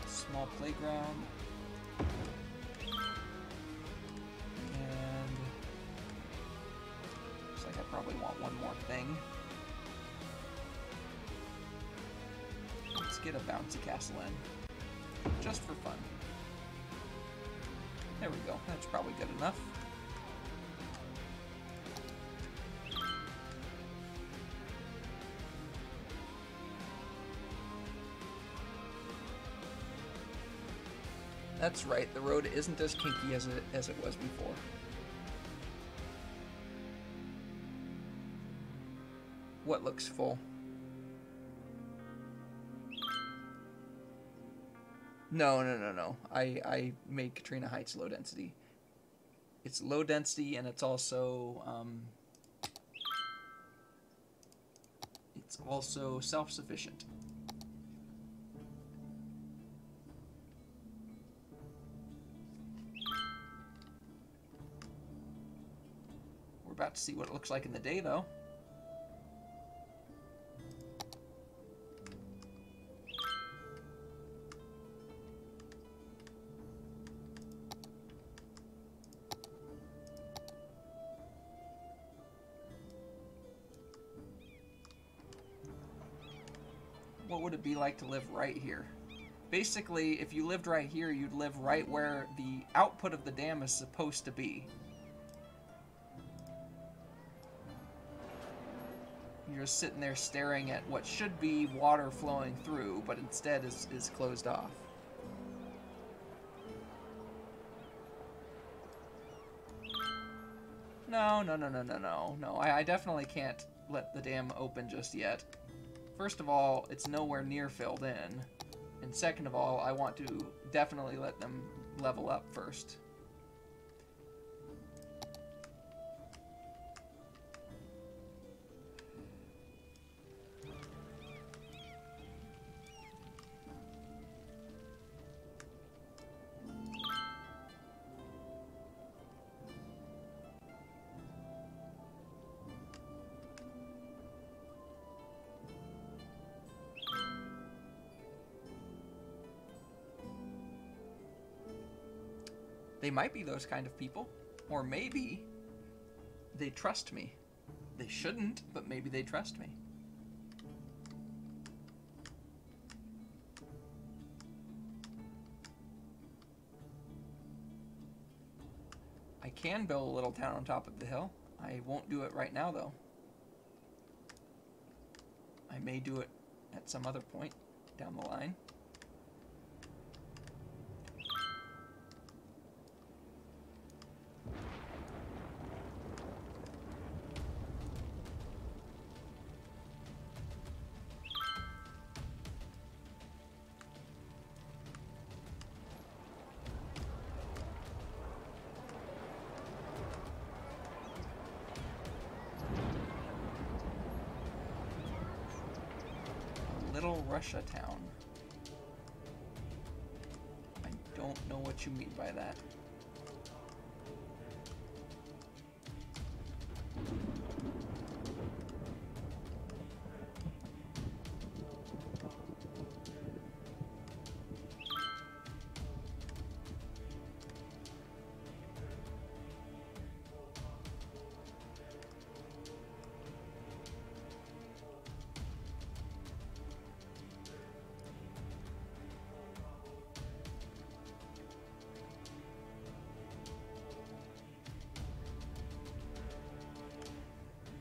[SPEAKER 4] Small playground. And looks like I probably want one more thing. Let's get a bouncy castle in. Just for fun. There we go. That's probably good enough. That's right, the road isn't as kinky as it was before. What looks full? No. I made Katrina Heights low density. It's low density and it's also self-sufficient. About to see what it looks like in the day, though. What would it be like to live right here? Basically, if you lived right here, you'd live right where the output of the dam is supposed to be. You're just sitting there staring at what should be water flowing through, but instead is closed off. No. I definitely can't let the dam open just yet. First of all, it's nowhere near filled in. And second of all, I want to definitely let them level up first. They might be those kind of people. Or maybe they trust me. They shouldn't, but maybe they trust me. I can build a little town on top of the hill. I won't do it right now, though. I may do it at some other point down the line. Little Russia town. Don't know what you mean by that.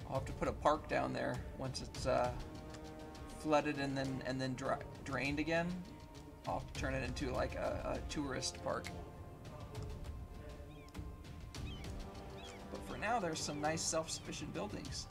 [SPEAKER 4] I'll have to put a park down there once it's flooded and then drained again. I'll turn it into like a tourist park. But for now, there's some nice self-sufficient buildings.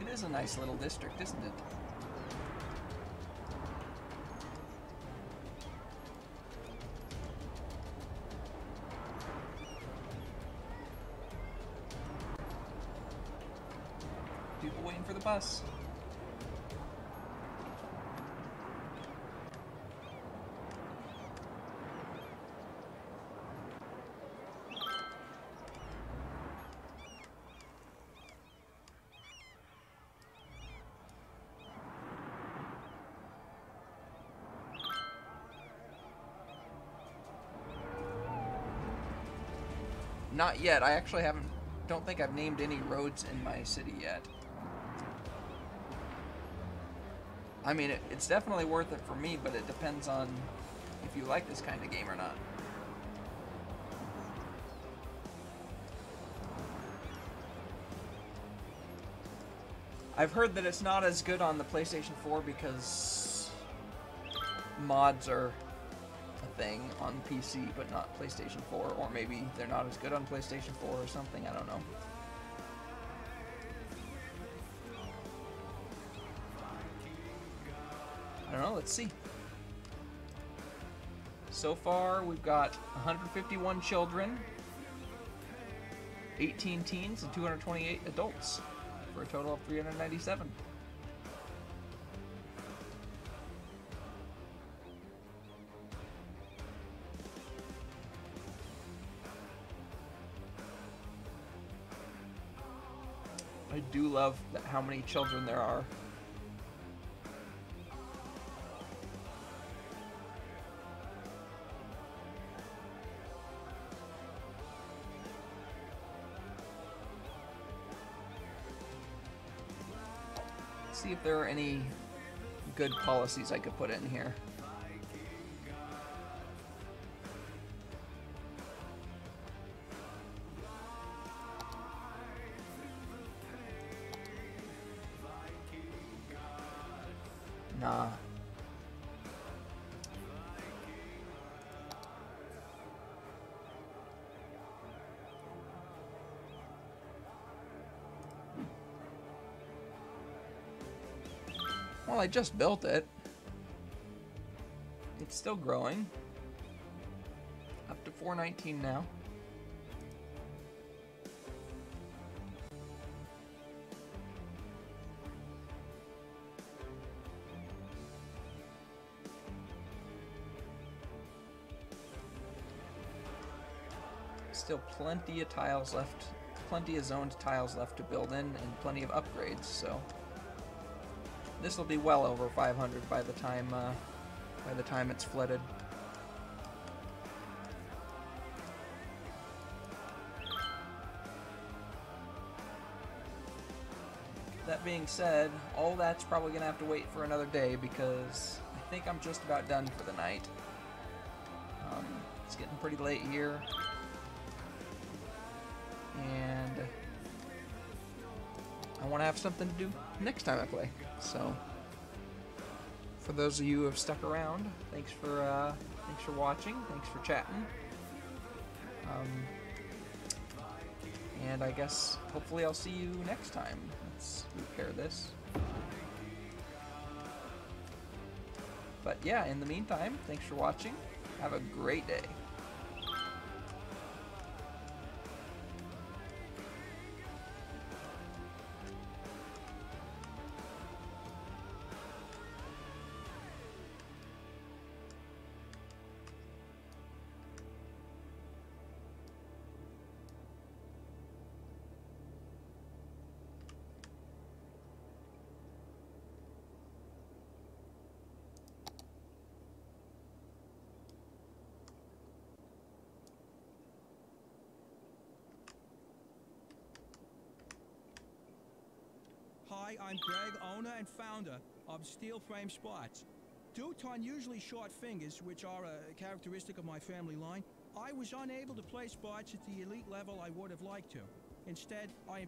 [SPEAKER 4] It is a nice little district, isn't it? People waiting for the bus. Not yet. I actually don't think I've named any roads in my city yet. I mean, it's definitely worth it for me, but it depends on if you like this kind of game or not. I've heard that it's not as good on the PlayStation 4 because mods are a thing on PC, but not PlayStation 4, or maybe they're not as good on PlayStation 4 or something, I don't know. I don't know, let's see. So far, we've got 151 children, 18 teens, and 228 adults, for a total of 397. I do love how many children there are. See if there are any good policies I could put in here. Nah. Well, I just built it. It's still growing. Up to 419 now. Still plenty of tiles left, plenty of zoned tiles left to build in, and plenty of upgrades, so this will be well over 500 by the time it's flooded. that being said, all that's probably going to have to wait for another day because I think I'm just about done for the night. It's getting pretty late here. And I want to have something to do next time I play. So, for those of you who have stuck around, thanks for watching. Thanks for chatting. And I guess hopefully I'll see you next time. Let's repair this. But yeah, in the meantime, thanks for watching. Have a great day.
[SPEAKER 7] Hi, I'm Greg, owner and founder of Steel Frame Spots. Due to unusually short fingers, which are a characteristic of my family line, I was unable to play spots at the elite level I would have liked to. Instead, I